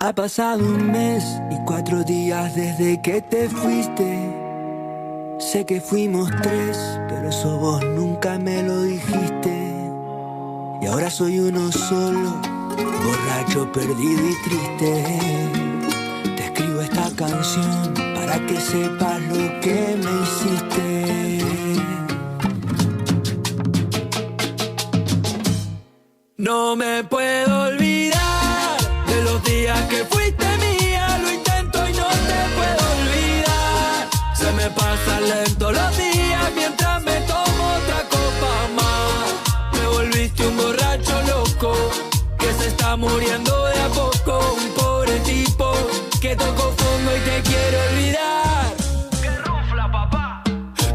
Ha pasado un mes y 4 días desde que te fuiste. Sé que fuimos 3, pero eso vos nunca me lo dijiste. Y ahora soy uno solo, borracho, perdido y triste. Te escribo esta canción para que sepas lo que me hiciste. No me puedo olvidar de los días que fuiste mía. Lo intento y no te puedo olvidar. Se me pasan lento los días mientras me tomo otra copa más. Me volviste un borracho loco que se está muriendo de a poco. Un pobre tipo que tocó fondo y te quiere olvidar.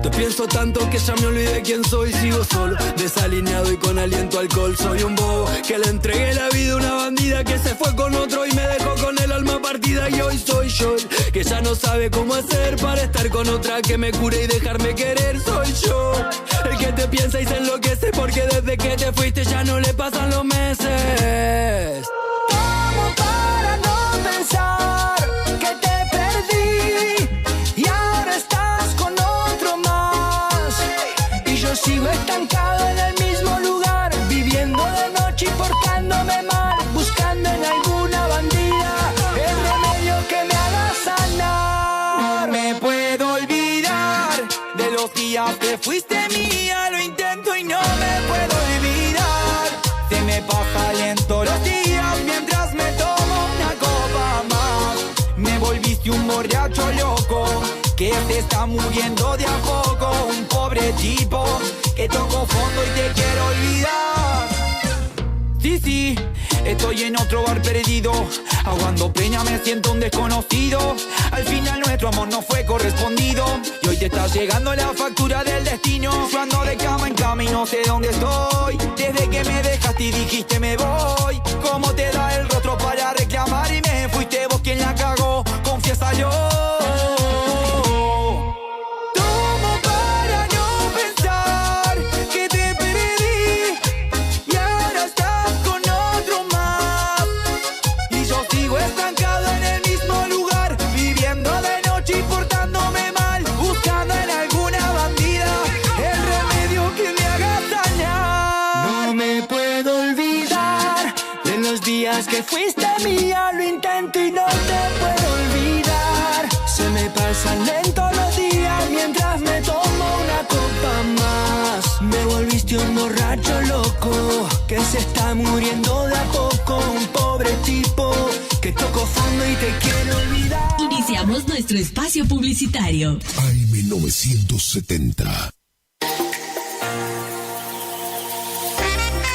Te pienso tanto que ya me olvidé quién soy. Sigo solo, desalineado y con aliento a alcohol. Soy un bobo que le entregué la vida a una bandida que se fue con otro y me dejó con el alma partida. Y hoy soy yo el que ya no sabe cómo hacer para estar con otra que me cure y dejarme querer. Soy yo el que te piensa y se enloquece porque desde que te fuiste ya no le pasan los meses. ¿Cómo para no pensar que te perdí y ahora estás con otro más? Y yo sigo estancado en el mismo lugar, viviendo de noche y portándome mal, buscando en alguna bandida el remedio que me haga sanar. No me puedo olvidar de los días que fuiste mía. Lo intento y no me puedo olvidar. Se me pasa lento los días mientras me tomo una copa más. Me volviste un borracho loco que se está muriendo de a poco. Un pobre tipo que tocó fondo y te quiero olvidar. Sí, estoy en otro bar perdido, aguando peña me siento un desconocido. Al final nuestro amor no fue correspondido y hoy te está llegando la factura del destino. Yo ando de cama en cama y no sé dónde estoy. Desde que me dejaste y dijiste me voy. ¿Cómo te da el rostro para reclamar y me fuiste vos quien la cagó? Confiésalo. Que fuiste mía, lo intento y no te puedo olvidar. Se me pasan lento los días mientras me tomo una copa más. Me volviste un borracho loco que se está muriendo de a poco. Un pobre tipo que tocó fondo y te quiere olvidar. Iniciamos nuestro espacio publicitario. AM 970.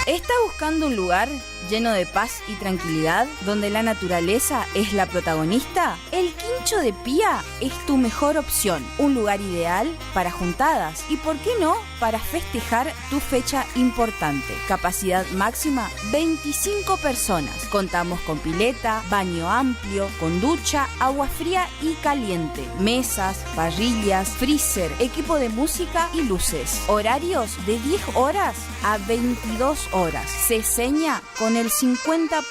¿Está buscando un lugar lleno de paz y tranquilidad, donde la naturaleza es la protagonista? El Quincho de Pía es tu mejor opción. Un lugar ideal para juntadas y, ¿por qué no?, para festejar tu fecha importante. Capacidad máxima 25 personas. Contamos con pileta, baño amplio, con ducha, agua fría y caliente, mesas, parrillas, freezer, equipo de música y luces. Horarios de 10 horas a 22 horas. Se seña con el 50%.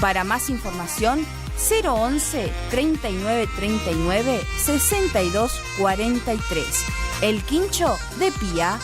Para más información, 011 39 39 62 43. El Quincho de Pía.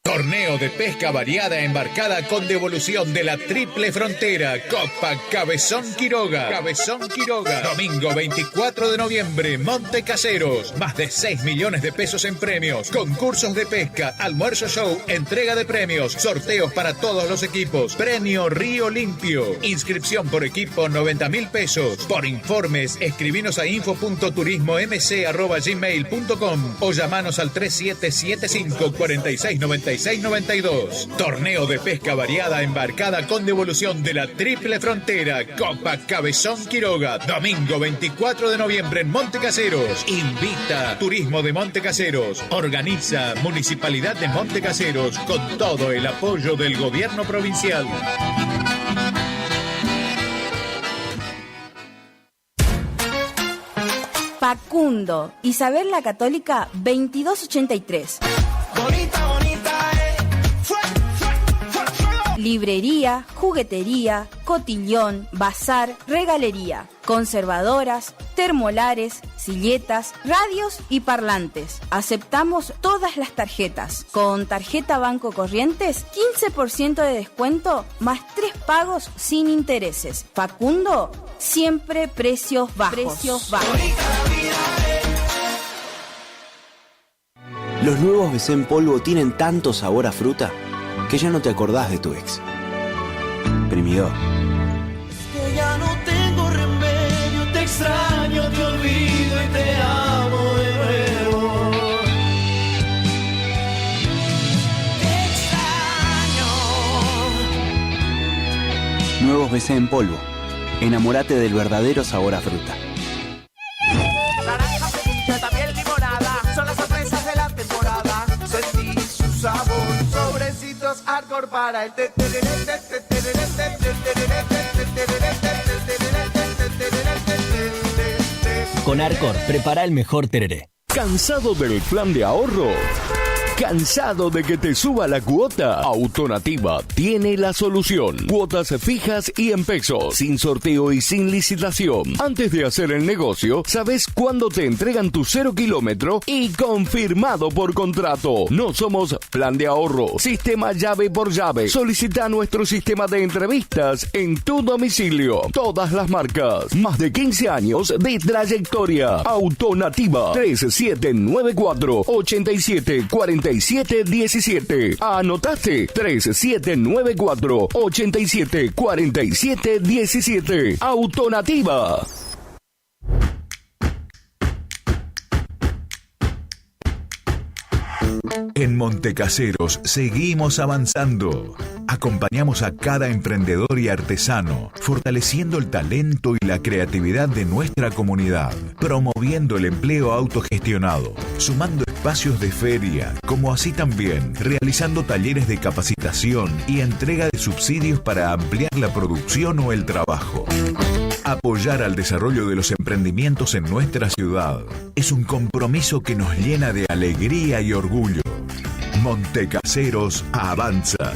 Torneo de pesca variada embarcada con devolución de la Triple Frontera. Copa Cabezón Quiroga. Cabezón Quiroga. Domingo 24 de noviembre, Monte Caseros. Más de 6 millones de pesos en premios. Concursos de pesca, almuerzo show, entrega de premios, sorteos para todos los equipos. Premio Río Limpio. Inscripción por equipo 90.000 pesos. Por informes, escribinos a info.turismomc@gmail.com o llamanos al 3775 4696 692. Torneo de pesca variada embarcada con devolución de la Triple Frontera. Copa Cabezón Quiroga. Domingo 24 de noviembre en Monte Caseros. Invita Turismo de Monte Caseros. Organiza Municipalidad de Monte Caseros con todo el apoyo del gobierno provincial. Facundo, Isabel la Católica 2283. Bonita, bonita, librería, juguetería, cotillón, bazar, regalería, conservadoras, termolares, silletas, radios y parlantes. Aceptamos todas las tarjetas. Con tarjeta Banco Corrientes, 15% de descuento más 3 pagos sin intereses. Facundo, siempre precios bajos. Los nuevos BC en polvo tienen tanto sabor a fruta que ya no te acordás de tu ex. Primidor. Que ya no tengo remedio, te extraño, te olvido y te amo de nuevo. Te extraño. Nuevos BC en polvo. Enamórate del verdadero sabor a fruta. Naranja, frutilla, también limonada, son las sorpresas de la temporada. Sentí su sabor, sobrecitos hardcore para el Con Arcor, prepara el mejor tereré. ¿Cansado del plan de ahorro? ¿Cansado de que te suba la cuota? Autonativa tiene la solución. Cuotas fijas y en pesos, sin sorteo y sin licitación. Antes de hacer el negocio, sabes cuándo te entregan tu 0 kilómetro y confirmado por contrato. No somos plan de ahorro, sistema llave por llave. Solicita nuestro sistema de entrevistas en tu domicilio. Todas las marcas. Más de 15 años de trayectoria. Autonativa 3794 8747 17. ¿Anotaste? 3794 8747 17. Autonativa. En Montecaseros seguimos avanzando. Acompañamos a cada emprendedor y artesano, fortaleciendo el talento y la creatividad de nuestra comunidad, promoviendo el empleo autogestionado, sumando espacios de feria, como así también realizando talleres de capacitación y entrega de subsidios para ampliar la producción o el trabajo. Apoyar al desarrollo de los emprendimientos en nuestra ciudad es un compromiso que nos llena de alegría y orgullo. Montecaseros avanza.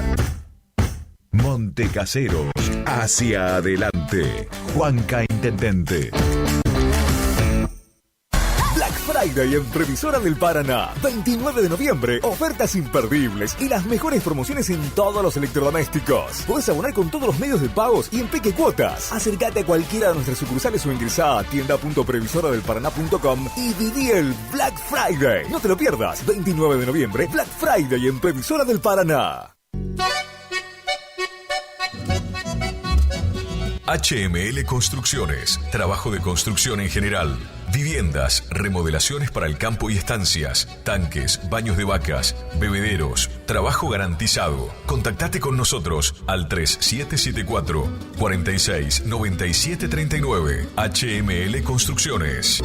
Montecaseros, hacia adelante. Juanca Intendente. Black Friday en Previsora del Paraná. 29 de noviembre, ofertas imperdibles y las mejores promociones en todos los electrodomésticos. Podés abonar con todos los medios de pagos y en peque cuotas. Acércate a cualquiera de nuestras sucursales o ingresá a tienda.previsoradelparaná.com y viví el Black Friday. No te lo pierdas. 29 de noviembre, Black Friday en Previsora del Paraná. HML Construcciones, trabajo de construcción en general, viviendas, remodelaciones para el campo y estancias, tanques, baños de vacas, bebederos, trabajo garantizado. Contactate con nosotros al 3774 46 97 39. HML Construcciones.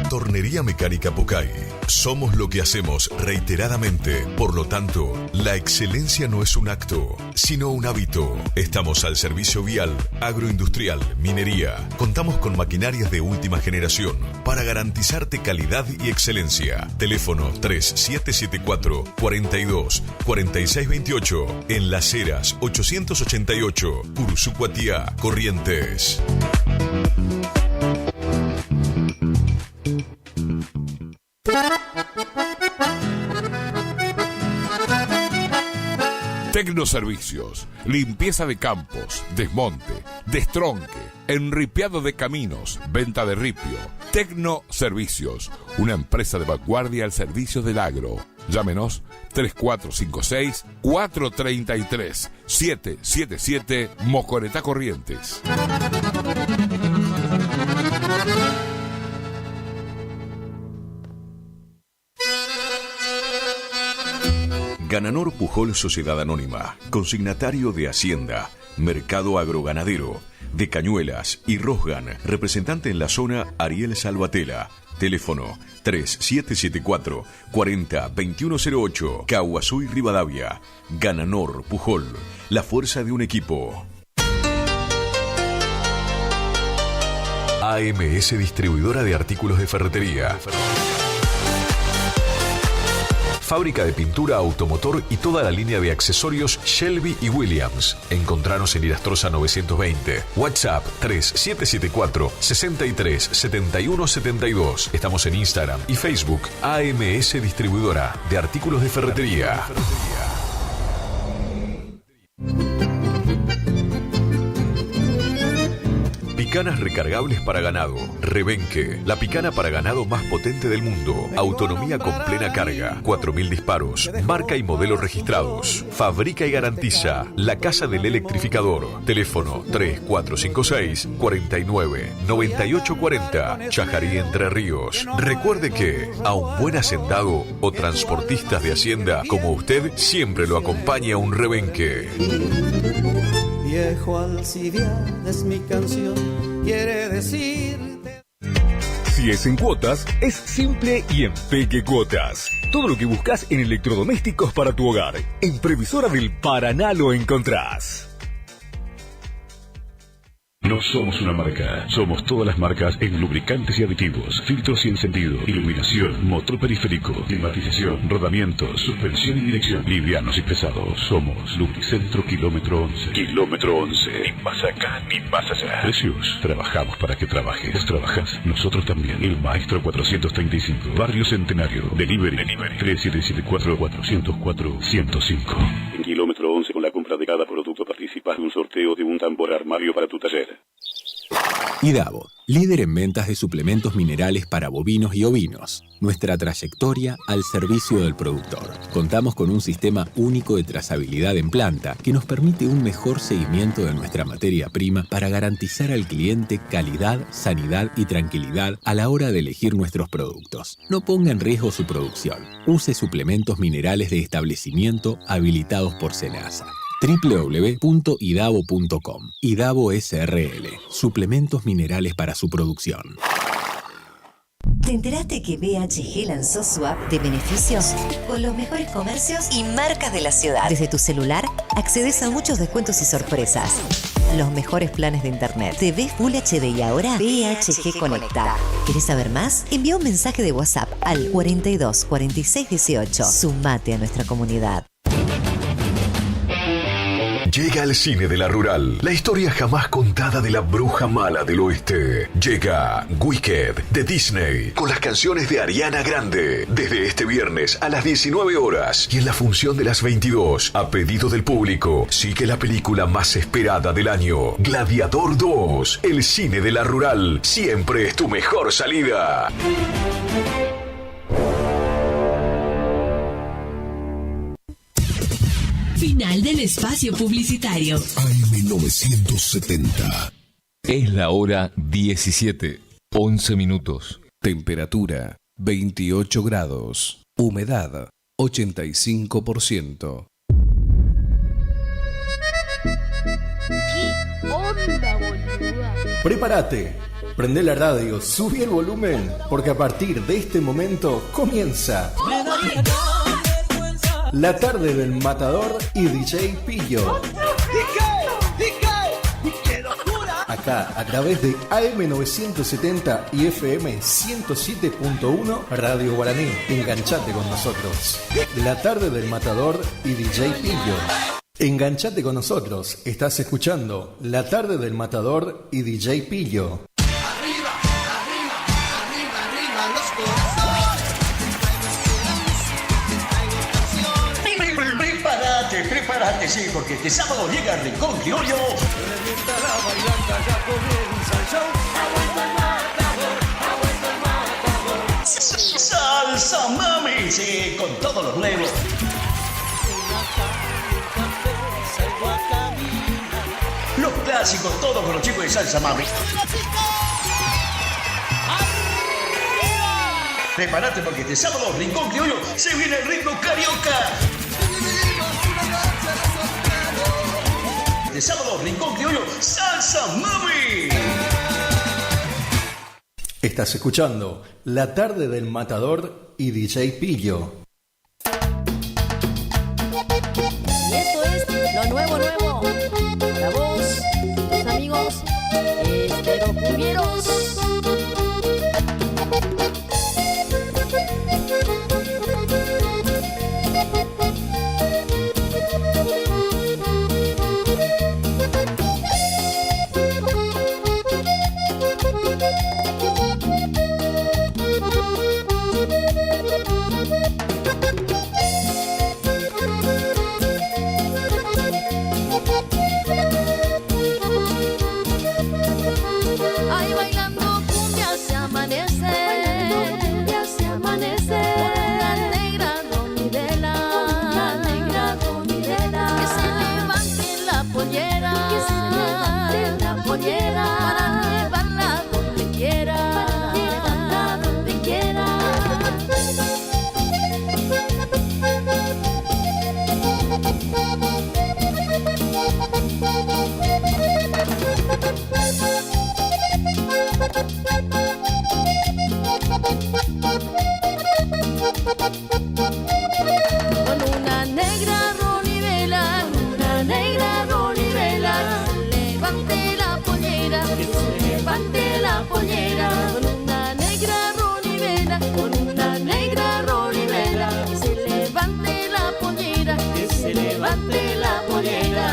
Tornería Mecánica Pocay. Somos lo que hacemos reiteradamente. Por lo tanto, la excelencia no es un acto, sino un hábito. Estamos al servicio vial, agroindustrial, minería. Contamos con maquinarias de última generación para garantizarte calidad y excelencia. Teléfono 3774 42 46 28. En Las Heras 888. Cursucuatía, Corrientes. Tecnoservicios, limpieza de campos, desmonte, destronque, enripiado de caminos, venta de ripio. Tecnoservicios, una empresa de vanguardia al servicio del agro. Llámenos 3456-433-777 Mocoretá Corrientes. Gananor Pujol Sociedad Anónima, consignatario de Hacienda, Mercado Agroganadero, de Cañuelas y Rosgan, representante en la zona Ariel Salvatella. Teléfono 3774 40 2108, Caguazú y Rivadavia. Gananor Pujol, la fuerza de un equipo. AMS Distribuidora de Artículos de Ferretería. fábrica de pintura automotor y toda la línea de accesorios Shelby y Williams. Encontranos en Irastrosa 920. WhatsApp 3774 63 71 72. Estamos en Instagram y Facebook. AMS Distribuidora de Artículos de Ferretería. Picanas recargables para ganado. Rebenque, la picana para ganado más potente del mundo. Autonomía con plena carga. 4.000 disparos. Marca y modelo registrados. Fabrica y garantiza La Casa del Electrificador. Teléfono 3456 49 98 40. Chajarí, Entre Ríos. Recuerde que a un buen hacendado o transportistas de hacienda como usted siempre lo acompaña un rebenque. Viejo Alcibiades es mi canción, quiere decir... Si es en cuotas, es simple y en Peque Cuotas. Todo lo que buscas en electrodomésticos para tu hogar. En Previsora del Paraná lo encontrás. No somos una marca, somos todas las marcas en lubricantes y aditivos, filtros y encendido, iluminación, motor periférico, climatización, rodamiento, suspensión y dirección, livianos y pesados. Somos Lubricentro Kilómetro 11. Kilómetro 11. Ni más acá, ni más allá. Precios. Trabajamos para que trabajes. Vos trabajás, nosotros también. El Maestro 435. Barrio Centenario. Delivery. 3774-404-105. En Kilómetro 11, con la compra de cada producto participas de un sorteo de un tambor armario para tu taller. IDAVO, líder en ventas de suplementos minerales para bovinos y ovinos. Nuestra trayectoria al servicio del productor. Contamos con un sistema único de trazabilidad en planta que nos permite un mejor seguimiento de nuestra materia prima para garantizar al cliente calidad, sanidad y tranquilidad a la hora de elegir nuestros productos. No ponga en riesgo su producción. Use suplementos minerales de establecimiento habilitados por SENASA. www.idavo.com. IDAVO SRL. Suplementos minerales para su producción. ¿Te enteraste que BHG lanzó su app de beneficios con los mejores comercios y marcas de la ciudad? Desde tu celular accedes a muchos descuentos y sorpresas. Los mejores planes de internet. TV Full HD y ahora BHG Conecta. ¿Querés saber más? Envía un mensaje de WhatsApp al 42 46 18. Sumate a nuestra comunidad. Llega al cine de la Rural, la historia jamás contada de la bruja mala del oeste. Llega Wicked de Disney, con las canciones de Ariana Grande, desde este viernes a las 19 horas y en la función de las 22, a pedido del público. Sigue la película más esperada del año, Gladiador 2. El cine de la Rural siempre es tu mejor salida. Final del espacio publicitario. AM970. Es la hora 17, 11 minutos. Temperatura 28 grados. Humedad 85%. ¿Qué onda, boluda? Prepárate, prende la radio, subí el volumen, porque a partir de este momento comienza La Tarde del Matador y DJ Pillo. Acá, a través de AM970 y FM 107.1 Radio Guaraní. Enganchate con nosotros. La Tarde del Matador y DJ Pillo. Enganchate con nosotros. Estás escuchando La Tarde del Matador y DJ Pillo. Prepárate, sí, porque este sábado llega el Rincón Criollo. Salsa Mami, sí, con todo lo nuevo. Los clásicos, todos con los chicos de Salsa Mami. Prepárate porque este sábado Rincón Criollo se viene el ritmo carioca. De sábado, Rincón Criollo, Salsa Mami. Estás escuchando La Tarde del Matador y DJ Pillo. Y esto es lo nuevo. Para vos, tus amigos, esterocumbieros. Ay, bailando cumbia se amanece, una negra ronidela, que se levante la pollera, para llevarla donde quiera, Con una negra ronivela, levante la pollera, con una negra ronivela, que se levante la pollera,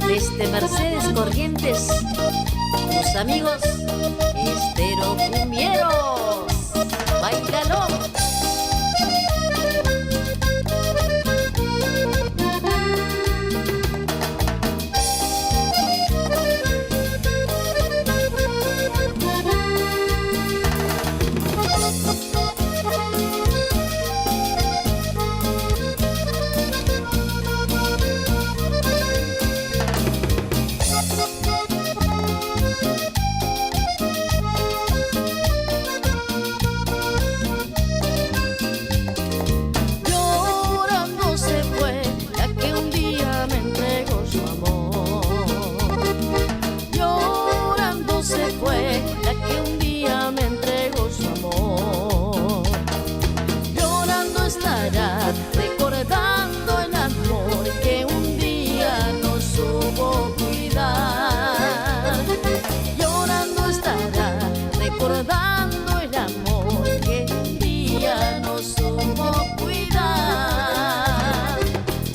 Desde Mercedes Corrientes, tus amigos Estero Cumbieros, báilalo. Llorando se fue la que un día me entregó su amor. Llorando se fue la que un día me entregó su amor. Llorando estará recordando el amor que un día no supo cuidar. Llorando estará recordando el amor que un día no supo cuidar.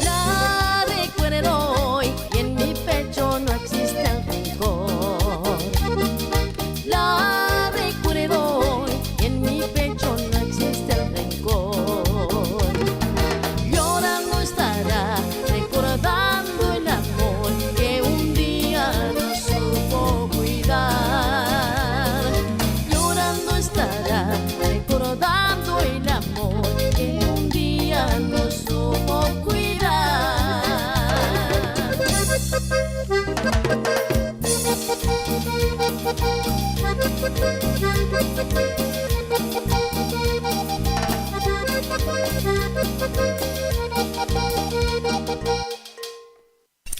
La recuerdo hoy y en mi pecho no existe el rencor. La recuerdo hoy y en mi pecho no existe el rencor. Llorando estará recordando el amor que un día no supo cuidar. Llorando estará recordando el amor que un día no supo cuidar.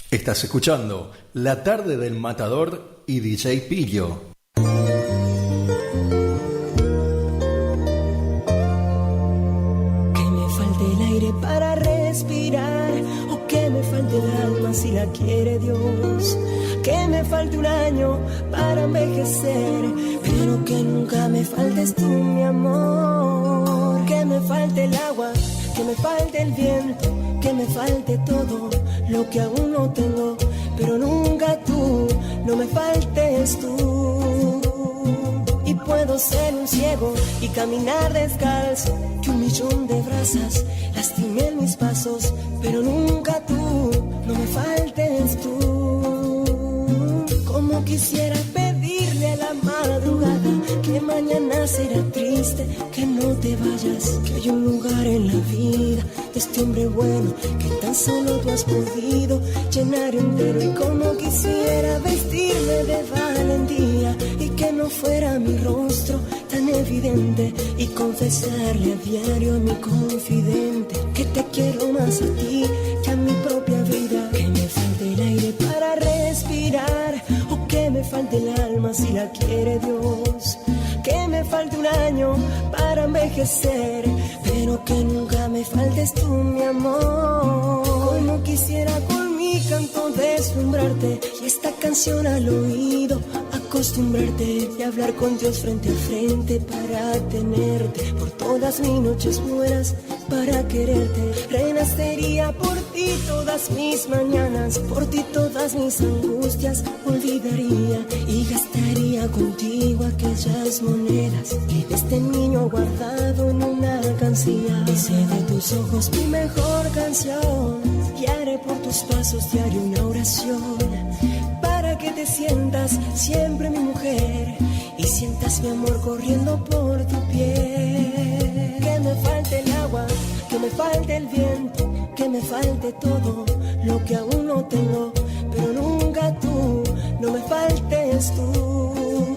Estás escuchando La Tarde del Matador y DJ Pillo. Que me falte el aire para respirar, o que me falte el alma si la quiere Dios. Que me falte un año para envejecer, pero que nunca me faltes tú, mi amor. Que me falte el agua, que me falte el viento, que me falte todo lo que aún no tengo, pero nunca tú, no me faltes tú. Y puedo ser un ciego y caminar descalzo, que un millón de brasas lastimen mis pasos, pero nunca tú, no me faltes tú. Como quisiera pedirle a la madrugada que mañana será triste, que no te vayas, que hay un lugar en la vida de este hombre bueno que tan solo tú has podido llenar entero. Y como quisiera vestirme de valentía y que no fuera mi rostro tan evidente, y confesarle a diario a mi confidente que te quiero más a ti que a mi propia vida. Que me falte el aire para respirar, o que me falte el alma si la quiere Dios. Que me falte un año para envejecer, pero que nunca me faltes tú, mi amor. Como quisiera con mi canto deslumbrarte y esta canción al oído acostumbrarte y hablar con Dios frente a frente para tenerte por todas mis noches buenas para quererte. Renacería por ti todas mis mañanas, por ti todas mis angustias olvidaría y gastaría contigo aquellas monedas que de este niño guardado en una alcancía. Hice de tus ojos mi mejor canción y haré por tus pasos diario una oración para que te sientas siempre mi mujer y sientas mi amor corriendo por tu piel. Que me falte el agua, que me falte el viento, que me falte todo lo que aún no tengo, pero nunca tú, no me faltes tú.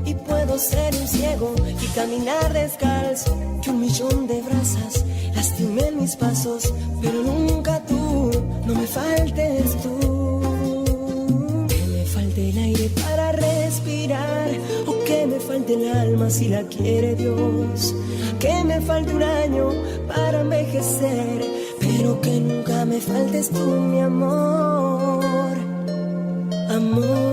Y puedo ser un ciego y caminar descalzo, que 1.000.000 de brasas lastimen mis pasos, pero nunca tú, no me faltes tú. Que me falte el aire para respirar, o que me falte el alma si la quiere Dios. Que me falte un año para envejecer, pero que nunca me faltes tú, mi amor, amor.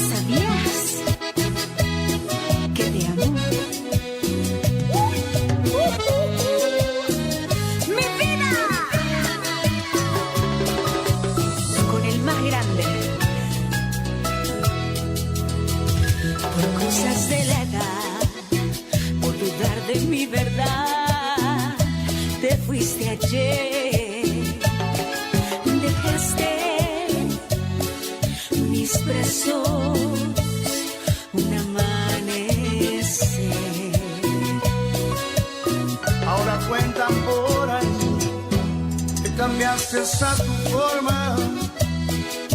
¿Sabías que te amo? ¡Mi vida! Con el más grande. Por cosas de la edad, por dudar de mi verdad, te fuiste ayer, dejaste mis brazos un amanecer. Ahora cuentan por ahí que cambiaste a tu forma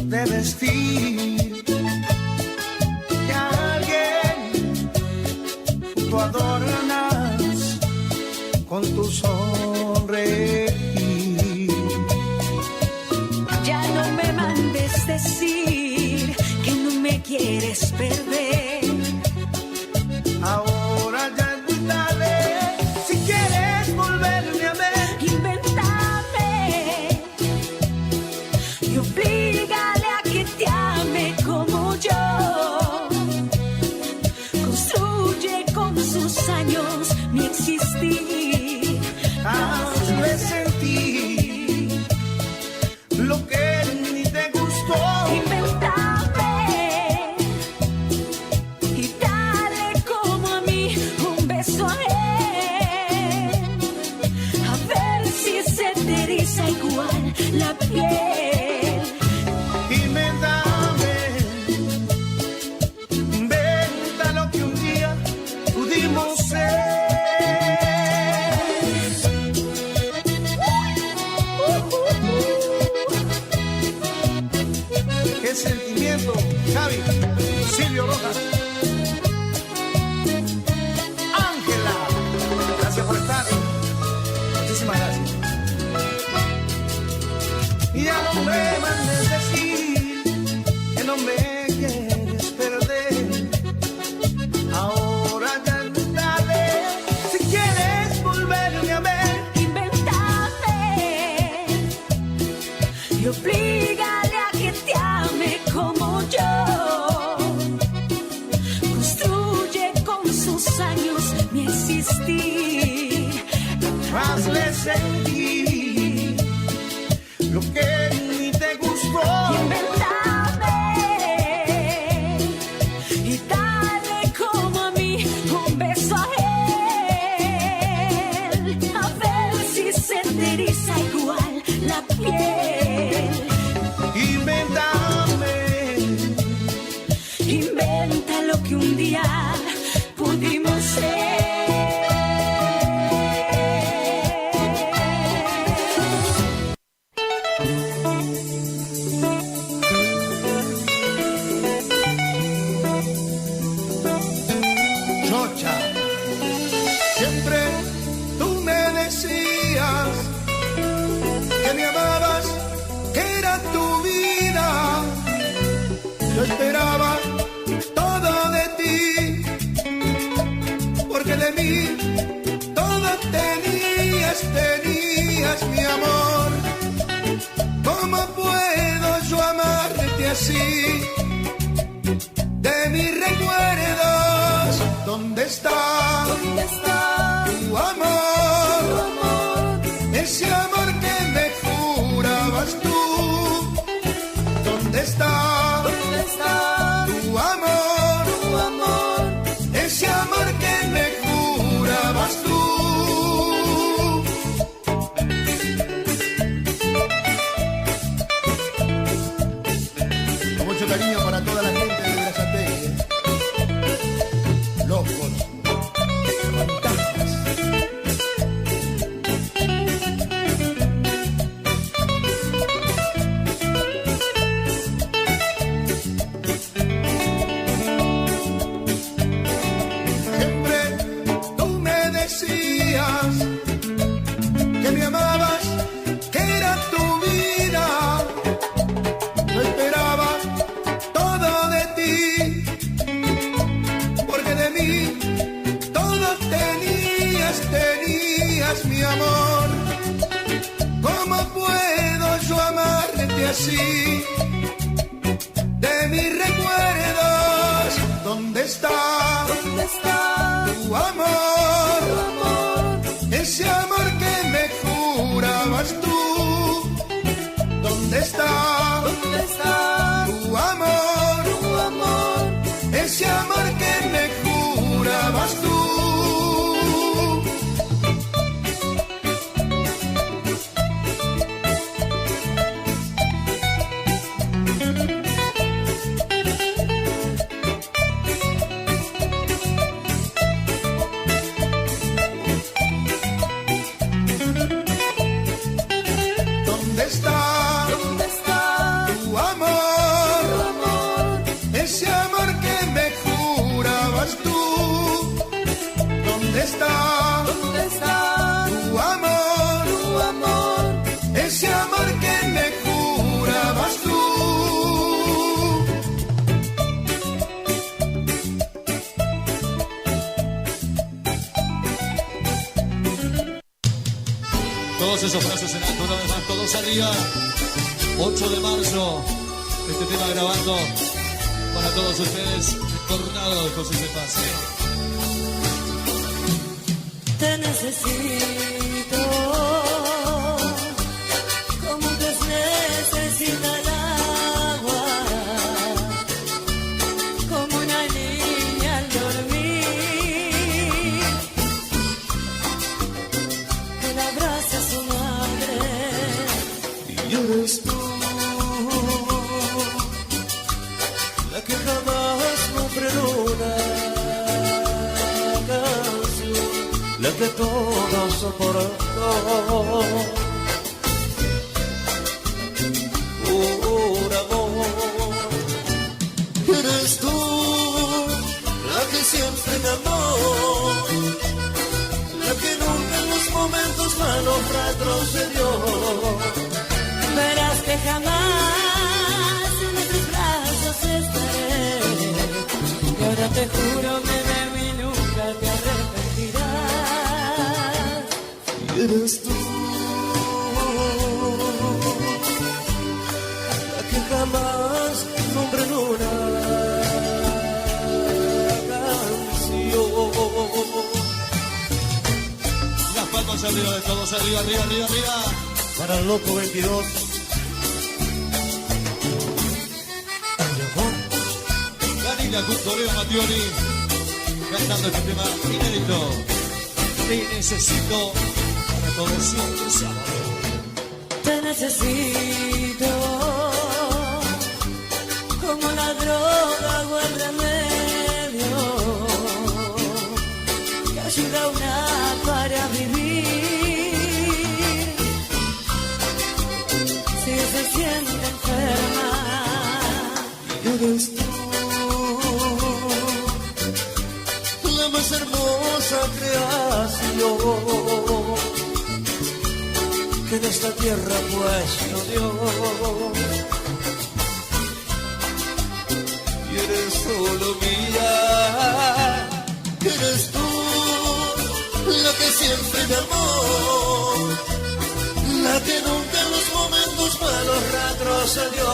de vestir. Tú adornas con tu sonreír. Ya no me mandes decir que no me quieres perder. Ahora ya es muy tarde. Si quieres volverme a ver, invéntame y oblígale a que te ame como yo. Sus años mi existir, hazle sentir lo que ni te gustó. Invéntame y dale como a mí un beso a él, a ver si se te eriza igual la piel. Invéntame, inventa lo que un día pudimos ser. Qué sentimiento, Xavi, Silvio Rojas, Ángela, gracias por estar. Muchísimas gracias. Y ya no me mandes decir que no me quieres perder. Ahora ya es tarde. Si quieres volverme a ver, invéntame y oblígale a que te ame como yo. Construye con sus años mi existir. hazle sentir lo que ni te gustó. Invéntame y dale como a mí un beso a él, a ver si se te eriza igual la piel. Inventa lo que un día pudimos ser. Chocha, siempre tú me decías que me amabas, que era tu vida. Yo esperaba todo de ti, por así. De mis recuerdos, ¿dónde está? ¿Dónde está tu amor? Ese amor que me jurabas tú. ¿Dónde está? ¿Dónde está tu amor? Tu amor. Ese amor que me jurabas tú. Con mucho cariño para toda la gente de Berazategui. Locos, fantasmas. Siempre tú me decías que me amabas, que era tu vida. Yo esperaba todo de ti, porque de mí todo tenías mi amor. ¿Cómo puedo yo amarte así? De mis recuerdos, ¿dónde está? ¿Dónde está tu amor? Tu amor. Ese amor que me jurabas tú. ¿Dónde está? ¿Dónde está tu amor? Tu amor. Ese amor que me jurabas tú. ¿Dónde está? ¿Dónde está tu amor? Tu amor. Ese amor que me jurabas tú. ¿Dónde está? ¿Dónde está tu amor? Tu amor. Ese amor que me jurabas tú. Todos esos brazos en alto, una vez más, todos arriba. 8 de marzo, este tema grabando para todos ustedes. Tornado de José de Paz. Te necesito, como un pez necesita el agua, como una niña al dormir, que la abraza a su madre. Y eres tú, la que jamás compró una canción, la que todo soportó. Por amor, eres tú, la que siempre me amó, la que nunca en los momentos malos retrocedió. Verás que jamás en tus brazos estaré, y ahora te juro me debo y nunca te arrepentirás. Y eres tú, la que jamás nombré en una canción. Las palmas arriba de todos, arriba, arriba, arriba, arriba. Para el loco 22. La niña junto a Leo Mattioli, cantando este tema inédito. Te necesito para todo siempre sábado. Te necesito, como la droga o el remedio, que ayuda a una para vivir, si se siente enferma. Y eres tú, la más hermosa creación que en esta tierra puesto Dios. Y eres solo mía, eres tú, la que siempre me amó, la que nunca en los momentos malos retrocedió.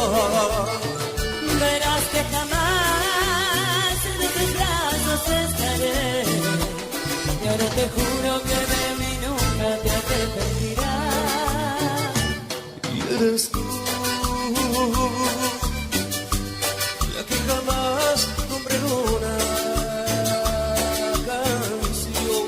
Verás que jamás de tus brazos estaré. Y ahora te juro que de mí nunca te arrepentirás. Y eres tú la que jamás nombré una canción.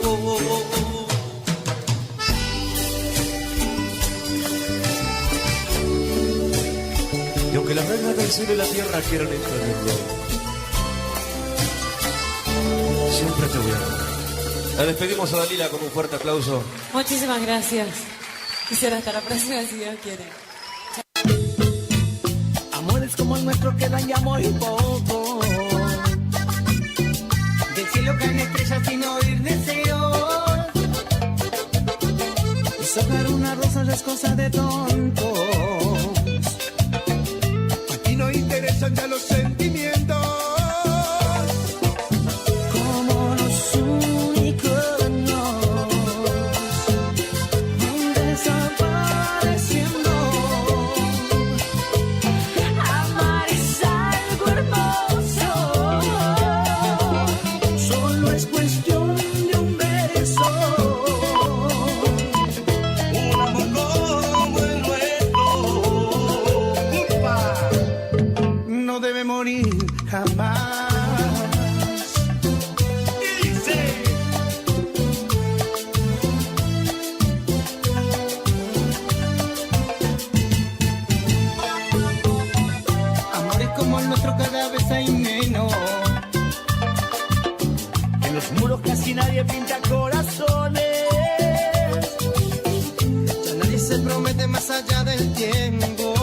Y aunque las reglas del cielo y la tierra quieran impedirlo, siempre te voy a amar. La despedimos a Dalila con un fuerte aplauso. Muchísimas gracias. Quisiera hasta la próxima si Dios quiere. Amores como el nuestro quedan ya muy poco. Del cielo caen estrellas sin oír deseos. Y sacar una rosa ya es cosa de tontos. Aquí no interesan ya los sentimientos. Como los unicornios van desapareciendo. Amar es algo hermoso. Solo es cuestión de un beso. Un amor como el nuestro, upa, no debe morir jamás. Y dice: amores como el nuestro cada vez hay menos. En los muros casi nadie pinta corazones. Ya nadie se promete más allá del tiempo.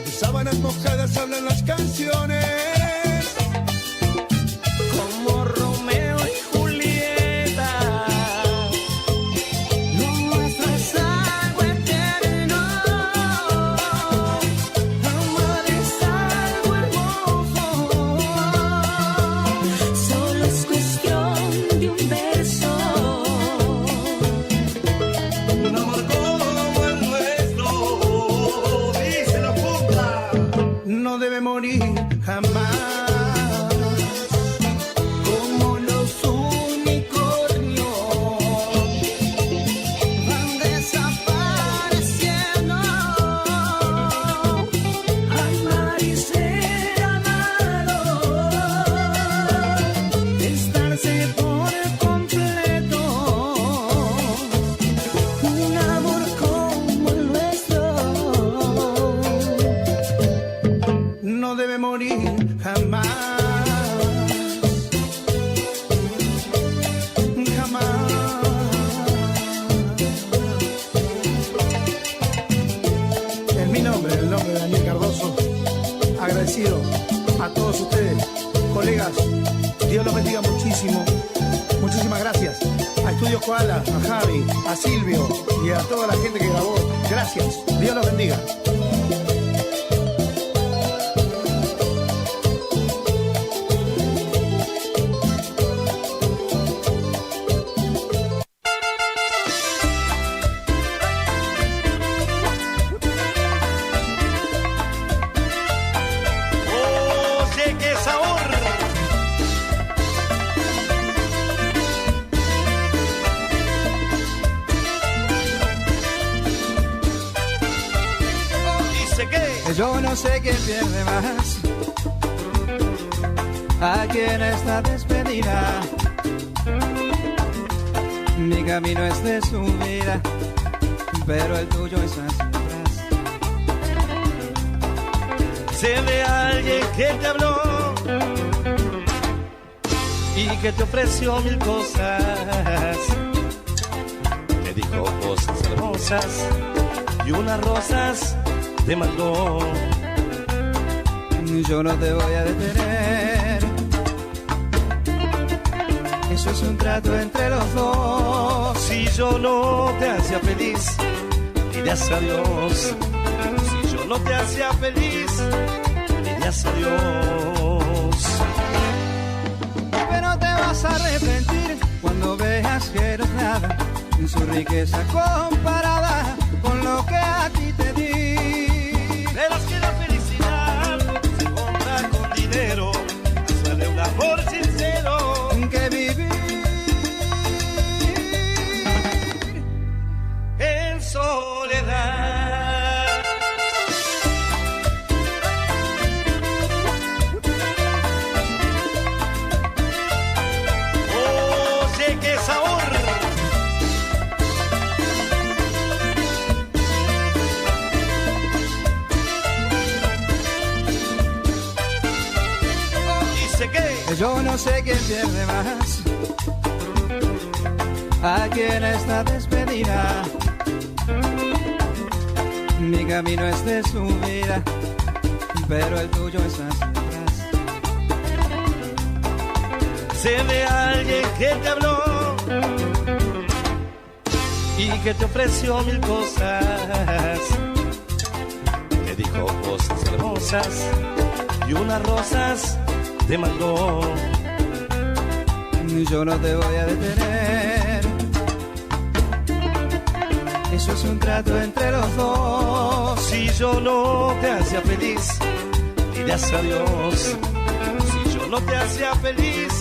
De sábanas mojadas hablan las canciones. Como Romeo y Julieta. Lo nuestro es algo eterno. Amar es algo hermoso. Solo es cuestión de un beso. Un amor como el nuestro, díselo, puta, no debe morir jamás. Como los unicornios van desapareciendo. Amar y ser amado, estarse por completo. Un amor como el nuestro no debe morir jamás. Jamás. En mi nombre, en el nombre de Daniel Cardoso, agradecido a todos ustedes, colegas. Dios los bendiga muchísimo. Muchísimas gracias a Estudio Koala, a Javi, a Silvio y a toda la gente que grabó. Gracias. Dios los bendiga. Oye, qué sabor. Dice que Yo no sé quién pierde más aquí en esta despedida. Mi camino es de subida, pero el tuyo es hacia atrás. sé de alguien que te habló y que te ofreció mil cosas. Te dijo cosas hermosas y unas rosas te mandó. Yo no te voy a detener, eso es un trato entre los dos. Si yo no te hacía feliz, dirías adiós. Si yo no te hacía feliz, dirías adiós. Pero te vas a arrepentir cuando veas que no es nada en su riqueza comparada con lo que a ti te di. Verás que la felicidad dinero, suele un amor sincero que vivir en soledad. Oye, qué sabor. Yo no sé quién pierde más aquí en esta despedida. Mi camino es de subida, pero el tuyo es hacia atrás. Sé de alguien que te habló y que te ofreció mil cosas. Te dijo cosas hermosas y unas rosas te mandó. Yo no te voy a detener, eso es un trato entre los dos. Si yo no te hacía feliz, dirías adiós. Si yo no te hacía feliz,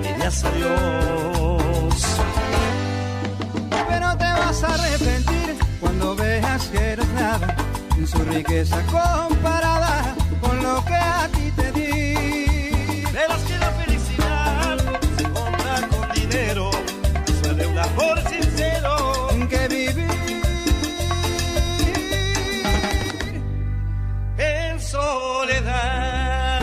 dirías adiós. Pero te vas a arrepentir cuando veas que eres nada en su riqueza comparada con lo que a ti te di. Verás que la felicidad se compra con dinero, suele un amor sincero que vivir en soledad.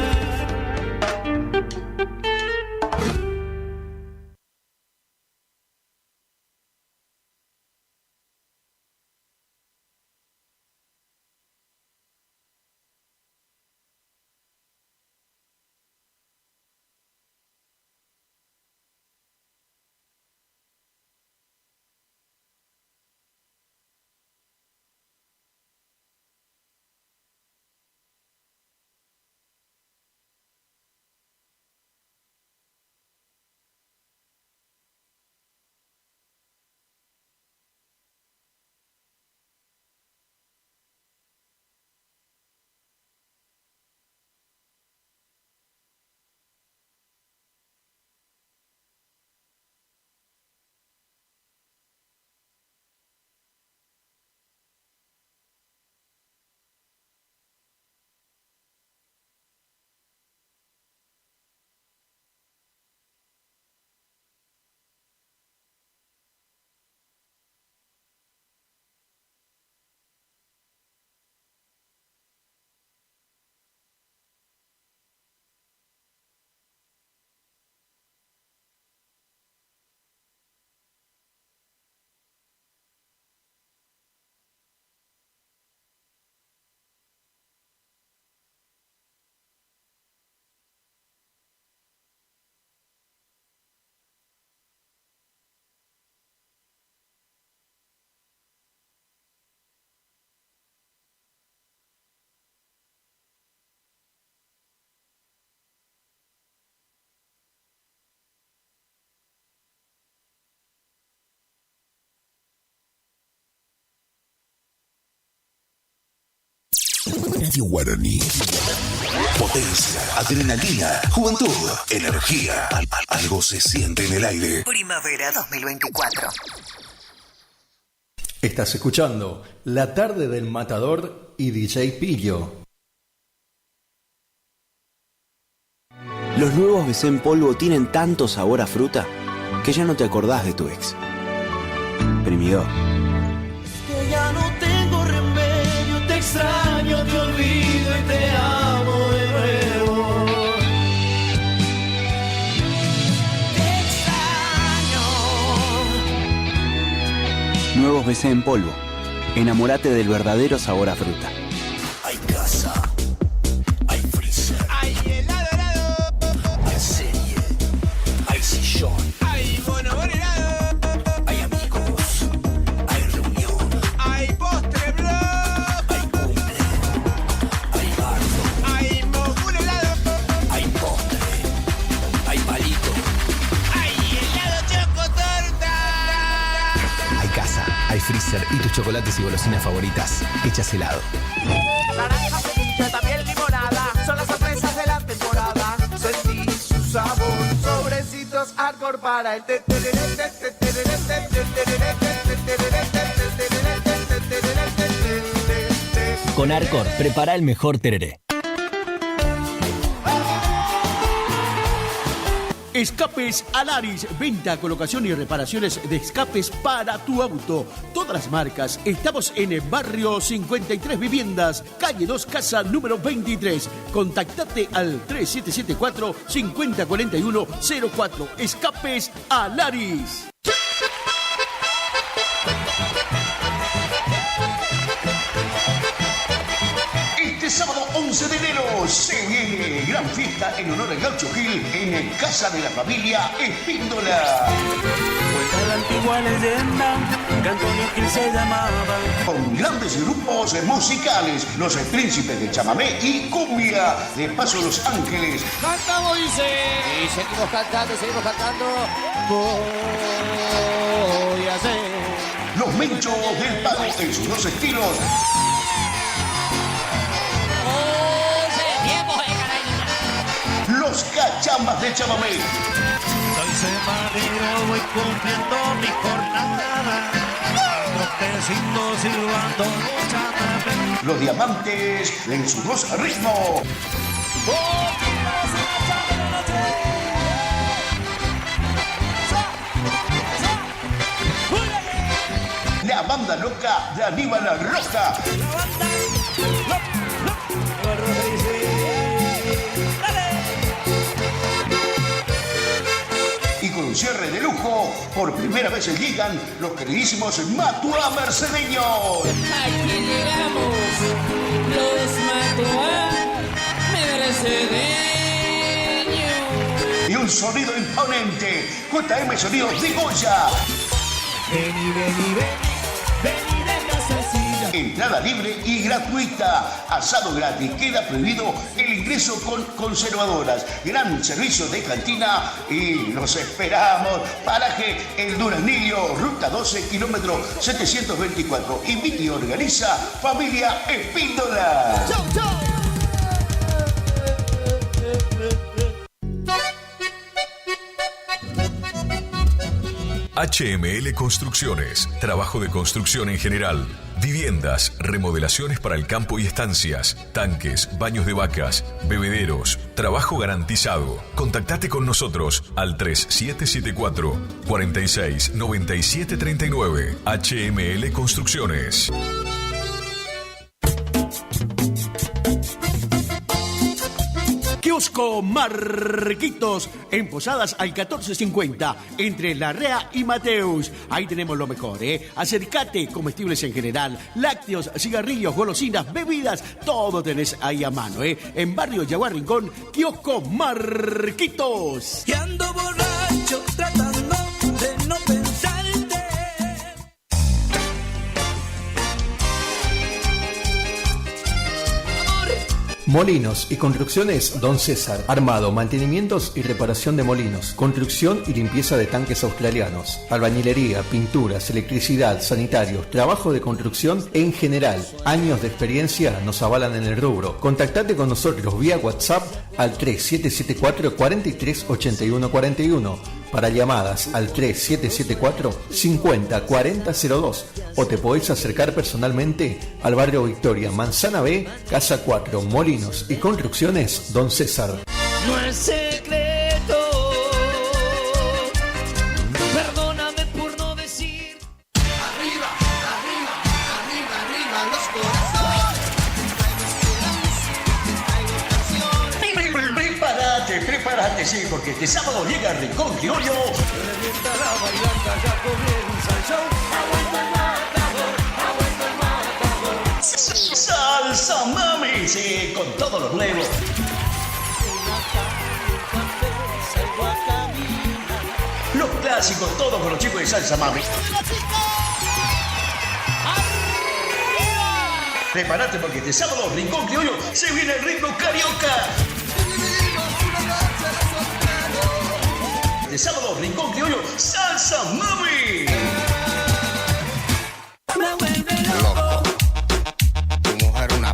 Radio Guaraní. Potencia, adrenalina, juventud, energía. Algo se siente en el aire. Primavera 2024. Estás escuchando La Tarde del Matador y DJ Pillo. Los nuevos BC en polvo tienen tanto sabor a fruta que ya no te acordás de tu ex. Primidor. Que ya no tengo remedio, te extraño, te olvido y te amo de nuevo. Te extraño. Nuevos BC en polvo. Enamórate del verdadero sabor a fruta. Hay casa, hay freezer, Hay helado, hay serie, hay sillón, hay bonobón helado, hay amigos, hay reunión, hay postre blog, hay cumple, hay bardo, hay mogul helado, hay postre, hay palito. hay helado chocotorta. Hay casa, hay freezer y tus chocolates y golosinas favoritas hechas helado. Naranja, también limonada, son las sorpresas de la temporada. Arcor para el Con Arcor, prepara el mejor tereré. Escapes Alaris, venta, colocación y reparaciones de escapes para tu auto. Todas las marcas. Estamos en el barrio 53 Viviendas, calle 2, casa número 23. Contactate al 3774-5041-04. Escapes Alaris. Sábado 11 de enero se viene gran fiesta en honor al Gaucho Gil en Casa de la Familia Espíndola. Cuenta la antigua leyenda que Antonio Gil se llamaba. Con grandes grupos musicales, los Príncipes de Chamamé y Cumbia de Paso Los Ángeles. Cantamos, dice. Y seguimos cantando. Voy a hacer. Los Menchos del Pago en sus dos estilos. Los Cachambas de Chamamé. Soy semanero, voy cumpliendo mi jornada. Troquecito silbando chamamé. Los Diamantes en sus dos ritmos. La banda loca de Aníbal Roja. Y con un cierre de lujo, por primera vez llegan los queridísimos Matua Mercedeños. Aquí llegamos, los Matua Mercedeños. Y un sonido imponente, JM Sonidos de Goya. Vení de casacilla. Entrada libre y gratuita. Asado gratis. Queda prohibido el ingreso con conservadoras. Gran servicio de cantina y los esperamos. Paraje El Duraznillo, ruta 12, kilómetro 724. Invita y organiza Familia Espíndola. ¡Chau, chau! HML Construcciones, trabajo de construcción en general, viviendas, remodelaciones para el campo y estancias, tanques, baños de vacas, bebederos, trabajo garantizado. Contactate con nosotros al 3774 46 97 39. HML Construcciones. Kiosco Marquitos, en Posadas al 1450, entre Larrea y Mateus. Ahí tenemos lo mejor, ¿eh? Acércate, comestibles en general, lácteos, cigarrillos, golosinas, bebidas, todo tenés ahí a mano, ¿eh? En Barrio Yaguar Rincón, Kiosco Marquitos. Y ando borracho tratando de no pensarte. Molinos y construcciones Don César. Armado, mantenimientos y reparación de molinos. Construcción y limpieza de tanques australianos. Albañilería, pinturas, electricidad, sanitarios, trabajo de construcción en general. Años de experiencia nos avalan en el rubro. Contactate con nosotros vía WhatsApp al 3774 43 81 41. Para llamadas al 3774 50 40 02 o te podés acercar personalmente al barrio Victoria, Manzana B, Casa 4, Molinos y Construcciones Don César. No es secreto, perdóname por no decir. Arriba, arriba, arriba, arriba los corazones. Prepárate, sí, porque este sábado llega Rincón Criollo. Revienta la bailanta, ya comienza el show. Salsa Mami, sí, con todos los nuevos. Los clásicos, todos con los chicos de Salsa Mami. Prepárate porque este sábado Rincón Criollo se viene el ritmo carioca. Este sábado Rincón Criollo, Salsa Mami.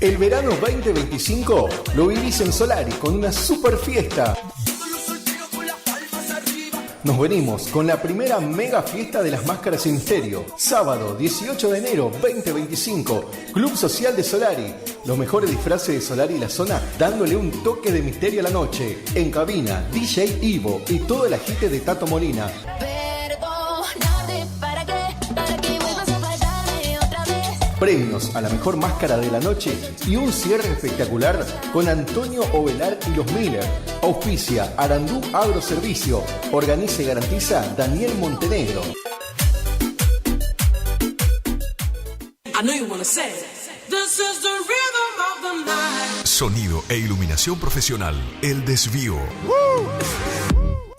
El verano 2025 lo vivís en Solari con una super fiesta. Nos venimos con la primera mega fiesta de las máscaras sin misterio. Sábado 18 de enero 2025, Club Social de Solari. Los mejores disfraces de Solari y la zona, dándole un toque de misterio a la noche. En cabina, DJ Ivo y todo el agite de Tato Molina. Premios a la mejor máscara de la noche y un cierre espectacular con Antonio Ovelar y los Miller. Auspicia Arandú Agroservicio. Organiza y garantiza Daniel Montenegro. Sonido e iluminación profesional. El Desvío.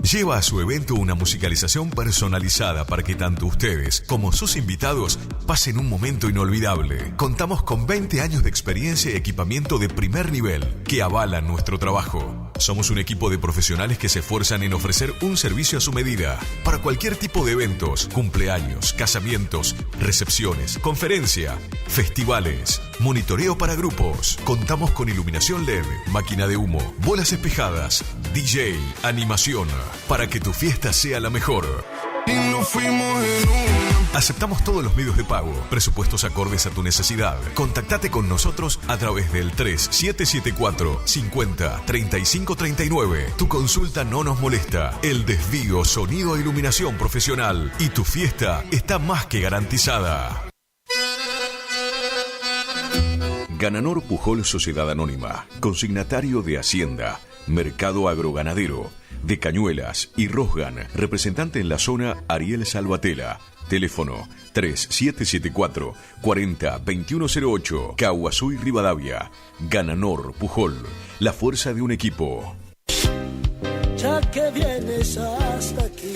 Lleva a su evento una musicalización personalizada para que tanto ustedes como sus invitados pasen un momento inolvidable. Contamos con 20 años de experiencia y equipamiento de primer nivel que avalan nuestro trabajo. Somos un equipo de profesionales que se esfuerzan en ofrecer un servicio a su medida para cualquier tipo de eventos, cumpleaños, casamientos, recepciones, conferencia, festivales, monitoreo para grupos. Contamos con iluminación LED, máquina de humo, bolas espejadas, DJ, animación, para que tu fiesta sea la mejor. Y nos fuimos en Aceptamos todos los medios de pago, presupuestos acordes a tu necesidad. Contactate con nosotros a través del 3774 50 35 39. Tu consulta no nos molesta. El Desvío, sonido e iluminación profesional. Y tu fiesta está más que garantizada. Gananor Pujol Sociedad Anónima, consignatario de Hacienda, Mercado Agroganadero, de Cañuelas y Rosgan, representante en la zona Ariel Salvatella. Teléfono 3774 40 2108, Caguazú y Rivadavia. Gananor Pujol, la fuerza de un equipo. Ya que vienes hasta aquí.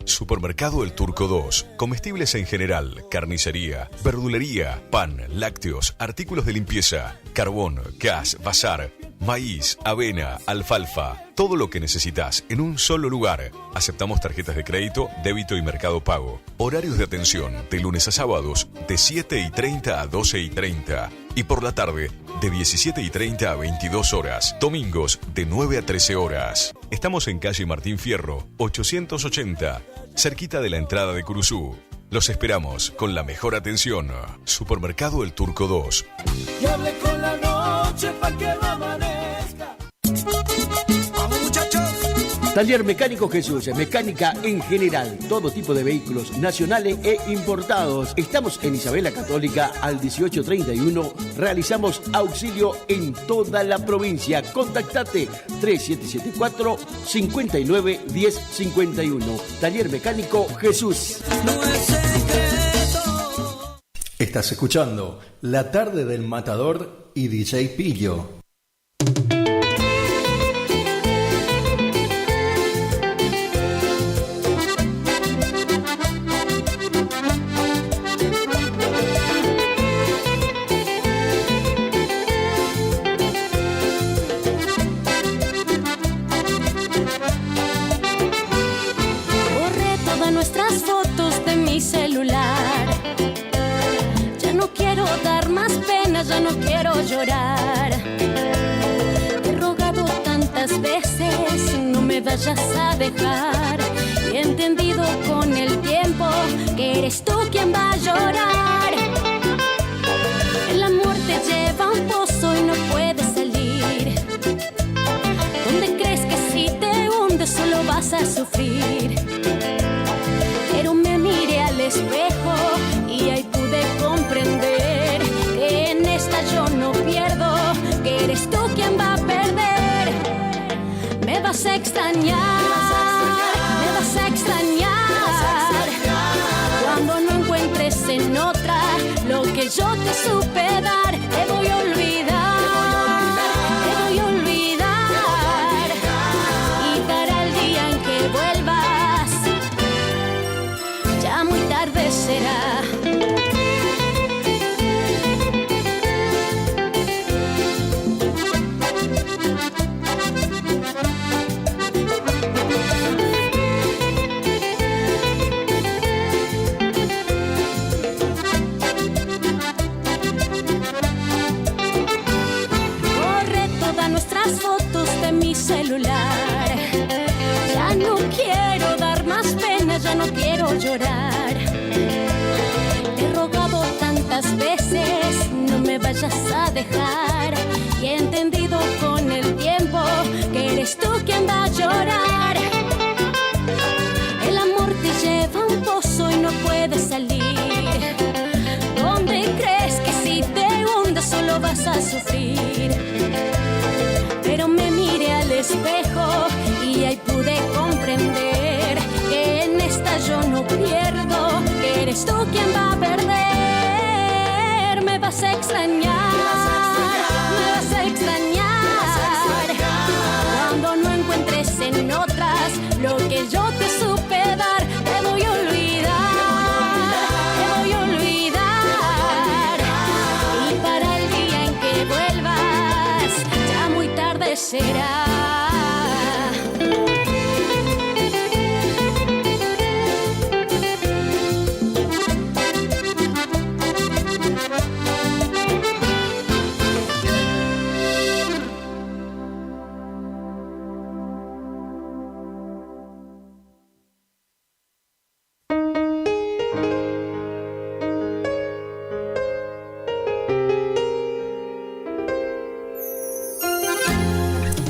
Supermercado El Turco 2. Comestibles en general, carnicería, verdulería, pan, lácteos, artículos de limpieza, carbón, gas, bazar, maíz, avena, alfalfa. Todo lo que necesitas en un solo lugar. Aceptamos tarjetas de crédito, débito y mercado pago. Horarios de atención de lunes a sábados de 7:30 a 12:30. Y por la tarde de 17:30 a 22 horas. Domingos de 9 a 13 horas. Estamos en calle Martín Fierro, 880, cerquita de la entrada de Curuzú. Los esperamos con la mejor atención. Supermercado El Turco 2. Y hable con la noche pa' que no amanezca. Vamos, muchachos. Taller Mecánico Jesús, mecánica en general, todo tipo de vehículos nacionales e importados. Estamos en Isabela Católica al 1831. Realizamos auxilio en toda la provincia. Contactate 3774 59 1051. Taller Mecánico Jesús. Estás escuchando La Tarde del Matador y DJ Pillo. Ya no quiero llorar. Te he rogado tantas veces, no me vayas a dejar. Y he entendido con el tiempo que eres tú quien va a llorar. El amor te lleva a un pozo y no puedes salir. ¿Dónde crees que si te hundes solo vas a sufrir? Pero me miré al espejo y ahí pude comprender que en esta yo no pierdo, que eres tú quien va a perder. Me vas a extrañar, me vas a extrañar, cuando no encuentres en otra lo que yo te supe dar. Te voy a olvidar, te voy a olvidar, y para el día en que vuelvas ya muy tarde será. Fotos de mi celular, ya no llorar. Te he rogado tantas veces, no me vayas a dejar. Y he entendido con el tiempo que eres tú quien va a llorar. El amor te lleva a un pozo y no puedes salir. ¿Dónde crees que si te hundes solo vas a sufrir? Pero me miré al espejo y ahí pude comprender que en esta yo no pierdo, que eres tú quien va a perder. Me vas a extrañar, me vas a extrañar, cuando no encuentres en otras lo que yo te supe dar. Te voy a olvidar, te voy a olvidar, y para el día en que vuelvas ya muy tarde será.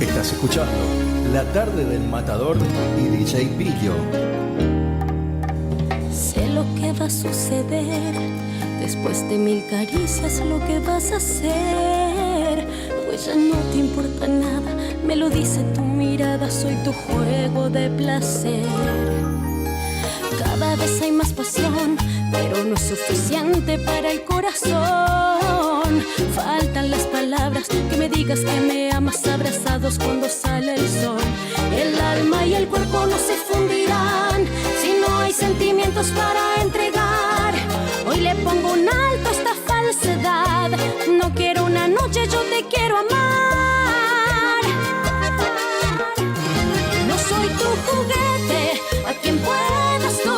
Estás escuchando La Tarde del Matador y DJ Pillo. Sé lo que va a suceder, después de 1000 caricias lo que vas a hacer. Pues ya no te importa nada, me lo dice tu mirada, soy tu juego de placer. Cada vez hay más pasión, pero no es suficiente para el corazón. Faltan las palabras, que me digas que me amas, abrazados cuando sale el sol. El alma y el cuerpo no se fundirán si no hay sentimientos para entregar. Hoy le pongo un alto a esta falsedad, no quiero una noche, yo te quiero amar. No soy tu juguete, a quien puedas tú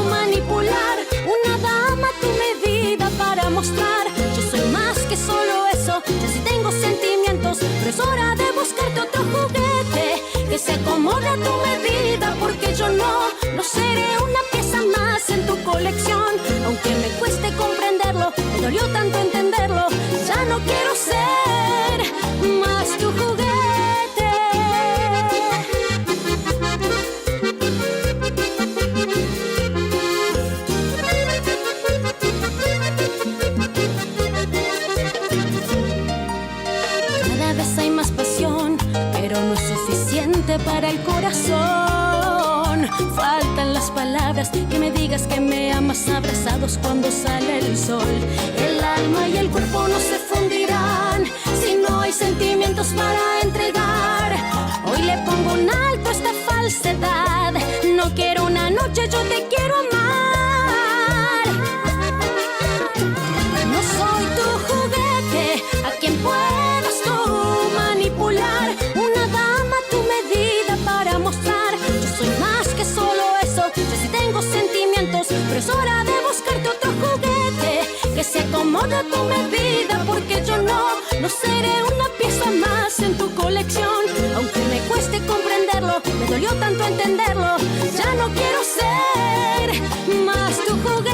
manipular. Una dama a tu medida para mostrar, yo soy más que solo eso, ya sí tengo sentimientos, pero es hora de buscarte otro juguete que se acomode a tu medida, porque yo no seré una pieza más en tu colección. Aunque me cueste comprenderlo, me dolió tanto entenderlo, ya no quiero ser más tu juguete. Cada vez hay más pasión, pero no es suficiente para el corazón. Faltan las palabras, que me digas que me amas, abrazados cuando sale el sol. El alma y el cuerpo no se fundirán si no hay sentimientos para entregar. Hoy le pongo un alto a esta falsedad, no quiero una noche, yo te quiero amar. No soy tu juguete, a quien puedas tú manipular. Una dama a tu medida para mostrar, yo soy más que solo eso, yo sí tengo sentimientos, pero es hora de buscarte otro juguete que se acomode a tu medida, porque yo no seré una pieza más en tu colección. Aunque me cueste comprenderlo, me dolió tanto entenderlo, ya no quiero ser más tu juguete.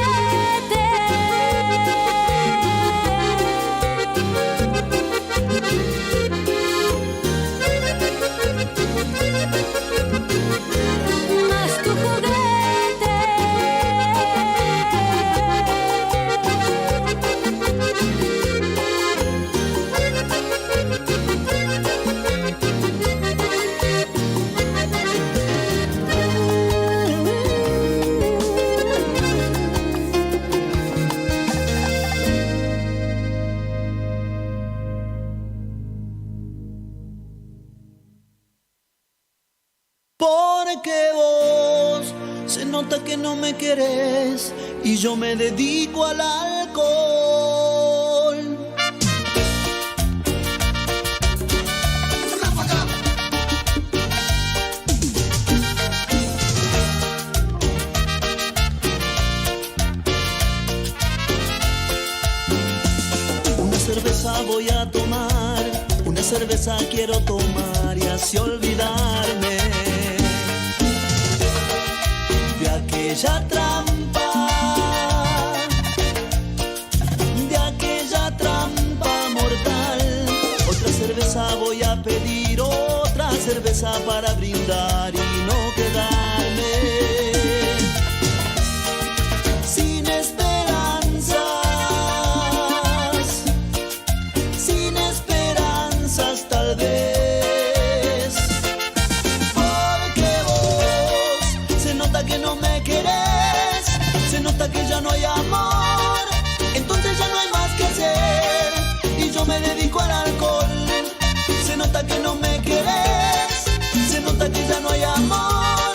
Más tu juguete. Porque vos se nota que no me querés y yo me dedico al alcohol. Una cerveza voy a tomar, una cerveza quiero tomar y así olvidarme de aquel aquella trampa, de aquella trampa mortal. Otra cerveza voy a pedir, otra cerveza para brindar y no quedarme sin esperanzas, sin esperanzas tal vez. Porque vos se nota que no me querés, se nota que ya no hay amor, entonces ya no hay más que hacer y yo me dedico al alcohol. Se nota que no me querés, se nota que ya no hay amor,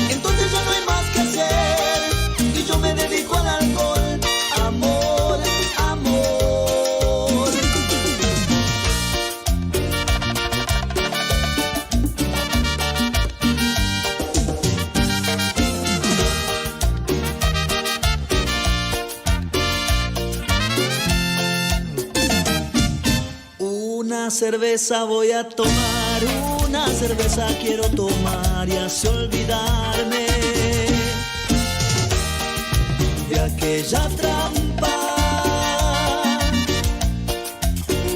entonces ya no hay más que hacer y yo me dedico al alcohol. Amor, amor. Una cerveza voy a tomar, una cerveza quiero tomar y así olvidarme de aquella trampa,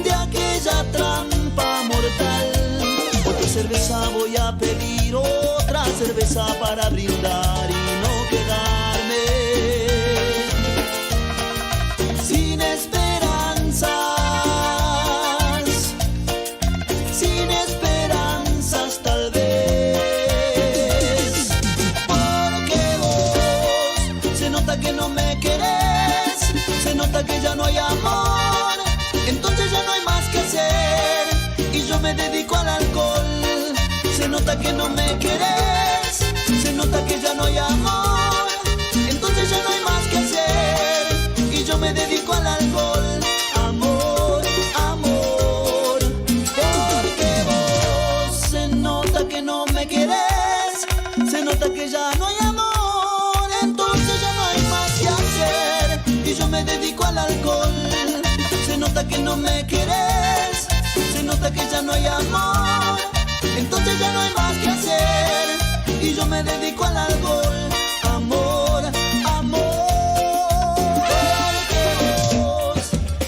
de aquella trampa mortal. Otra cerveza voy a pedir, otra cerveza para brindar y no quedarme sin esperanzas, sin esperanzas tal vez. Porque vos se nota que no me querés, se nota que ya no hay amor, entonces ya no hay más que hacer y yo me dedico al alcohol. Se nota que no me querés, se nota que ya no hay amor, entonces ya no hay más que hacer y yo me dedico al alcohol. Amor, amor. Porque vos se nota que no me querés, se nota que ya no hay amor, entonces ya no hay más que hacer y yo me dedico al alcohol. Se nota que no me querés, se nota que ya no hay amor, entonces ya no hay más que hacer y yo me dedico al alcohol. Amor, amor. Porque vos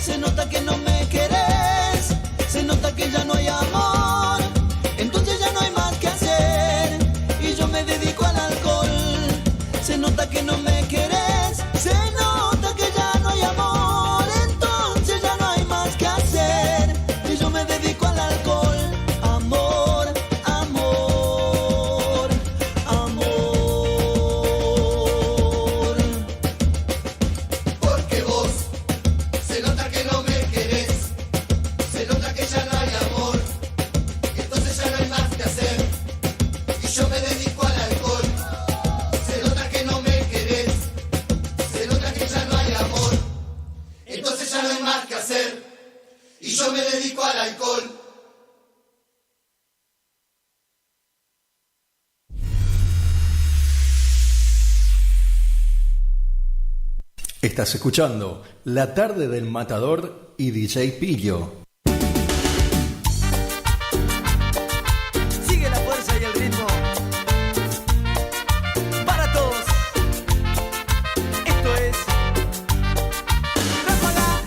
se nota que no me querés, se nota que ya no hay amor, entonces ya no hay más que hacer y yo me dedico al alcohol. Se nota que no me querés, se nota que ya no hay amor, entonces ya no hay más que hacer y yo me dedico al alcohol. Amor, amor, amor. Porque vos se nota que no me querés, se nota que ya no hay amor, entonces ya no hay más que hacer y yo me dedico al alcohol. Se nota que no me querés, se nota que ya no hay amor, entonces ya no hay más que hacer y yo me dedico al alcohol. Estás escuchando La Tarde del Matador y DJ Pillo. Sigue la fuerza y el ritmo para todos. Esto es Ráfaga.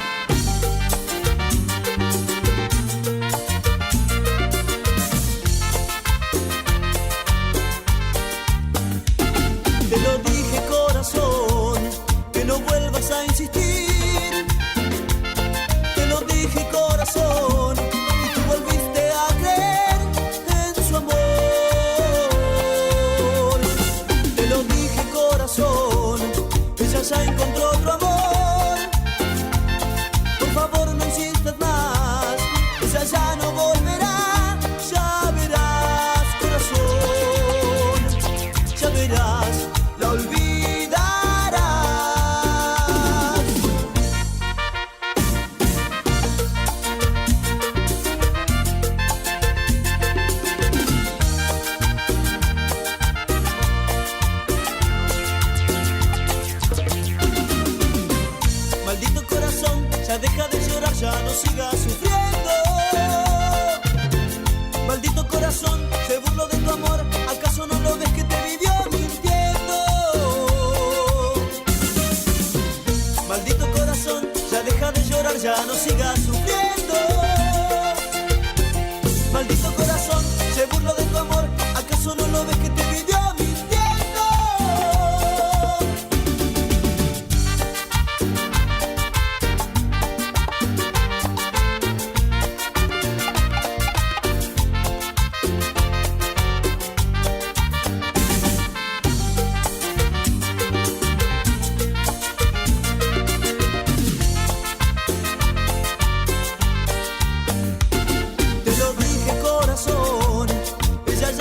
Te lo dije, corazón, que no vuelvas a insistir. Te lo dije, corazón.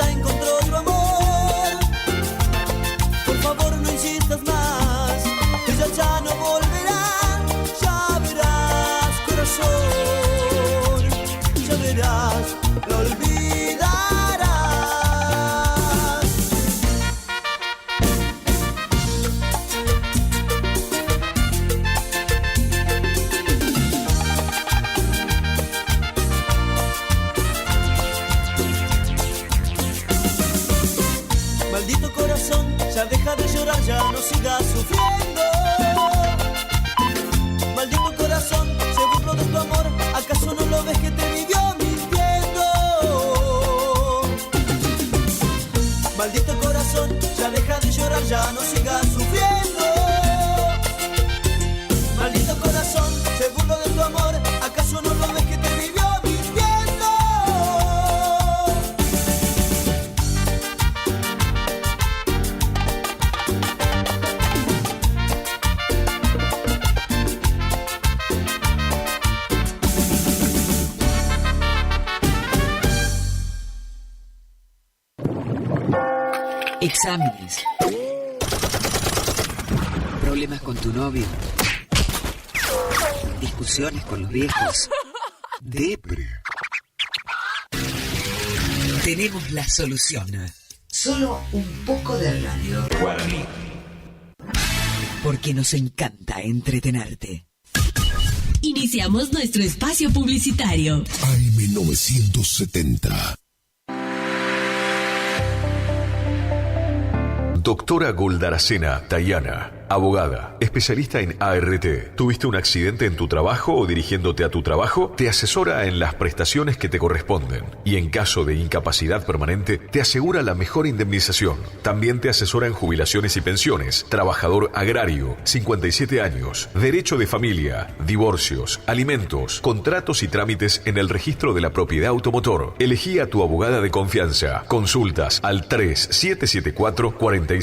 otra encontró otro amor. Por favor no insistas más, ella ya no volverá. Ya verás, corazón, ya verás, lo olvidarás. Maldito corazón, ya deja de llorar, ya no sigas sufriendo. Maldito corazón, se burló de tu amor, ¿acaso no lo ves que te vivió mintiendo? Maldito corazón, ya deja de llorar, ya no sigas sufriendo. Maldito corazón, se burló de tu amor, ¿acaso no lo ves que te vivió mintiendo? Exámenes. Problemas con tu novio. Discusiones con los viejos. Depre. Tenemos la solución. Solo un poco de radio. Guaraní. Porque nos encanta entretenerte. Iniciamos nuestro espacio publicitario. AM970. Doctora Goldaracena Tayana, abogada, especialista en ART. ¿Tuviste un accidente en tu trabajo o dirigiéndote a tu trabajo? Te asesora en las prestaciones que te corresponden y en caso de incapacidad permanente te asegura la mejor indemnización. También te asesora en jubilaciones y pensiones, trabajador agrario, 57 años, derecho de familia, divorcios, alimentos, contratos y trámites en el registro de la propiedad automotor. Elegí a tu abogada de confianza. Consultas al 3774 46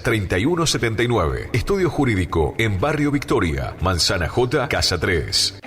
3179. Estudio Jurídico en Barrio Victoria, Manzana J, Casa 3.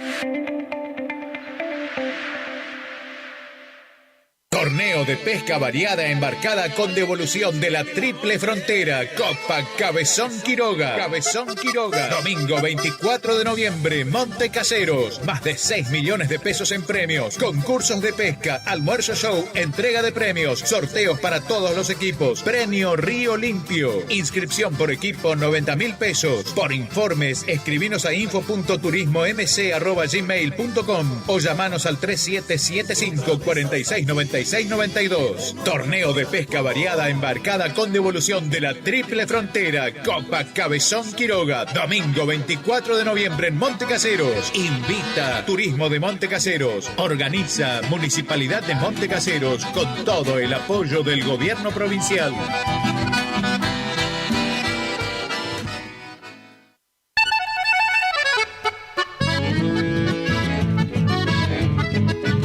Torneo de pesca variada embarcada con devolución de la Triple Frontera. Copa Cabezón Quiroga. Cabezón Quiroga. Domingo 24 de noviembre, Monte Caseros. Más de 6 millones de pesos en premios. Concursos de pesca, almuerzo show, entrega de premios, sorteos para todos los equipos. Premio Río Limpio. Inscripción por equipo 90.000 pesos. Por informes, escribinos a info.turismomc@gmail.com o llamanos al 3775 4696 692. Torneo de pesca variada embarcada con devolución de la Triple Frontera. Copa Cabezón Quiroga. Domingo 24 de noviembre en Monte Caseros. Invita Turismo de Monte Caseros. Organiza Municipalidad de Monte Caseros con todo el apoyo del gobierno provincial.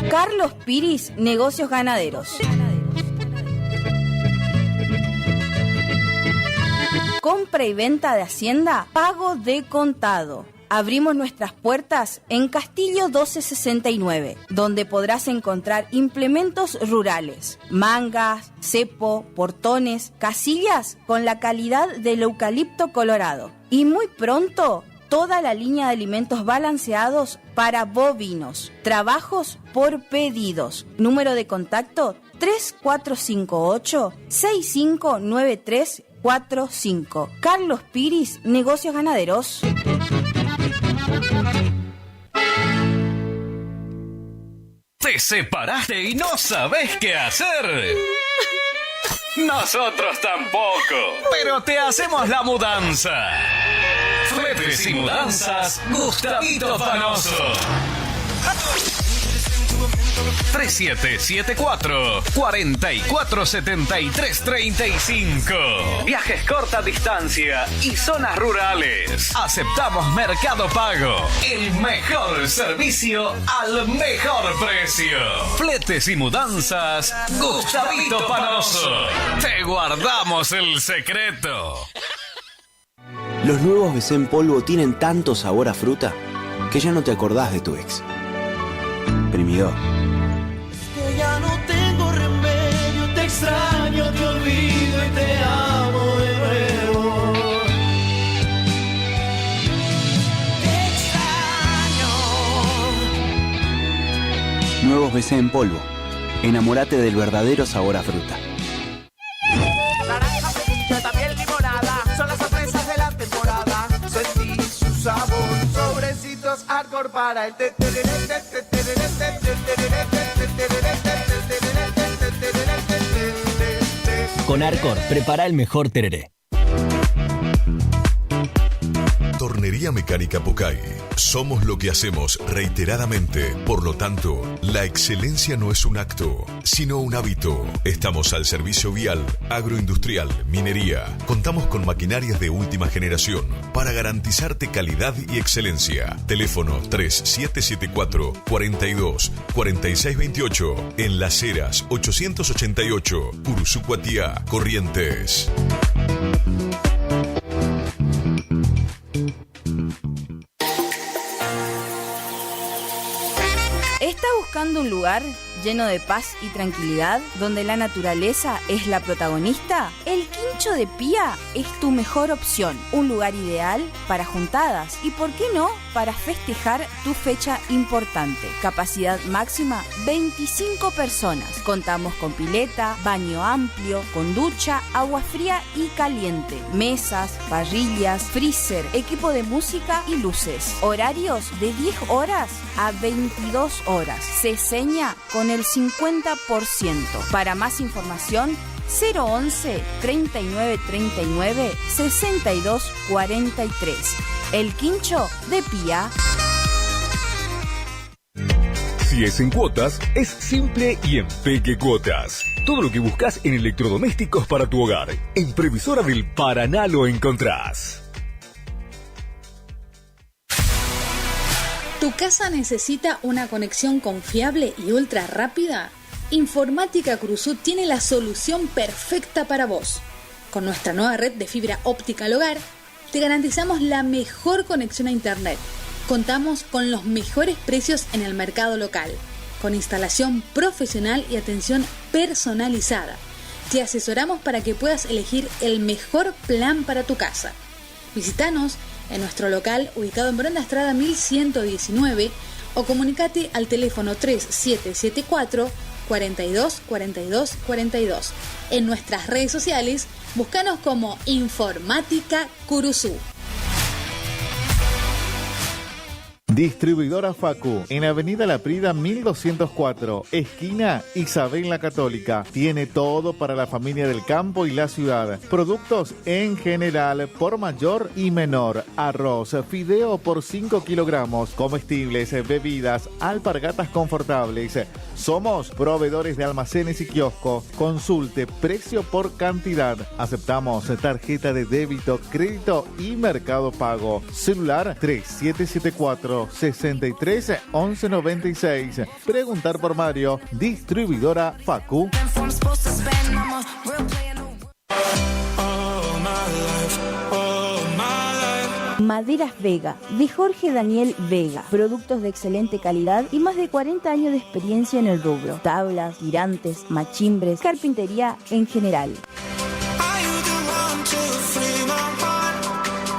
Carlos Piris, Negocios Ganaderos. Compra y venta de hacienda, pago de contado. Abrimos nuestras puertas en Castillo 1269, donde podrás encontrar implementos rurales, mangas, cepo, portones, casillas con la calidad del eucalipto colorado. Y muy pronto, toda la línea de alimentos balanceados para bovinos. Trabajos por pedidos. Número de contacto 3458-659345. Carlos Piris, Negocios Ganaderos. ¿Te separaste y no sabés qué hacer? Nosotros tampoco, pero te hacemos la mudanza. Fletes y Mudanzas Gustavito Panoso. 3774-447335. Viajes corta distancia y zonas rurales. Aceptamos Mercado Pago. El mejor servicio al mejor precio. Fletes y Mudanzas Gustavito Panoso. Te guardamos el secreto. Los nuevos BC en polvo tienen tanto sabor a fruta que ya no te acordás de tu ex. Primidor. Que ya no tengo remedio, te extraño. BC en polvo. Enamórate del verdadero sabor a fruta. Naranja, piña, también limonada. Son las sorpresas de la temporada. Sentí su sabor. Sobrecitos hardcore para el Con Arcor, prepara el mejor tereré. Tornería Mecánica Pucay. Somos lo que hacemos reiteradamente. Por lo tanto, la excelencia no es un acto, sino un hábito. Estamos al servicio vial, agroindustrial, minería. Contamos con maquinarias de última generación para garantizarte calidad y excelencia. Teléfono 3774 42 46 28. En Las Heras 888. Curuzú-Cuatiá, Corrientes. ¿Está buscando un lugar lleno de paz y tranquilidad, donde la naturaleza es la protagonista? El Quincho de Pía es tu mejor opción. Un lugar ideal para juntadas y, ¿por qué no?, para festejar tu fecha importante. Capacidad máxima 25 personas. Contamos con pileta, baño amplio, con ducha, agua fría y caliente, mesas, parrillas, freezer, equipo de música y luces. Horarios de 10 horas a 22 horas. Se seña con el 50%. Para más información, 011 39 39 62 43. El Quincho de Pía. Si es en cuotas, es simple y en Peque Cuotas. Todo lo que buscas en electrodomésticos para tu hogar. En Previsora del Paraná lo encontrás. ¿Tu casa necesita una conexión confiable y ultra rápida? Informática Curuzú tiene la solución perfecta para vos. Con nuestra nueva red de fibra óptica al hogar, te garantizamos la mejor conexión a internet. Contamos con los mejores precios en el mercado local, con instalación profesional y atención personalizada. Te asesoramos para que puedas elegir el mejor plan para tu casa. Visítanos en nuestro local ubicado en Brenda Estrada 1119 o comunicate al teléfono 3774 42 42 42. En nuestras redes sociales, búscanos como Informática Curuzú. Distribuidora Facu, en Avenida La Prida 1204, esquina Isabel la Católica. Tiene todo para la familia del campo y la ciudad. Productos en general, por mayor y menor. Arroz, fideo por 5 kilogramos, comestibles, bebidas, alpargatas confortables. Somos proveedores de almacenes y kioscos. Consulte precio por cantidad. Aceptamos tarjeta de débito, crédito y Mercado Pago. Celular 3774 63 11 96. Preguntar por Mario. Distribuidora Facu. Maderas Vega, de Jorge Daniel Vega. Productos de excelente calidad y más de 40 años de experiencia en el rubro. Tablas, tirantes, machimbres, carpintería en general.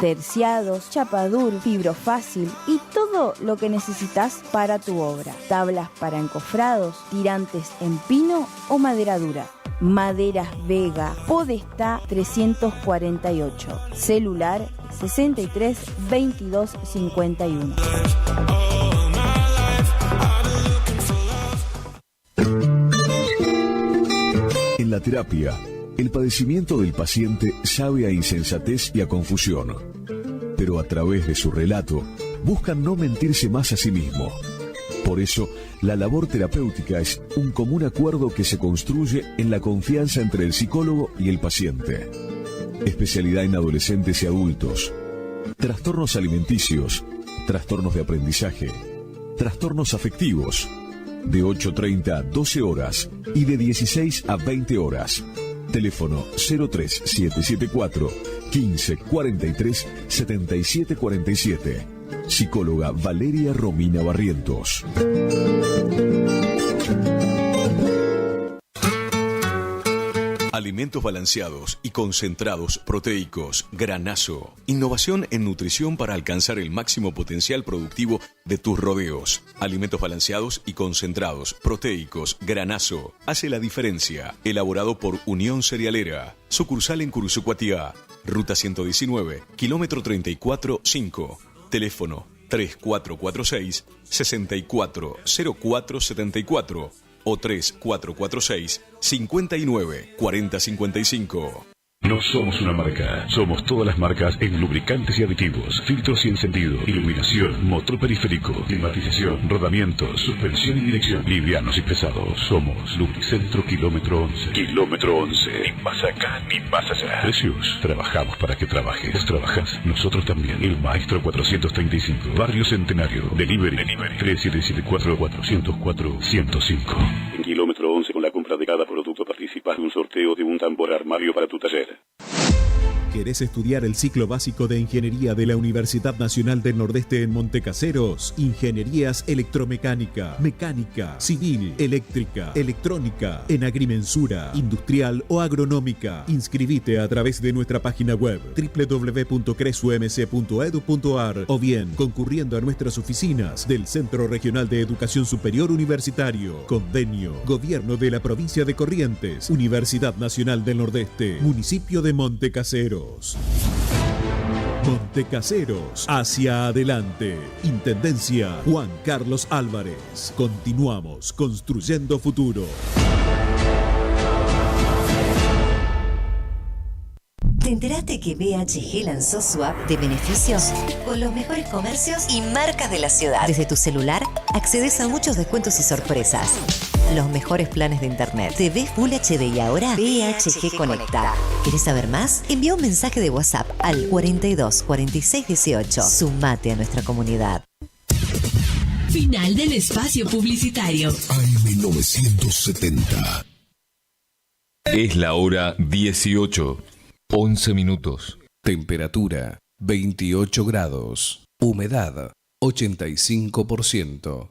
Terciados, chapadur, fibrofácil y todo lo que necesitas para tu obra. Tablas para encofrados, tirantes en pino o madera dura. Maderas Vega, Podestá 348. Celular 63 22 51. En la terapia, el padecimiento del paciente sabe a insensatez y a confusión, pero a través de su relato buscan no mentirse más a sí mismo. Por eso, la labor terapéutica es un común acuerdo que se construye en la confianza entre el psicólogo y el paciente. Especialidad en adolescentes y adultos. Trastornos alimenticios, trastornos de aprendizaje, trastornos afectivos, de 8:30 a 12 horas y de 16 a 20 horas. Teléfono 03774 15 43 77 47. Psicóloga Valeria Romina Barrientos. Alimentos balanceados y concentrados proteicos Granazo. Innovación en nutrición para alcanzar el máximo potencial productivo de tus rodeos. Alimentos balanceados y concentrados proteicos Granazo. Hace la diferencia. Elaborado por Unión Cerealera. Sucursal en Curuzucuatiá. Ruta 119, kilómetro 34-5. Teléfono 3446-640474 o 3446-594055. No somos una marca, somos todas las marcas en lubricantes y aditivos, filtros y encendido, iluminación, motor periférico, climatización, rodamientos, suspensión y dirección, livianos y pesados. Somos Lubricentro Kilómetro 11. Kilómetro 11. Ni más acá, ni más allá. Precios. Trabajamos para que trabajes. Vos trabajás, nosotros también. El Maestro 435. Barrio Centenario. Delivery. 3774-404-105. En Kilómetro 11, con la compra de cada producto participas de un sorteo de un tambor armario para tu taller. ¿Querés estudiar el ciclo básico de Ingeniería de la Universidad Nacional del Nordeste en Montecaseros? Ingenierías electromecánica, mecánica, civil, eléctrica, electrónica, en agrimensura, industrial o agronómica. Inscribite a través de nuestra página web www.cresumc.edu.ar o bien concurriendo a nuestras oficinas del Centro Regional de Educación Superior Universitario. Convenio, Gobierno de la Provincia de Corrientes, Universidad Nacional del Nordeste, Municipio de Montecaseros. Montecaseros, hacia adelante. Intendencia Juan Carlos Álvarez. Continuamos construyendo futuro. ¿Te enteraste que BHG lanzó su app de beneficios con los mejores comercios y marcas de la ciudad? Desde tu celular accedes a muchos descuentos y sorpresas. Los mejores planes de internet, TV Full HD y ahora BHG Conecta. ¿Querés saber más? Envía un mensaje de WhatsApp al 42 46 18. Sumate a nuestra comunidad. Final del espacio publicitario. AM970. Es la hora 18. 11 minutos. Temperatura 28 grados. Humedad 85%.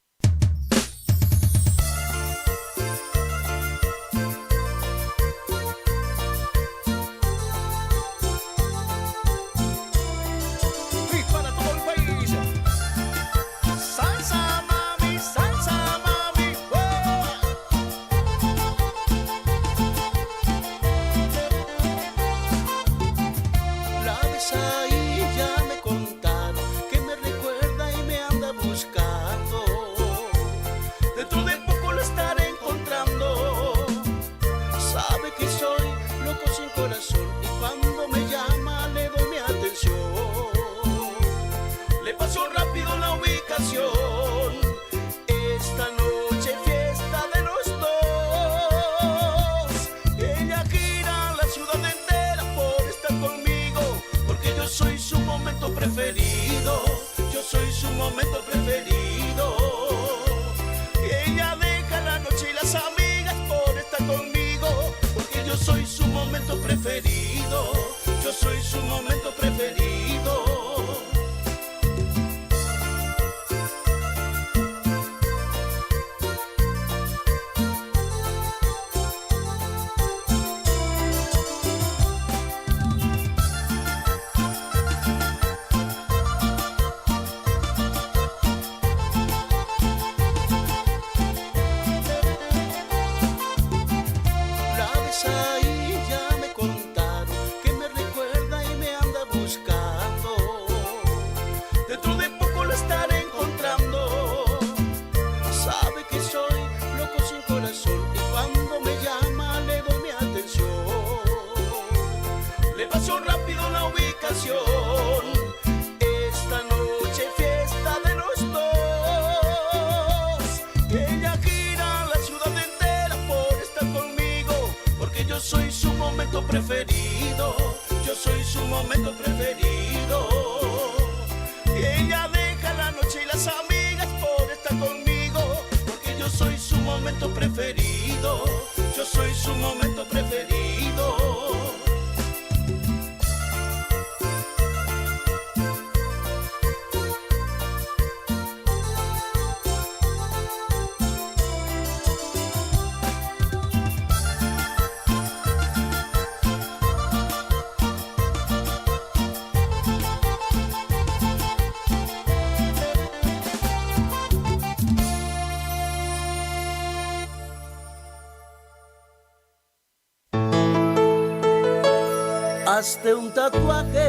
Hazte un tatuaje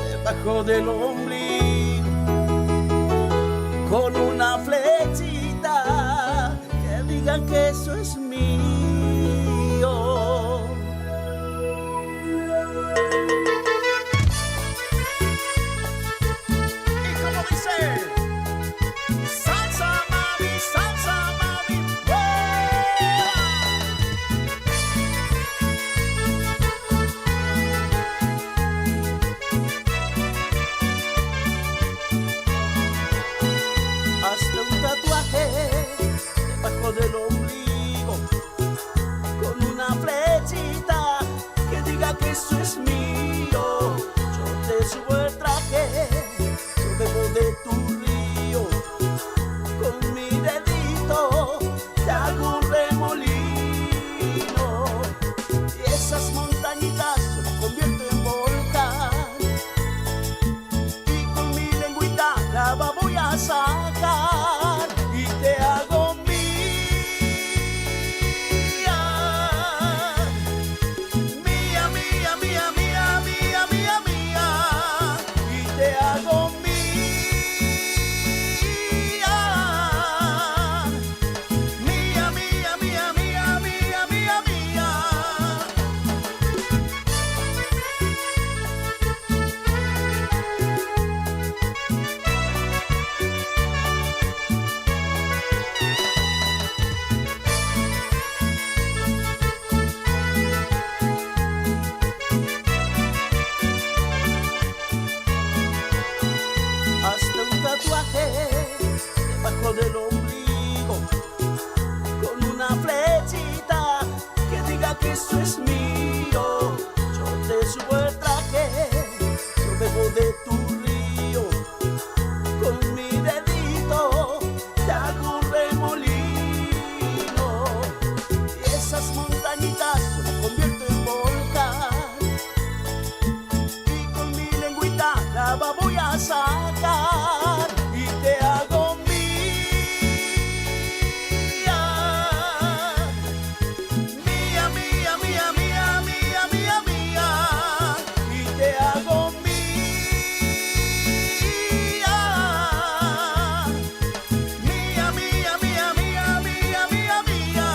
debajo del ombligo con una flechita que digan que eso es mío. Y como dice, salsa mami, hazte un tatuaje debajo del ombligo con una flechita que diga que eso es mío. Yo te subo el traje, yo bebo de tu río, con mi dedito te hago un remolino y esas montañitas las convierto en volcán y con mi lengüita lava voy a sacar y te hago mía, mía, mía, mía, mía, mía, mía, mía, y te hago mía, mía, mía, mía, mía, mía, mía, mía. Hazte un tatuaje debajo del ombligo con una flechita que diga que eso es mío. Yo te subo el traje, yo bebo de tu río, con mi dedito te hago un remolino y esas montañitas las convierto en volcán y con mi lengüita lava voy a sacar y te hago mía, mía, mía, mía, mía, mía, mía, mía, y te hago mía, mía, mía, mía, mía, mía, mía, mía.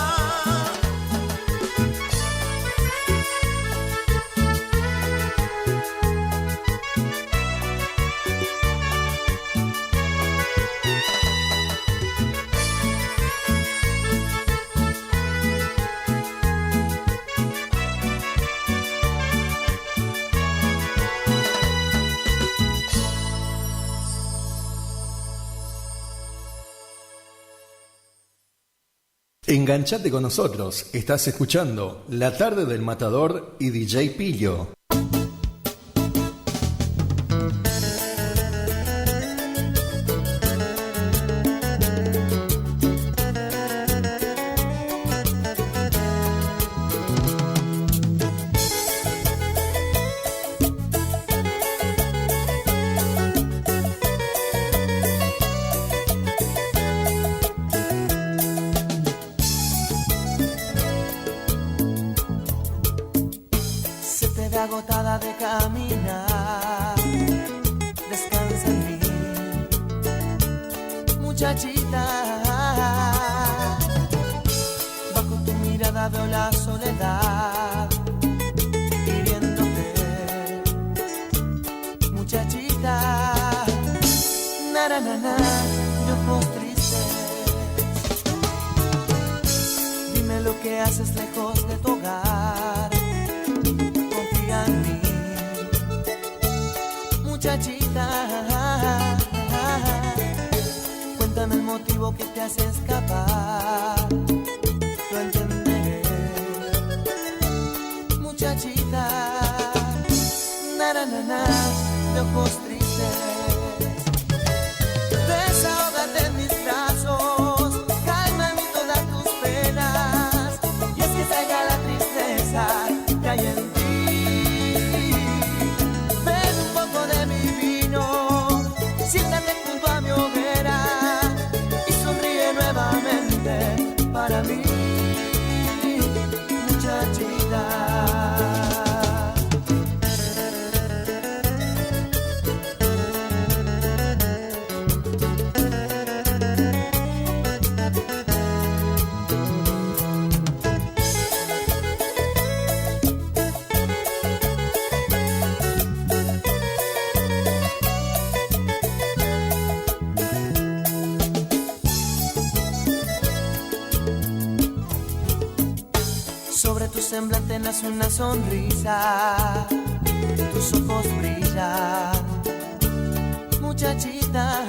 Enganchate con nosotros, estás escuchando La Tarde del Matador y DJ Pillo. Se te ve agotada de caminar, descansa en mí, muchachita. Bajo tu mirada veo la soledad hiriéndote, muchachita. Na, na, na, na, de ojos tristes. Dime lo que haces lejos de tu hogar. Confía en mí, muchachita. Cuéntame el motivo que te hace escapar. Lo entenderé, muchachita. Na, na, na, na, de ojos tristes. Desahógate en mis brazos, calma en todas tus penas. Y es que salga la tristeza que hay en ti. Ven un poco de mi vino, siéntate junto a mi hoguera y sonríe nuevamente para mí, muchachita. semblante nace una sonrisa, tus ojos brillan, muchachita.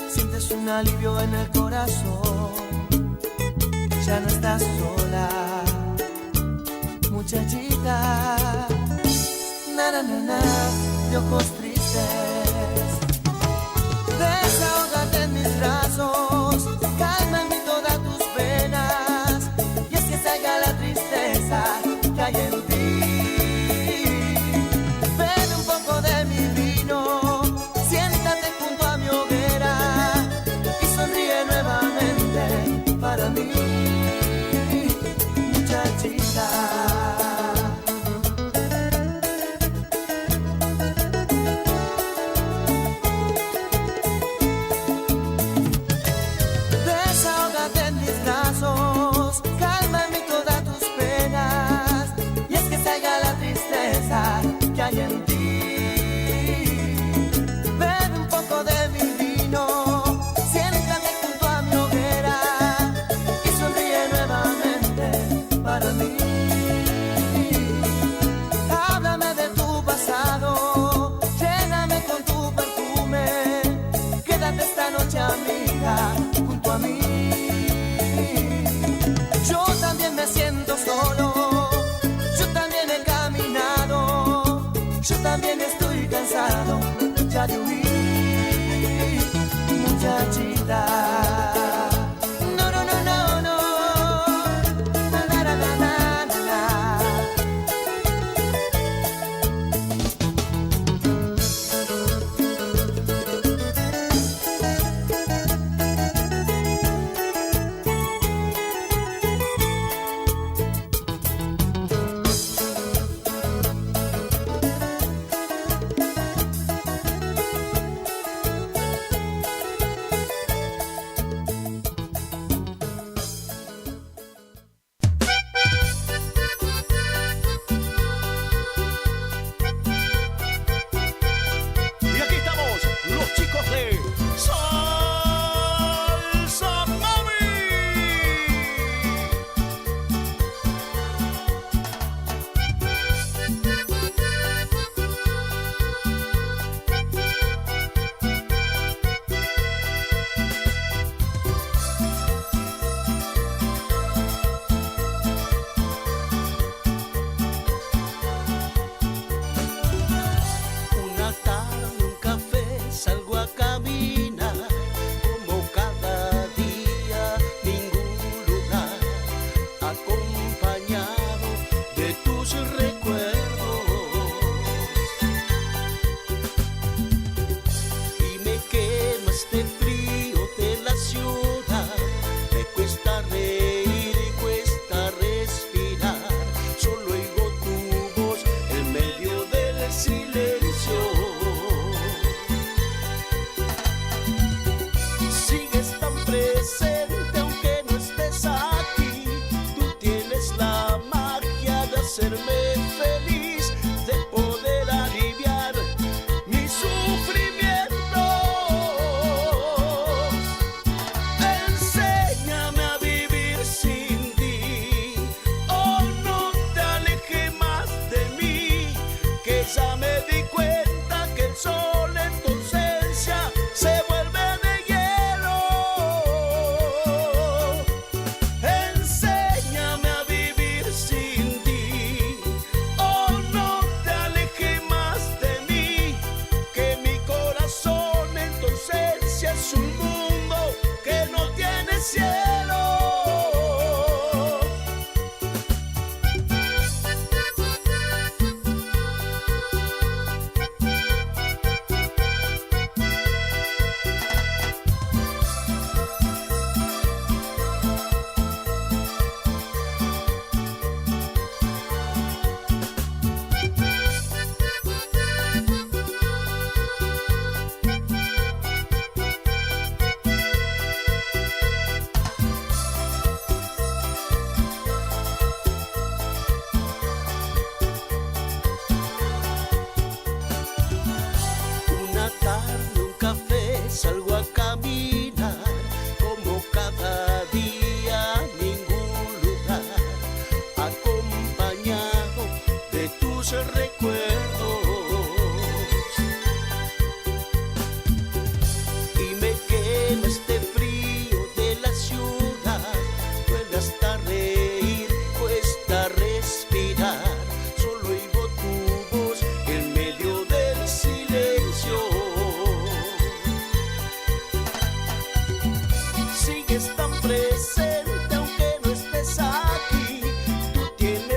Sientes un alivio en el corazón, ya no estás sola, muchachita. Na, na, na, na, de ojos tristes, desahógate en mis brazos, calma en mí todas tus penas, y es que salga la tristeza que hay en ti. Bebe un poco de mi vino, siéntate junto a mi hoguera y sonríe nuevamente para mí, muchachita. Calma en mí todas tus penas, y es que salga la tristeza que hay en ti. Bebe un poco de mi vino, siéntate junto a mi hoguera y sonríe nuevamente para mí. Háblame de tu pasado, lléname con tu perfume, quédate esta noche amiga junto a mí. Yo también me siento solo, yo también he caminado, yo también estoy cansado ya de huir, muchachita. No, no, no, no, no. Na, na, na, na, na, na.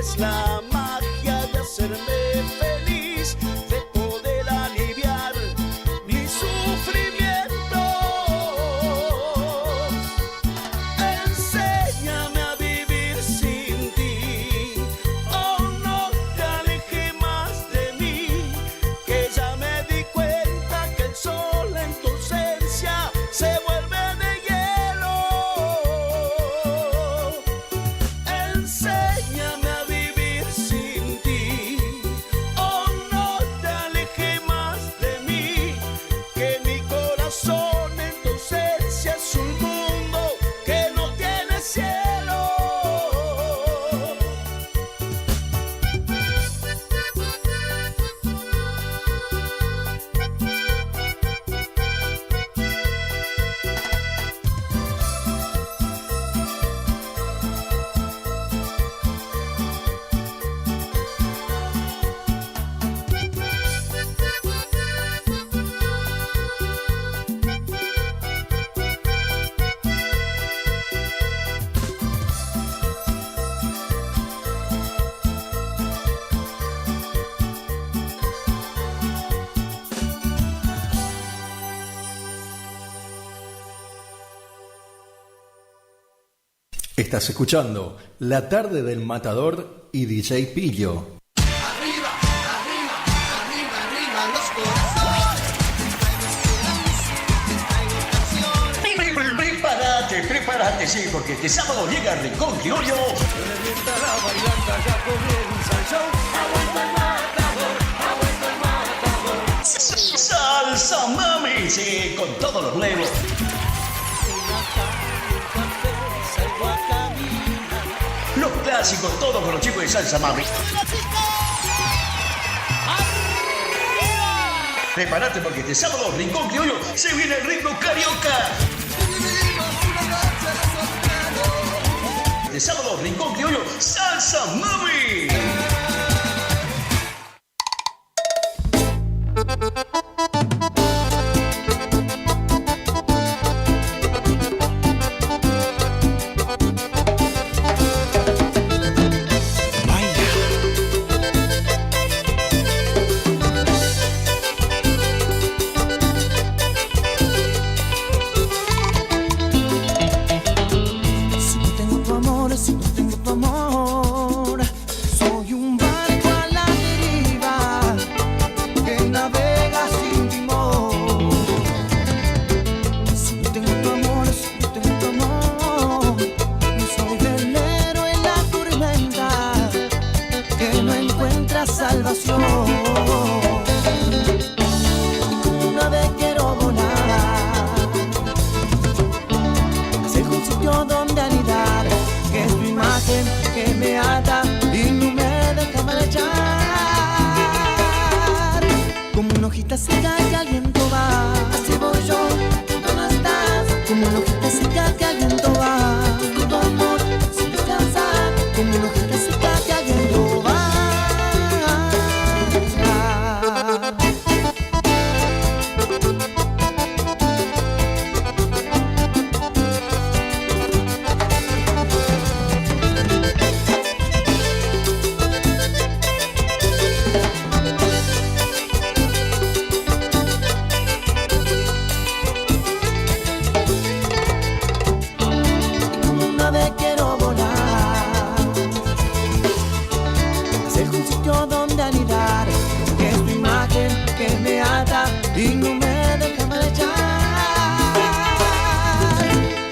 es la magia de hacerme feliz, de poder aliviar mi sufrimiento. Enséñame a vivir sin ti, oh no te alejes más de mí, que ya me di cuenta que el sol en tu ausencia se vuelve de hielo. Enséñame a vivir sin ti, oh no te alejes más de mí, que mi corazón en tu ausencia es un mundo que no tiene cielo. Estás escuchando La Tarde del Matador y DJ Pillo. Prepárate, sí, porque este sábado llega el Rincón Criollo. Salsa Mami, sí, con todo lo nuevo. Los clásicos, todos con los chicos de Salsa Mami. Prepárate porque este sábado Rincón Criollo se viene el ritmo carioca. Este sábado Rincón Criollo, Salsa Mami. Si no tengo tu amor, soy un barco a la deriva que navega sin timón. Si no tengo tu amor, soy velero en la tormenta que no encuentra salvación. Una vez quiero volar hacia un sitio donde anidar, que es tu imagen que me ata y no me deja marchar. Como una hojita seca que al viento va, así voy yo, tú no estás. Como una hojita seca que al viento va, tu amor sin descansar. Como una hojita seca que al viento va. Una vez quiero volar hacia un sitio donde anidar, que es tu imagen que me ata y no me deja marchar.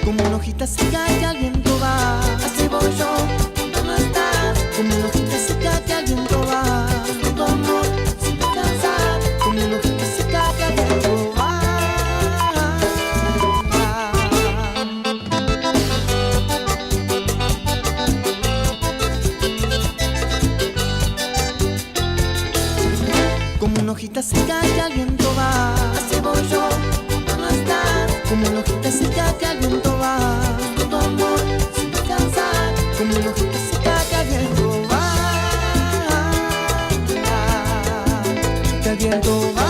Como una hojita seca que al viento va, así voy yo, tú no estás. Como una hojita seca que al viento va, tu amor sin descansar. Como una hojita seca que al viento va. Como una hojita seca que al viento va, así voy yo, tú no estás. Como una hojita seca que al viento va, tu amor sin descansar. Como una hojita seca que al viento va, que al viento va.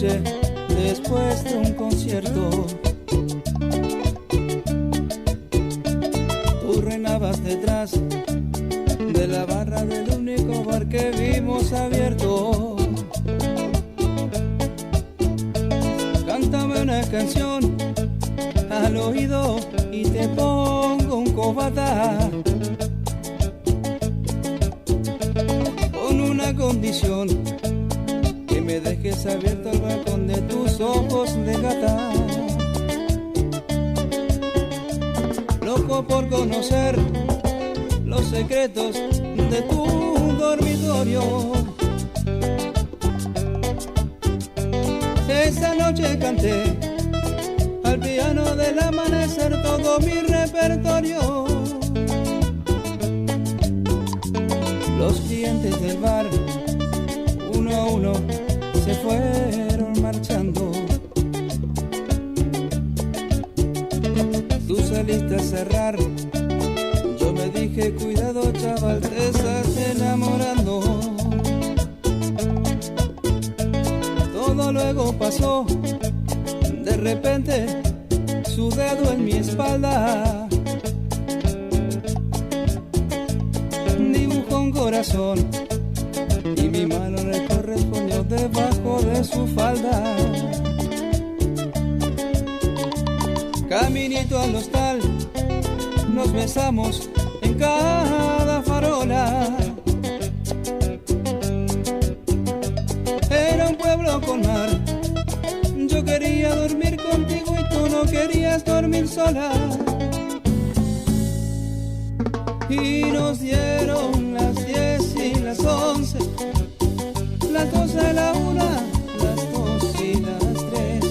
noche después de un concierto. Tú reinabas detrás de la barra del único bar que vimos abierto. Cántame una canción al oído y te pongo un cobata, con una condición, que me dejes abierto el balcón de tus ojos de gata. Loco por conocer los secretos de tu dormitorio. Esa noche canté al piano del amanecer todo mi repertorio. Los clientes del bar, uno a uno, se fueron marchando. Tú saliste a cerrar, yo me dije, cuidado chaval, te estás enamorando. Todo luego pasó, de repente, su dedo en mi espalda dibujó un corazón y mi mano le correspondió debajo de su falda. Caminito al hostal, nos besamos en cada farola. Era un pueblo con mar, yo quería dormir contigo y tú no querías dormir sola. Y nos dieron las 10 y las 11, las 12, la 1, las 2 y las 3.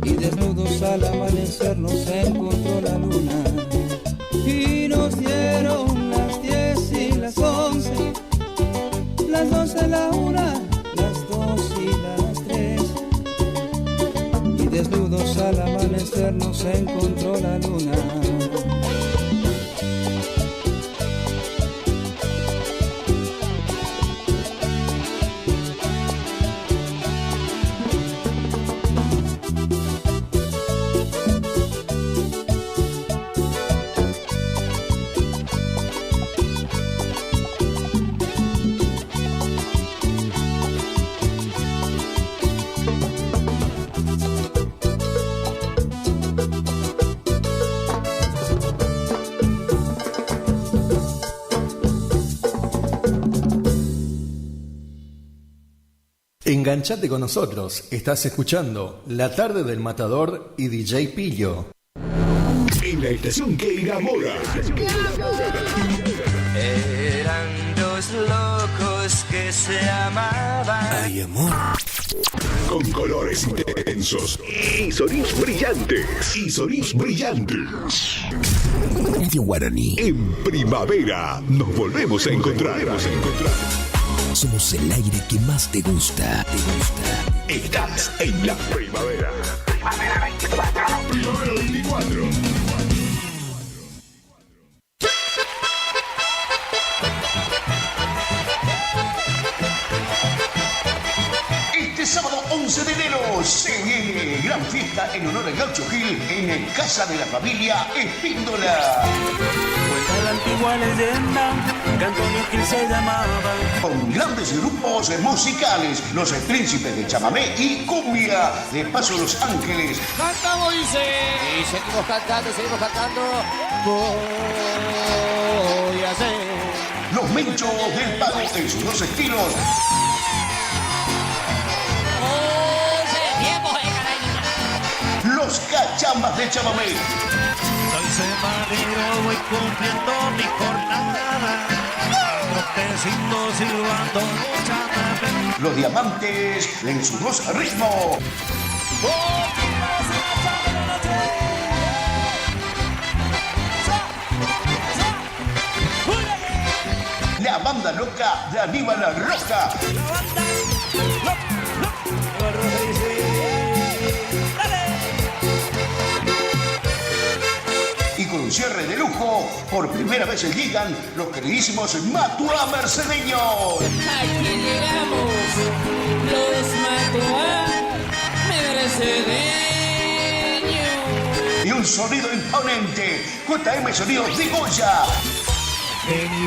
Y desnudos al amanecer nos encontró la luna. Y nos dieron las 10 y las 11, las 12, la 1, las 2 y las 3. Y desnudos al amanecer nos encontró la luna. Enganchate con nosotros, estás escuchando La Tarde del Matador y DJ Pillo. En la estación que enamora. Eran dos locos que se amaban. Ay, amor. Con colores intensos y sonidos brillantes. Radio Guaraní. En primavera nos volvemos a encontrar. Somos el aire que más te gusta. Estás en la primavera. Primavera 24. Primavera 24. Este sábado 11 de enero se viene gran fiesta en honor a Gaucho Gil en Casa de la Familia Espíndola. Cuenta la antigua leyenda que Antonio Gil se llamaba. Con grandes grupos musicales, los Príncipes de Chamamé y Cumbia, de Paso Los Ángeles. ¡Cantamos, dice! Y seguimos cantando. Voy a hacer. Los Menchos del Pago en sus dos estilos. Los Cachambas de Chamamé. Soy semanero, voy cumpliendo mi jornada. Proteciendo, silbando, chamamé. Los Diamantes en sus dos ritmos. La banda loca de Aníbal Roja. Y con un cierre de lujo. Por primera vez llegan los queridísimos Matuá mercedeños. Aquí llegamos, los Matuá mercedeños. Y un sonido imponente, JM Sonidos de Goya. Vení,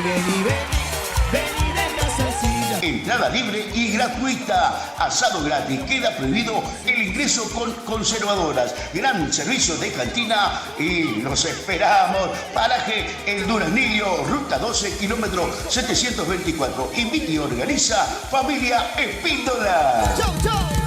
de casacilla. Entrada libre y gratuita. Asado gratis. Queda prohibido el ingreso con conservadoras. Gran servicio de cantina y los esperamos. Paraje El Duraznillo, ruta 12, kilómetro 724. Invita y organiza Familia Espíndola. ¡Chau, chau!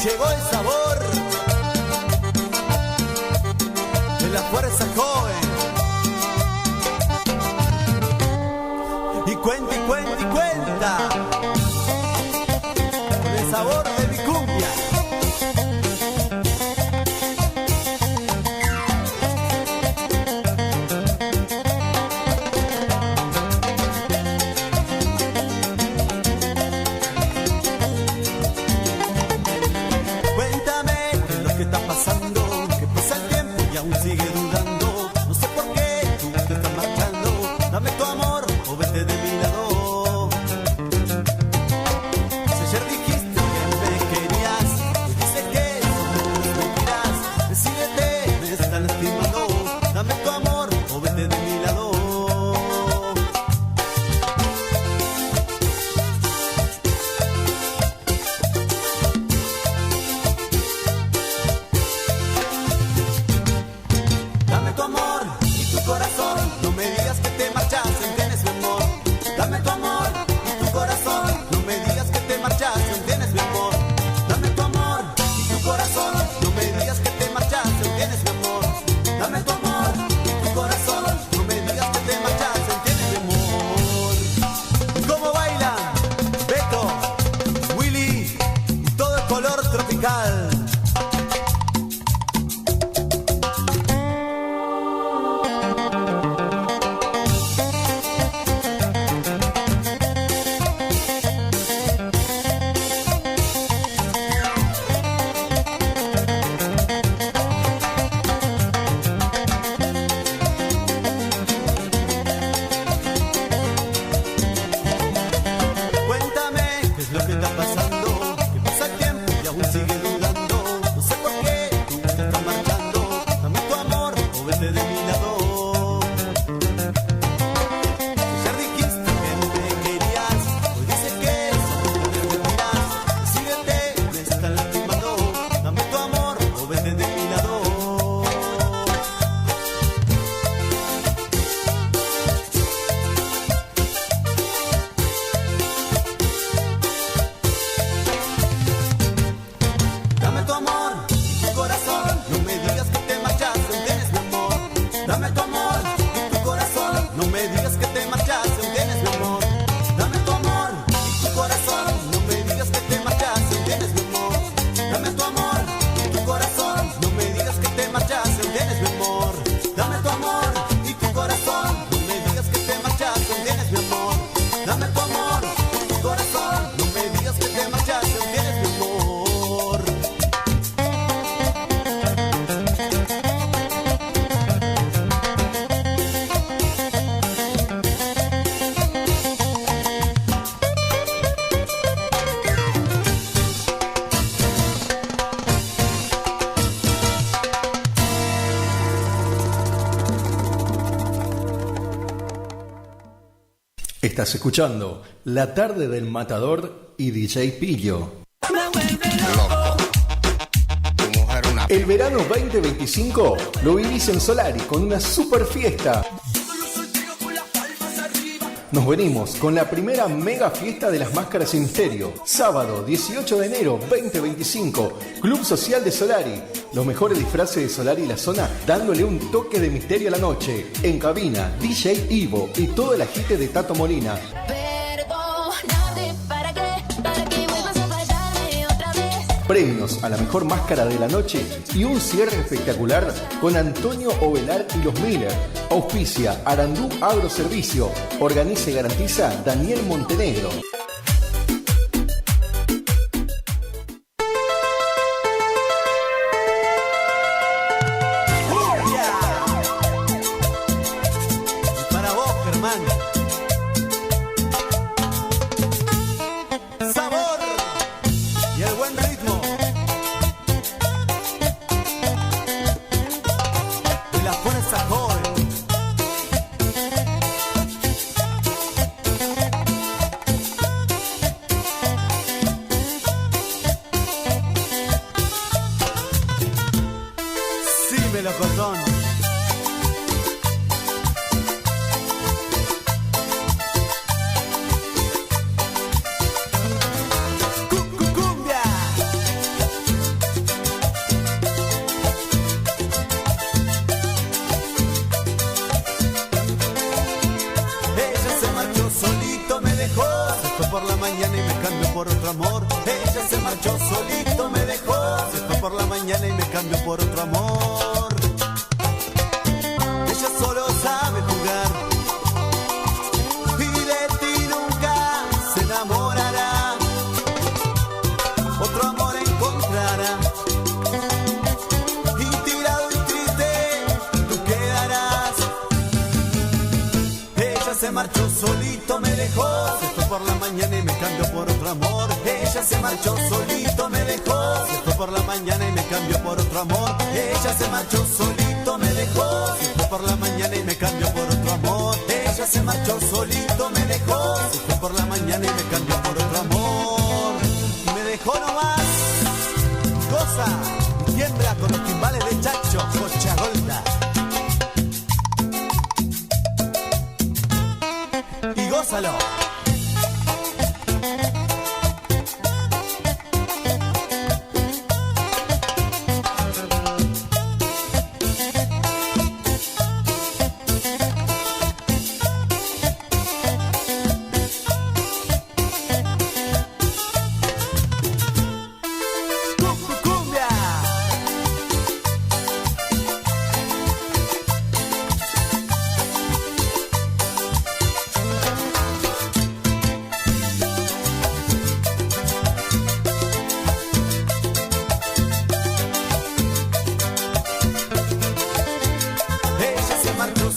llegó el sabor de la fuerza joven. Y cuenta y cuenta y cuenta con el sabor de mi cumbia. Sigue dudando, no sé por qué tú te estás marchando. Dame tu amor o vete de mi lado. Si ayer dijiste que me querías, hoy dices que son mentiras. Decídete, me están lastimando. Dame tu amor o vete de mi lado. Estás escuchando La Tarde del Matador y DJ Pillo. El verano 2025 lo vivís en Solari con una super fiesta. Nos venimos con la primera mega fiesta de las máscaras sin misterio. Sábado 18 de enero 2025, Club Social de Solari. Los mejores disfraces de Solari y la zona dándole un toque de misterio a la noche. En cabina, DJ Ivo y todo el agite de Tato Molina. Premios a la mejor máscara de la noche y un cierre espectacular con Antonio Ovelar y los Miller. Auspicia Arandú Agroservicio. Organiza y garantiza Daniel Montenegro. Para vos, Germán. Sabor y el buen ritmo. Y la fuerza joven. mañana y me cambió por otro amor. Ella se marchó solito, me dejó. Se fue por la mañana y me cambió por otro amor. Ella solo sabe jugar y de ti nunca se enamorará. Otro amor encontrará y tirado y triste tú quedarás. Ella se marchó solito, me dejó. Se fue por la mañana y me cambió por otro amor. Ella se marchó solito, me dejó. Se fue por la mañana y me cambió por otro amor. Ella se marchó solito, me dejó. Se fue por la mañana y me cambió por otro amor. Ella se marchó solito, me dejó. Se fue por la mañana y me cambió por otro amor. Me dejó nomás. Goza y tiembla con los timbales de Chacho, Cochagolda. Y gózalo.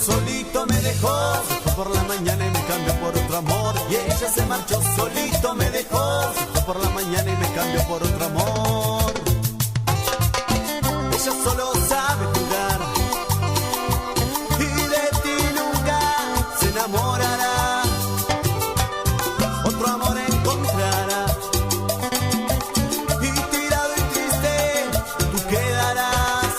Solito me dejó, se fue por la mañana y me cambió por otro amor. Y ella se marchó solito, me dejó, se fue por la mañana y me cambió por otro amor. Ella solo sabe jugar y de ti nunca se enamorará. Otro amor encontrará y tirado y triste tú quedarás.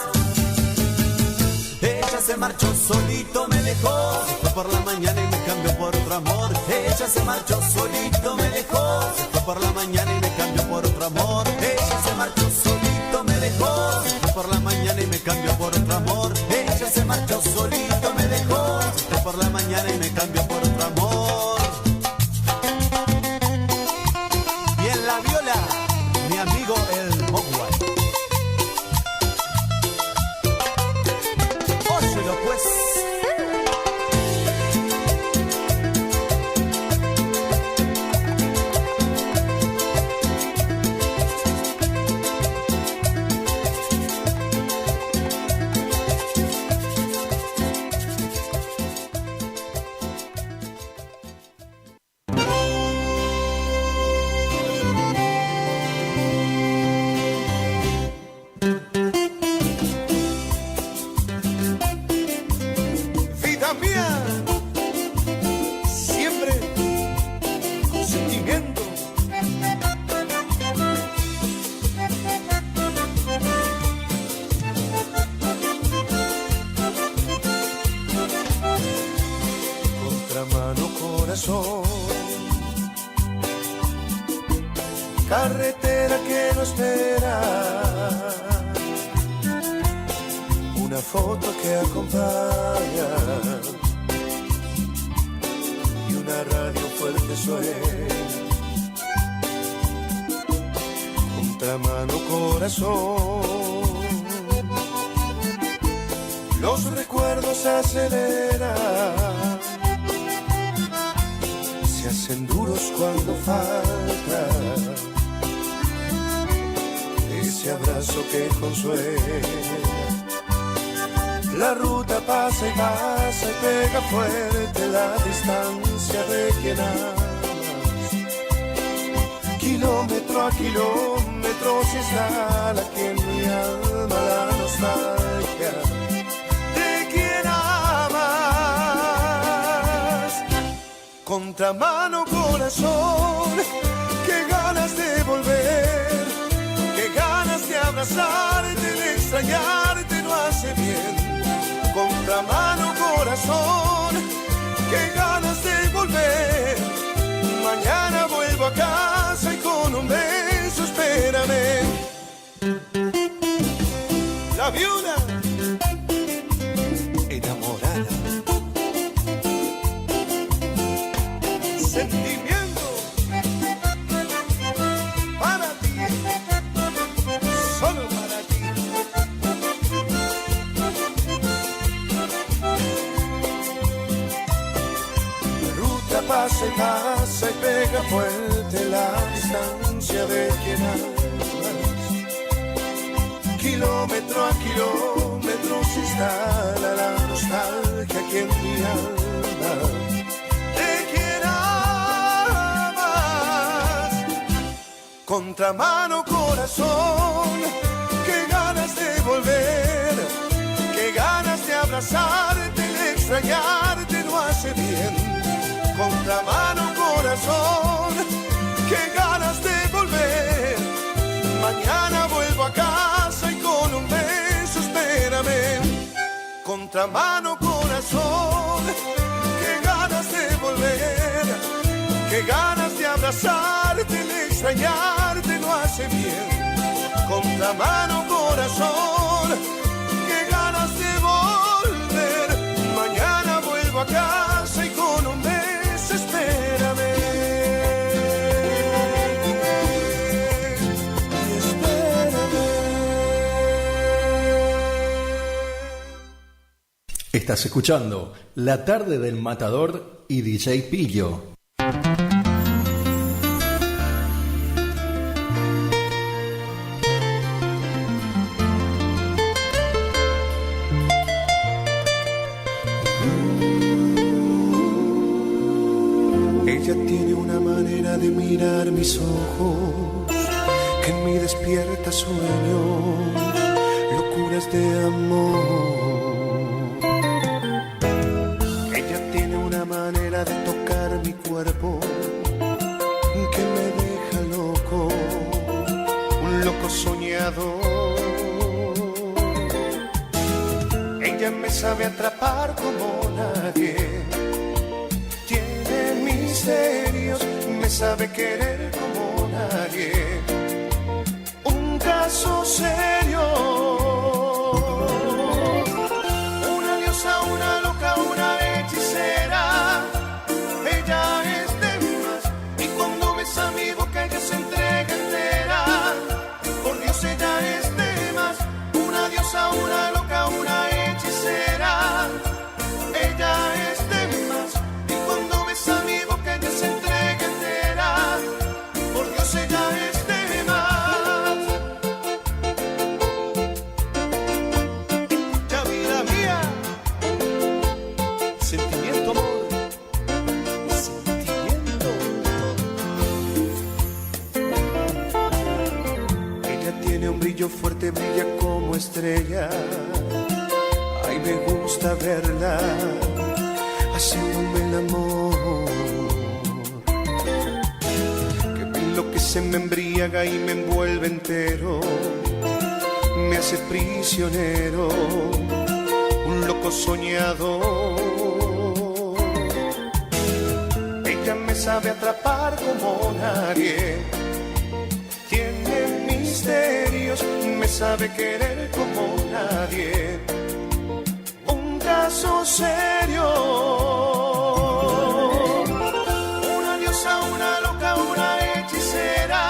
Ella se marchó solito, me dejó. Se fue por la mañana y me cambió por otro amor. Ella se marchó solito, me dejó. Se fue por la mañana y me cambió por otro amor. Ella se marchó solito, me dejó. Se fue por la mañana y me cambió por otro amor. Ella se marchó solito, me dejó. Se fue por la mañana y me cambió por otro amor. Y en la viola, mi amigo el Mogwai. Óyelo pues. Vida mía, siempre con sentimiento. Contramano corazón, carretera que no espera, una foto que acompaña y una radio fuerte suena. Contramano corazón, los recuerdos aceleran, se hacen duros cuando falta ese abrazo que consuela. La ruta pasa y pasa y pega fuerte la distancia de quien amas. Kilómetro a kilómetro se instala aquí en mi alma la nostalgia de quien amas. Contramano corazón, qué ganas de volver, qué ganas de abrazarte, de extrañarte, no hace bien. Contramano corazón, qué ganas de volver. Mañana vuelvo a casa y con un beso espérame. La viuda enamorada, sentimiento. pega fuerte la distancia de quien amas. Kilómetro a kilómetro se instala la nostalgia que en mi alma de quien amas. Contramano corazón, qué ganas de volver, qué ganas de abrazarte, el extrañarte no hace bien. Contramano corazón, qué ganas de volver. Mañana vuelvo a casa y con un beso espérame. Contramano corazón, qué ganas de volver, qué ganas de abrazarte, el extrañarte no hace bien. Contramano corazón, qué ganas de volver. Mañana vuelvo a casa y con un beso espérame. Estás escuchando La Tarde del Matador y DJ Pillo. Ella tiene una manera de mirar mis ojos que en mí despierta sueños, locuras de amor. Manera de tocar mi cuerpo que me deja loco, un loco soñador. Ella me sabe atrapar como nadie, tiene misterios, me sabe querer como nadie, un caso serio. Una diosa, una loca, una hechicera. Ella es de más y cuando besa mi boca ella se entrega entera. Por Dios ella es de más, una diosa, una loca, una hechicera. Ella es de más y cuando besa mi boca ella se entrega entera. Por Dios ella es de más. Ya vida mía, sentimiento amor. Fuerte, brilla como estrella. Ay, me gusta verla haciéndome el amor. Que me enloquece, me embriaga y me envuelve entero. Me hace prisionero, un loco soñador. Ella me sabe atrapar como nadie, tiene misterios, me sabe querer como nadie, un caso serio. Una diosa, una loca, una hechicera.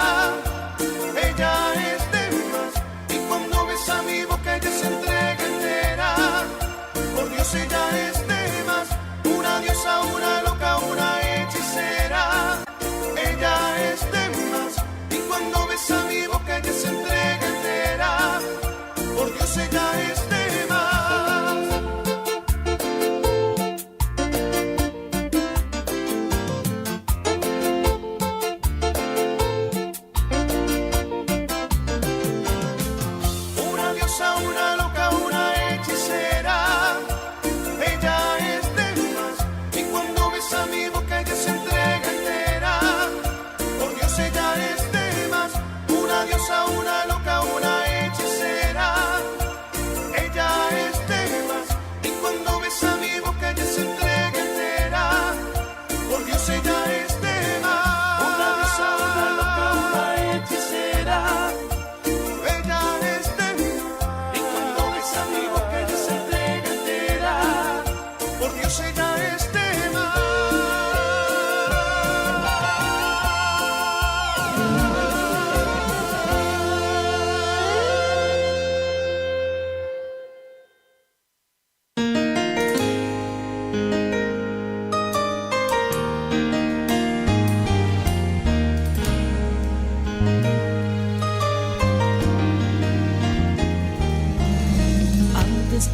Ella es de más y cuando besa mi boca ella se entrega entera. Por Dios ella es de más, una diosa, una loca, una hechicera. Ella es de más y cuando besa mi boca ella se entrega entera. Por Dios ella es de más.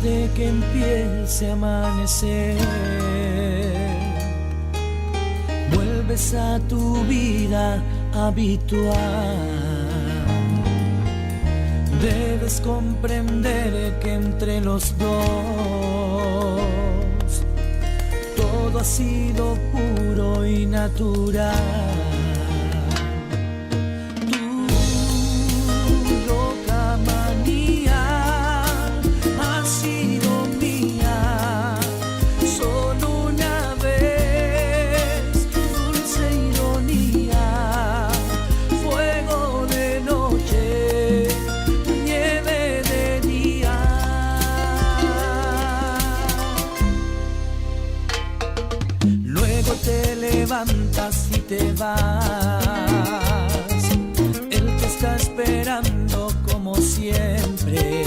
de que empiece a amanecer. Vuelves a tu vida habitual. Debes comprender que entre los dos todo ha sido puro y natural. Tu loca manía ha sido mía solo una vez. Dulce ironía, fuego de noche, nieve de día. Luego te levantas y te vas. Él te está esperando como siempre.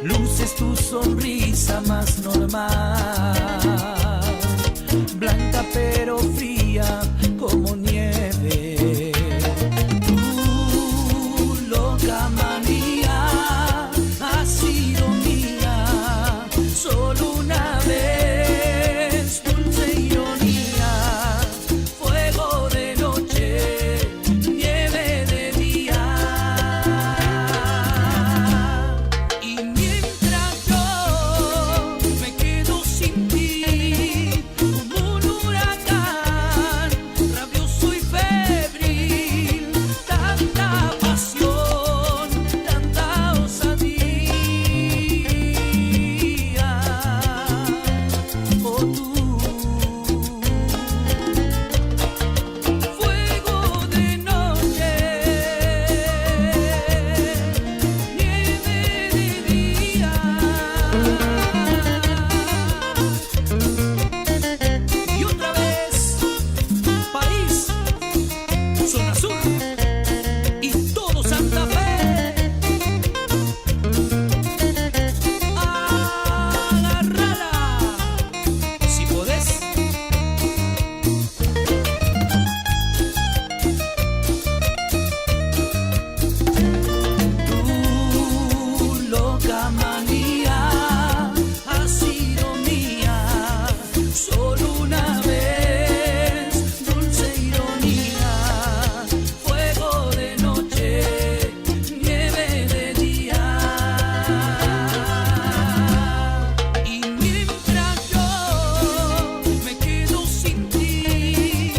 Luces tu sonrisa más normal, blanca pero fría como nieve. Tu loca manía ha sido mía solo una vez. Dulce ironía, fuego de noche, nieve de día. Y mientras yo me quedo sin ti, como un huracán, rabioso y febril, tanta pasión, tanta osadía. Oh, tú, fuego de noche, nieve de día. Y otra vez, país, zona sur y todo Santa Fe. Agárrala, si podés. Tu loca manía ha sido mía solo una vez. Dulce ironía, fuego de noche, nieve de día. Y mientras yo me quedo sin ti,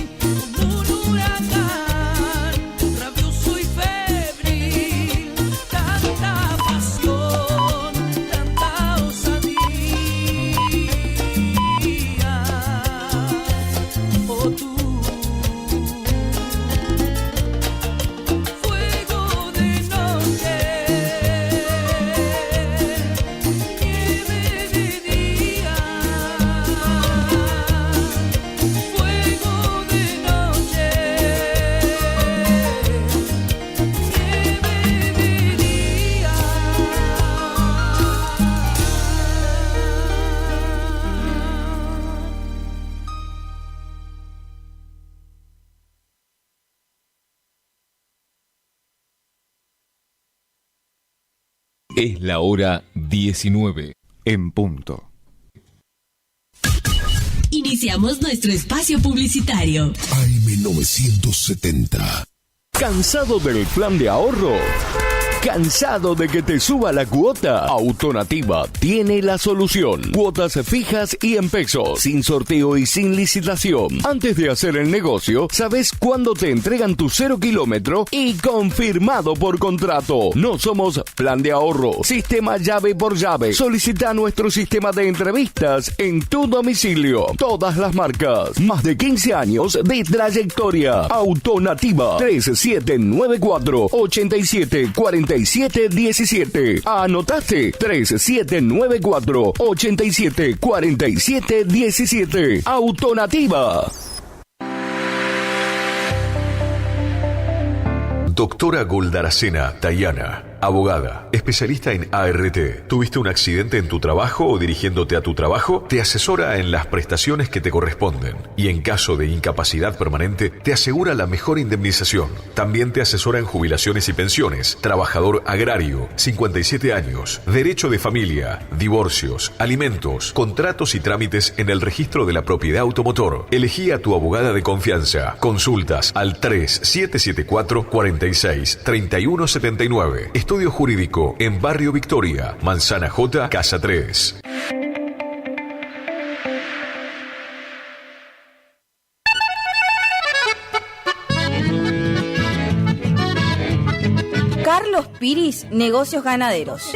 como un huracán, rabioso y febril, tanta pasión, tanta osadía. Oh, tú, fuego de noche, nieve de día. Fuego de noche, nieve de día. Es la hora 19 en punto. Iniciamos nuestro espacio publicitario. AM970. ¿Cansado del plan de ahorro? ¿Cansado de que te suba la cuota? Autonativa tiene la solución. Cuotas fijas y en pesos, sin sorteo y sin licitación. Antes de hacer el negocio, sabes cuándo te entregan tu 0 kilómetro y confirmado por contrato. No somos plan de ahorro, sistema llave por llave. Solicita nuestro sistema de entrevistas en tu domicilio. Todas las marcas. Más de 15 años de trayectoria. Autonativa 3794-874717. ¿Anotaste? 3794-874717. Autonativa. Doctora Goldaracena Tayana, abogada, especialista en ART. ¿Tuviste un accidente en tu trabajo o dirigiéndote a tu trabajo? Te asesora en las prestaciones que te corresponden y en caso de incapacidad permanente te asegura la mejor indemnización. También te asesora en jubilaciones y pensiones. Trabajador agrario, 57 años, derecho de familia, divorcios, alimentos, contratos y trámites en el registro de la propiedad automotor. Elegí a tu abogada de confianza. Consultas al 3774 46 31 79. Estudio jurídico en Barrio Victoria, Manzana J, Casa 3. Carlos Piris, Negocios Ganaderos.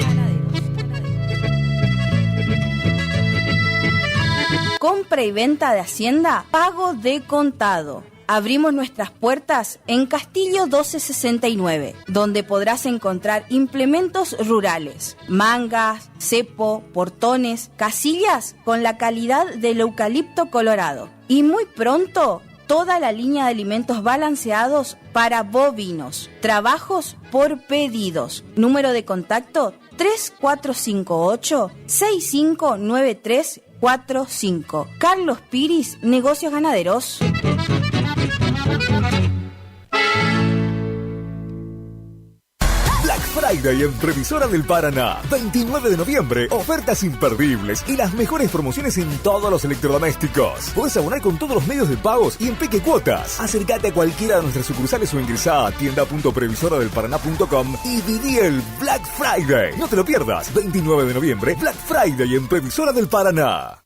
Compra y venta de hacienda, pago de contado. Abrimos nuestras puertas en Castillo 1269, donde podrás encontrar implementos rurales, mangas, cepo, portones, casillas con la calidad del eucalipto colorado. Y muy pronto, toda la línea de alimentos balanceados para bovinos. Trabajos por pedidos. Número de contacto 3458-659345. Carlos Piris, Negocios Ganaderos. Black Friday en Previsora del Paraná. 29 de noviembre, ofertas imperdibles y las mejores promociones en todos los electrodomésticos. Podés abonar con todos los medios de pagos y en peque cuotas. Acércate a cualquiera de nuestras sucursales o ingresá a tienda.previsoradelparaná.com y viví el Black Friday. No te lo pierdas. 29 de noviembre, Black Friday en Previsora del Paraná.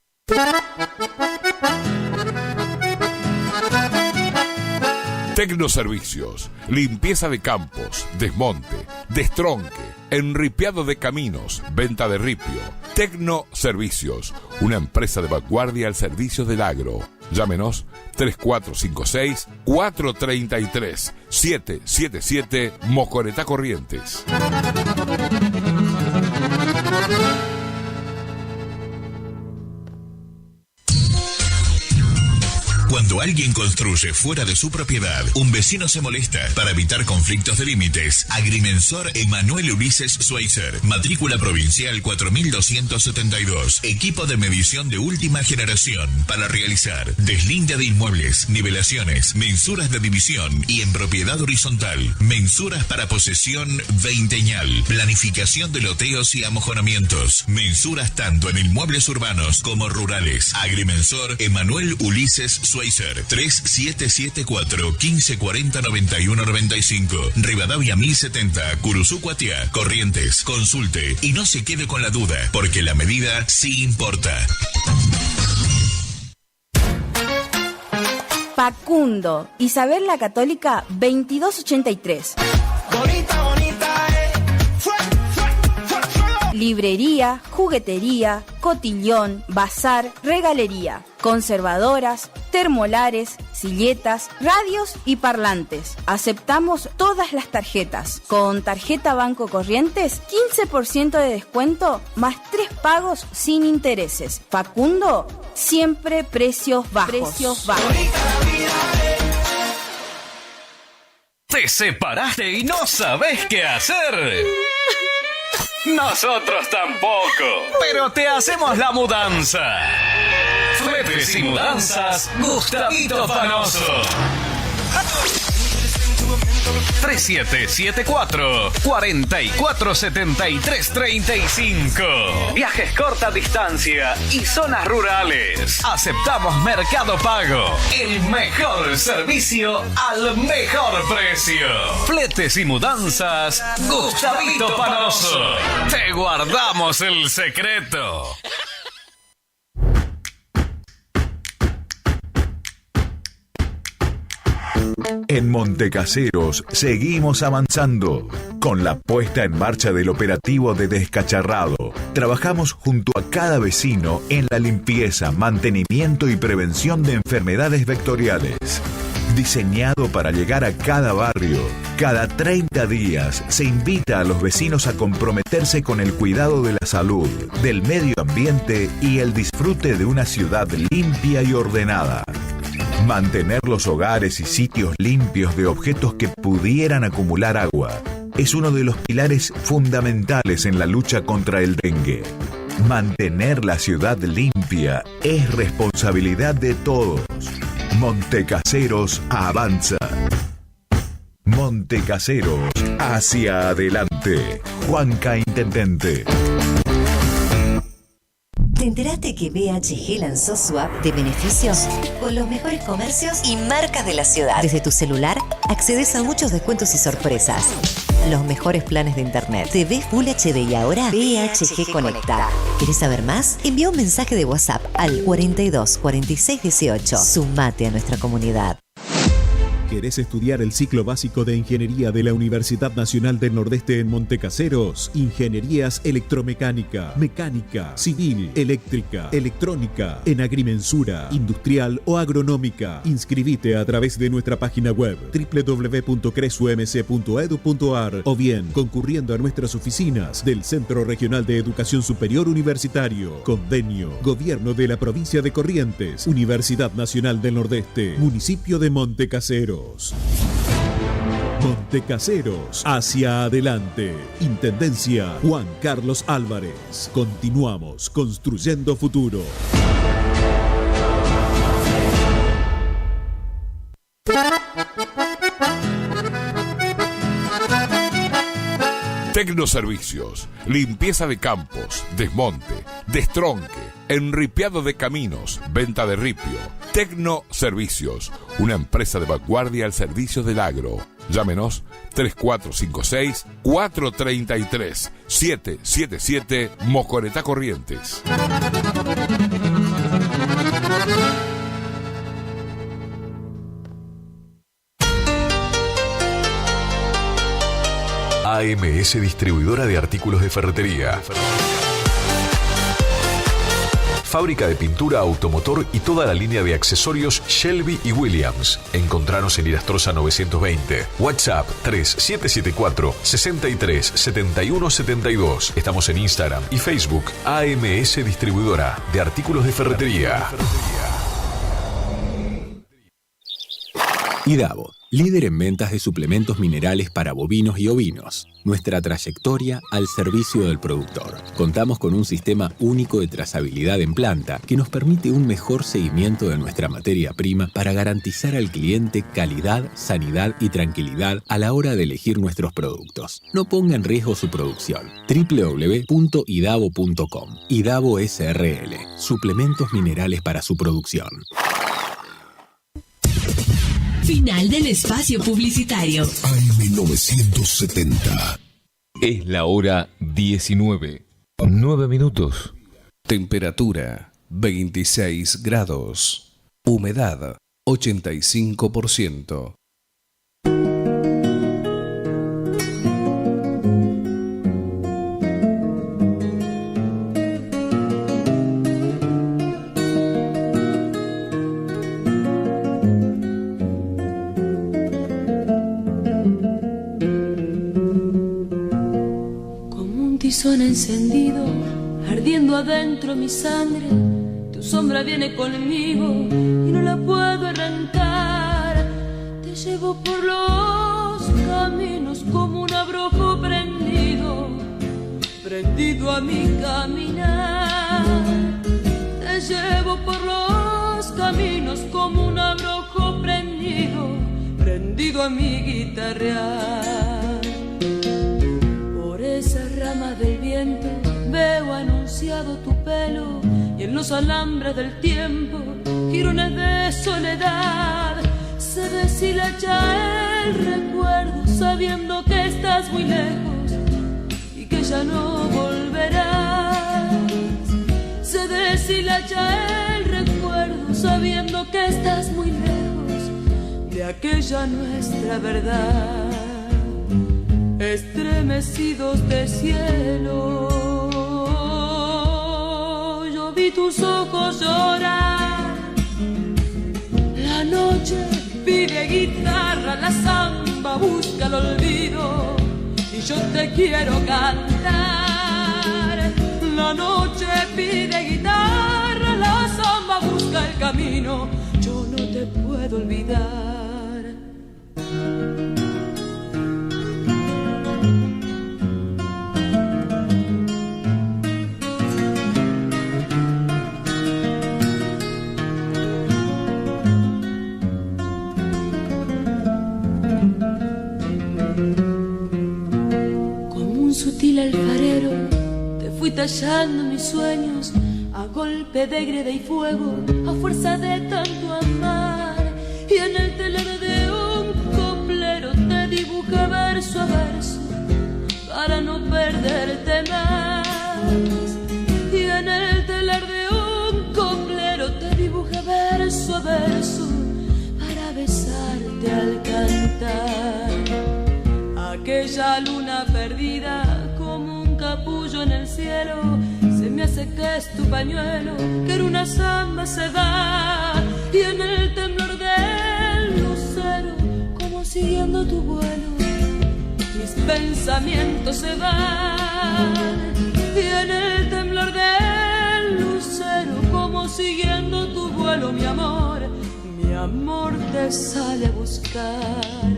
Tecnoservicios, limpieza de campos, desmonte, destronque, enripiado de caminos, venta de ripio. Tecnoservicios, una empresa de vanguardia al servicio del agro. Llámenos 3456-433-777 Mocoretá Corrientes. Cuando alguien construye fuera de su propiedad, un vecino se molesta. Para evitar conflictos de límites, Agrimensor Emanuel Ulises Schweitzer, matrícula provincial 4272, equipo de medición de última generación para realizar deslinde de inmuebles, nivelaciones, mensuras de división y en propiedad horizontal, mensuras para posesión veinteñal, planificación de loteos y amojonamientos, mensuras tanto en inmuebles urbanos como rurales. Agrimensor Emanuel Ulises Schweitzer, 3774 1540 91 95, Rivadavia 1070, Curuzú Cuatiá, Corrientes. Consulte y no se quede con la duda, porque la medida sí importa. Facundo, Isabel la Católica 2283. Bonita, bonita, Librería, juguetería, cotillón, bazar, regalería, conservadoras, termolares, silletas, radios y parlantes. Aceptamos todas las tarjetas. Con tarjeta Banco Corrientes, 15% de descuento más 3 pagos sin intereses. Facundo, siempre precios bajos. ¿Te separaste y no sabes qué hacer? Nosotros tampoco, pero te hacemos la mudanza. Fletes y mudanzas, Gustavito Panoso. 3774-447335. Viajes corta distancia y zonas rurales. Aceptamos Mercado Pago. El mejor servicio al mejor precio. Fletes y mudanzas, Gustavito Panoso. Te guardamos el secreto. En Montecaseros seguimos avanzando con la puesta en marcha del operativo de descacharrado. Trabajamos junto a cada vecino en la limpieza, mantenimiento y prevención de enfermedades vectoriales. Diseñado para llegar a cada barrio, cada 30 días se invita a los vecinos a comprometerse con el cuidado de la salud, del medio ambiente y el disfrute de una ciudad limpia y ordenada. Mantener los hogares y sitios limpios de objetos que pudieran acumular agua. es uno de los pilares fundamentales en la lucha contra el dengue. Mantener la ciudad limpia es responsabilidad de todos. Montecaseros avanza. Montecaseros, hacia adelante. Juanca Intendente. ¿Te enteraste que BHG lanzó su app de beneficios con los mejores comercios y marcas de la ciudad? Desde tu celular accedes a muchos descuentos y sorpresas. Los mejores planes de internet, TV Full HD y ahora BHG Conecta. ¿Querés saber más? Envía un mensaje de WhatsApp al 42 46 18. Sumate a nuestra comunidad. ¿Querés estudiar el ciclo básico de Ingeniería de la Universidad Nacional del Nordeste en Montecaseros? Ingenierías electromecánica, mecánica, civil, eléctrica, electrónica, en agrimensura, industrial o agronómica. Inscribite a través de nuestra página web www.cresumc.edu.ar o bien concurriendo a nuestras oficinas del Centro Regional de Educación Superior Universitario. Convenio, Gobierno de la Provincia de Corrientes, Universidad Nacional del Nordeste, Municipio de Montecaseros. Montecaseros, hacia adelante. Intendencia Juan Carlos Álvarez. Continuamos construyendo futuro. Tecnoservicios, limpieza de campos, desmonte, destronque, enripiado de caminos, venta de ripio. Tecnoservicios, una empresa de vanguardia al servicio del agro. Llámenos 3456-433-777 Mocoretá Corrientes. AMS Distribuidora de Artículos de Ferretería. Fábrica de pintura automotor y toda la línea de accesorios Shelby y Williams. Encontranos en Irastrosa 920. WhatsApp 3774 63 71 72. Estamos en Instagram y Facebook. AMS Distribuidora de Artículos de Ferretería. IDAVO, líder en ventas de suplementos minerales para bovinos y ovinos. Nuestra trayectoria al servicio del productor. Contamos con un sistema único de trazabilidad en planta que nos permite un mejor seguimiento de nuestra materia prima para garantizar al cliente calidad, sanidad y tranquilidad a la hora de elegir nuestros productos. No ponga en riesgo su producción. www.idavo.com. IDAVO SRL. Suplementos minerales para su producción. Final del espacio publicitario. AM970. Es la hora 19. 9 minutos. Temperatura 26 grados. Humedad 85%. Tizón encendido, ardiendo adentro mi sangre, tu sombra viene conmigo y no la puedo arrancar. Te llevo por los caminos como un abrojo prendido, prendido a mi caminar. Te llevo por los caminos como un abrojo prendido, prendido a mi guitarrear. Esa rama del viento veo anunciado tu pelo y en los alambres del tiempo jirones de soledad. Se deshilacha el recuerdo sabiendo que estás muy lejos y que ya no volverás. Se deshilacha el recuerdo sabiendo que estás muy lejos de aquella nuestra verdad. Estremecidos de cielo, yo vi tus ojos llorar. La noche pide guitarra, la samba busca el olvido y yo te quiero cantar. La noche pide guitarra, la samba busca el camino, yo no te puedo olvidar. Gil alfarero, te fui tallando mis sueños a golpe de greda y fuego, a fuerza de tanto amar. Y en el telar de un coplero te dibujé verso a verso para no perderte más. Y en el telar de un coplero te dibujé verso a verso para besarte al cantar. Aquella luna perdida como un capullo en el cielo, se me hace que es tu pañuelo, que en una samba se va. Y en el temblor del lucero, como siguiendo tu vuelo, mis pensamientos se van. Y en el temblor del lucero, como siguiendo tu vuelo, mi amor te sale a buscar,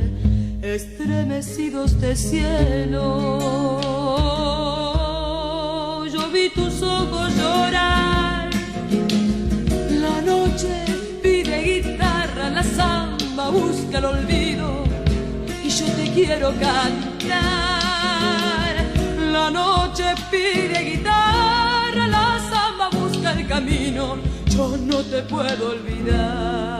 estremecidos de cielo. Yo vi tus ojos llorar, la noche pide guitarra, la samba busca el olvido y yo te quiero cantar. La noche pide guitarra, la samba busca el camino, yo no te puedo olvidar.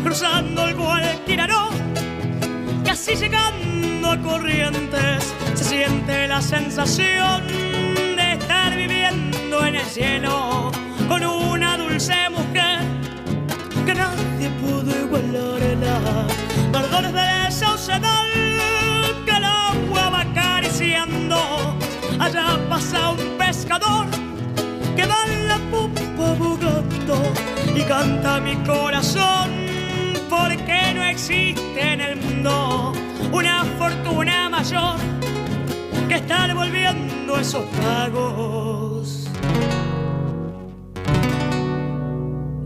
Cruzando el Guadalquivir, casi llegando a Corrientes, se siente la sensación de estar viviendo en el cielo con una dulce mujer que nadie pudo igualarla. Verdones del saucedal que el agua va acariciando, allá pasa un pescador que va en la popa bogando y canta mi corazón, porque no existe en el mundo una fortuna mayor que estar volviendo esos pagos.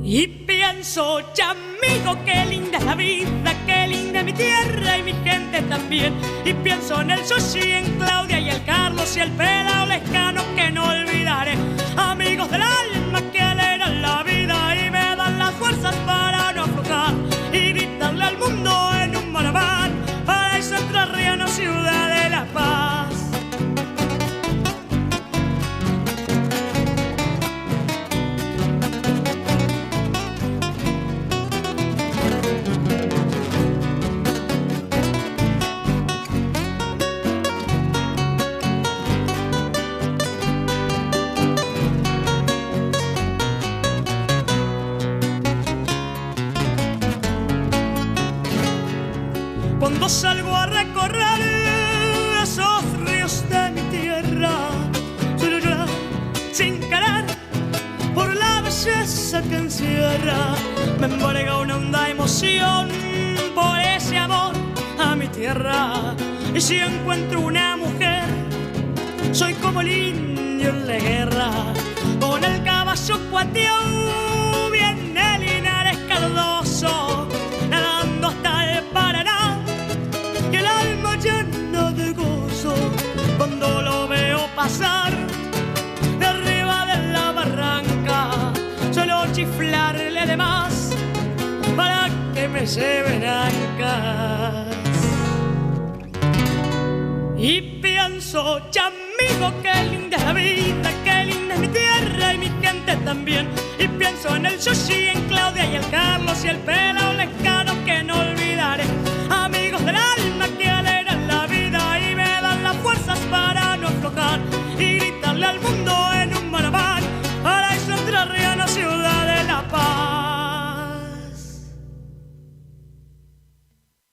Y pienso, ya amigo, qué linda es la vida, qué linda es mi tierra y mi gente también. Y pienso en el Yoshi, en Claudia y el Carlos y el Pelao Lescano que no olvidaré. Amigos del alma que alegran la vida y me dan las fuerzas para no aflojar y gritarle al mundo en un maraván para esa entrerriana ciudad de La Paz. Cuando salgo a recorrer esos ríos de mi tierra, suelo llorar sin querer por la belleza que encierra. Me embarga una honda emoción por ese amor a mi tierra. Y si encuentro una mujer, soy como el indio en la guerra. Con el caballo cuateado viene Linares Cardoso, nadando hasta el Paraná, y el alma llena de gozo cuando lo veo pasar de arriba de la barranca. Suelo chiflarle de más para que me lleven ancas. Y pienso, ya amigo, qué linda es la vida, qué linda es mi tierra y mi gente también. Y pienso en el Yoshi, en Claudia y el Carlos y el Pelao Lescano que no olvidaré. Amigos del alma que alegran la vida y me dan las fuerzas para no aflojar y gritarle al mundo en un maraván para esa entrerriana ciudad de La Paz.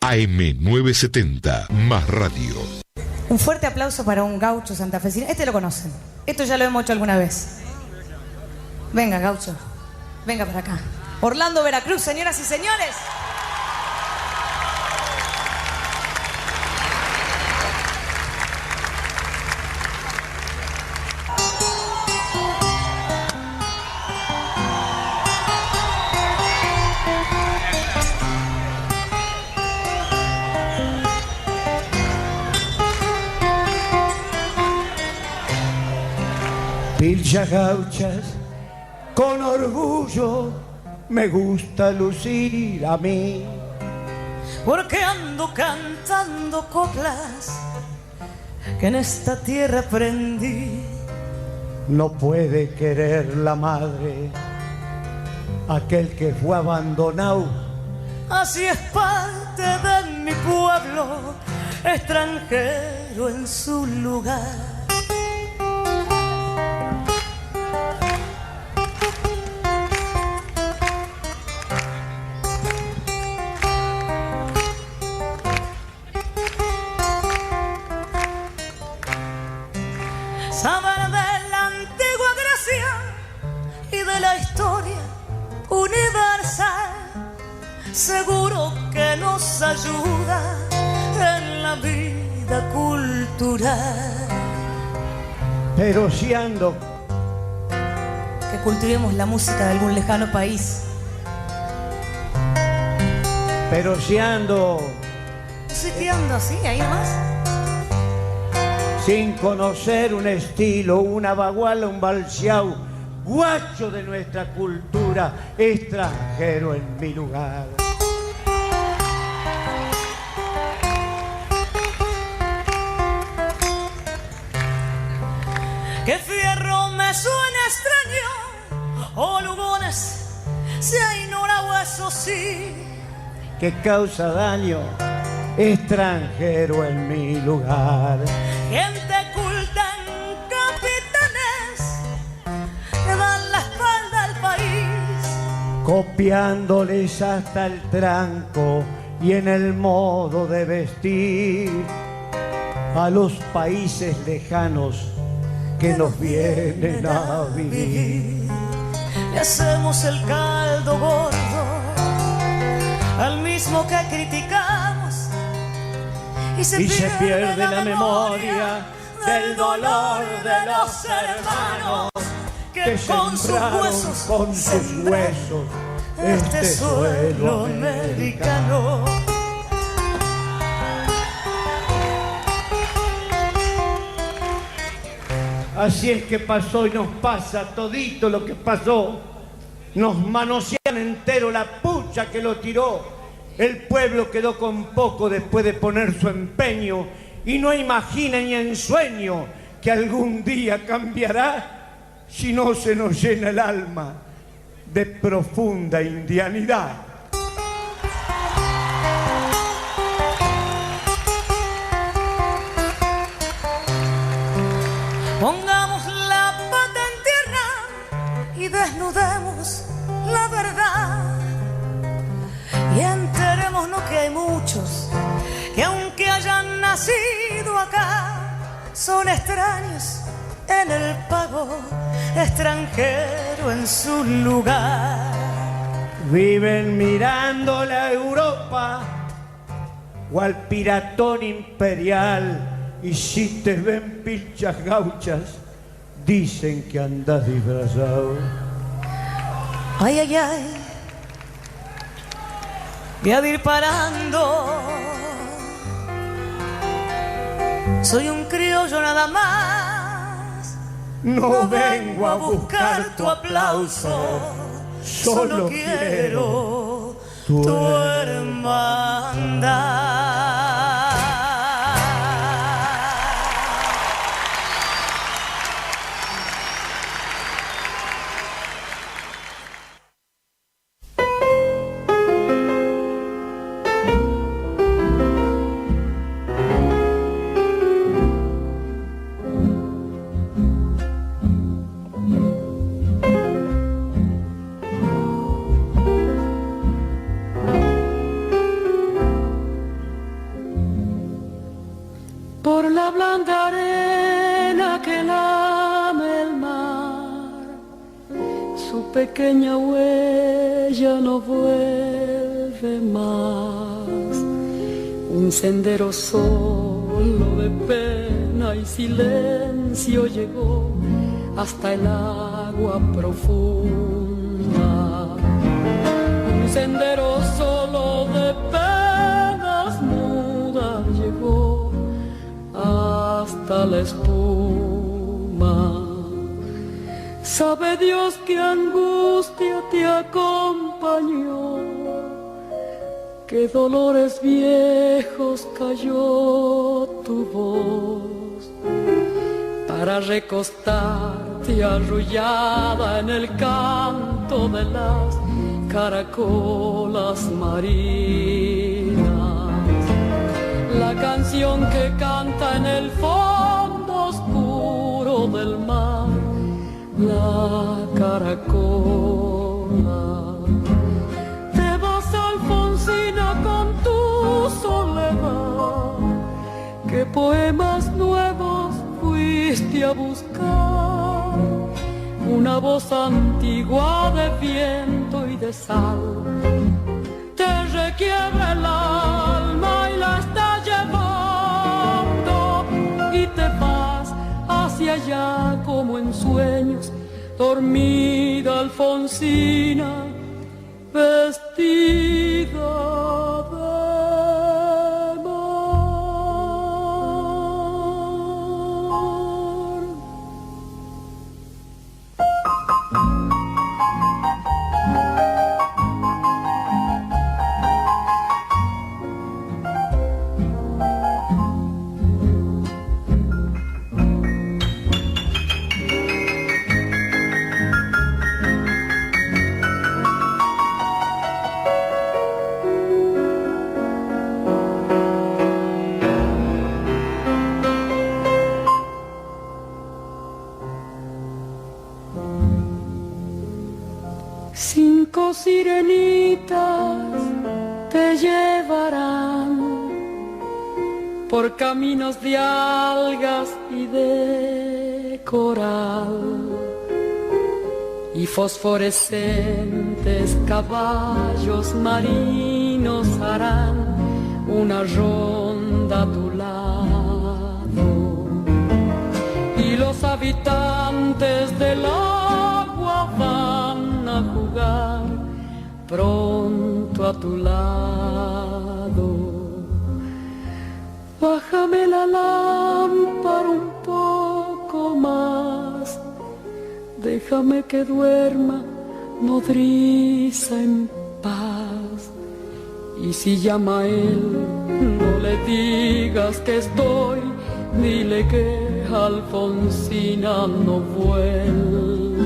AM970 más radio. Un fuerte aplauso para un gaucho santafesino. Este lo conocen. Esto ya lo hemos hecho alguna vez. Venga, gaucho. Venga para acá. Orlando, Veracruz, señoras y señores. Pilchas gauchas, con orgullo me gusta lucir a mí. Porque ando cantando coplas que en esta tierra aprendí. No puede querer la madre aquel que fue abandonado. Así es parte de mi pueblo, extranjero en su lugar. Saber de la antigua Grecia y de la historia universal, seguro que nos ayuda en la vida cultural. Pero si ando, que cultivemos la música de algún lejano país. Pero si ando, sitiando así, ahí nomás. Sin conocer un estilo, una baguala, un balseau, guacho de nuestra cultura, extranjero en mi lugar. Que fierro me suena extraño, o lugones se ha ignorado, eso sí. Que causa daño, extranjero en mi lugar. Gente culta en capitanes que dan la espalda al país, copiándoles hasta el tranco y en el modo de vestir a los países lejanos que nos vienen a vivir. Le hacemos el caldo gordo al mismo que criticamos y se pierde la memoria del dolor de los hermanos que con sus huesos, con sus huesos este suelo americano. Así es que pasó y nos pasa todito lo que pasó. Nos manosean entero la pucha que lo tiró. El pueblo quedó con poco después de poner su empeño y no imagina ni en sueño que algún día cambiará si no se nos llena el alma de profunda indianidad. Pongamos la pata en tierra y desnudemos la verdad. Y enterémonos que hay muchos que aunque hayan nacido acá, son extraños en el pago, extranjero en su lugar. Viven mirando la Europa o al piratón imperial, y si te ven pilchas gauchas, dicen que andas disfrazado. Ay, ay, ay, voy a ir parando. Soy un criollo nada más. No vengo a buscar tu aplauso, solo quiero tu hermandad. su pequeña huella no vuelve más. Un sendero solo de pena y silencio llegó hasta el agua profunda. Un sendero solo de penas mudas llegó hasta la espuma. Sabe Dios qué angustia te acompañó, qué dolores viejos cayó tu voz, para recostarte arrullada en el canto de las caracolas marinas. La canción que canta en el fondo oscuro del mar, la caracola. Te vas, Alfonsina, con tu soledad. ¿Qué poemas nuevos fuiste a buscar? Una voz antigua de viento y de sal te requiebra el alma y la está llevando, y te vas hacia allá como en sueños, dormida Alfonsina, vestida de sirenitas te llevarán por caminos de algas y de coral, y fosforescentes caballos marinos harán una ronda a tu lado, y los habitantes del agua van a jugar pronto a tu lado. Bájame la lámpara un poco más, déjame que duerma nodriza en paz. Y si llama a él, no le digas que estoy, dile que Alfonsina no vuelve.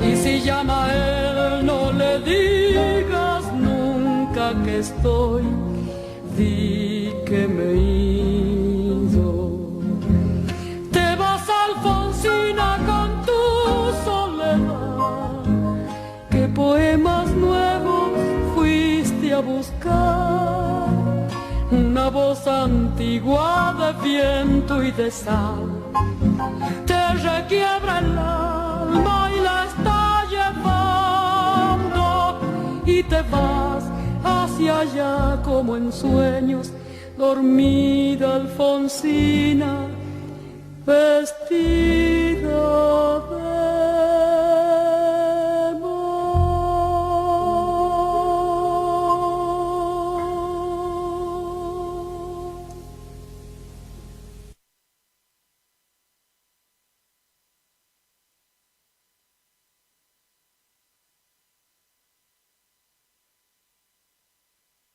Y si llama a él, no le digas nunca que estoy, di que me he ido. Te vas, Alfonsina, con tu soledad. ¿Qué poemas nuevos fuiste a buscar? Una voz antigua de viento y de sal te requiebra el alma y la está llevando, y te vas hacia allá como en sueños, dormida Alfonsina, vestida de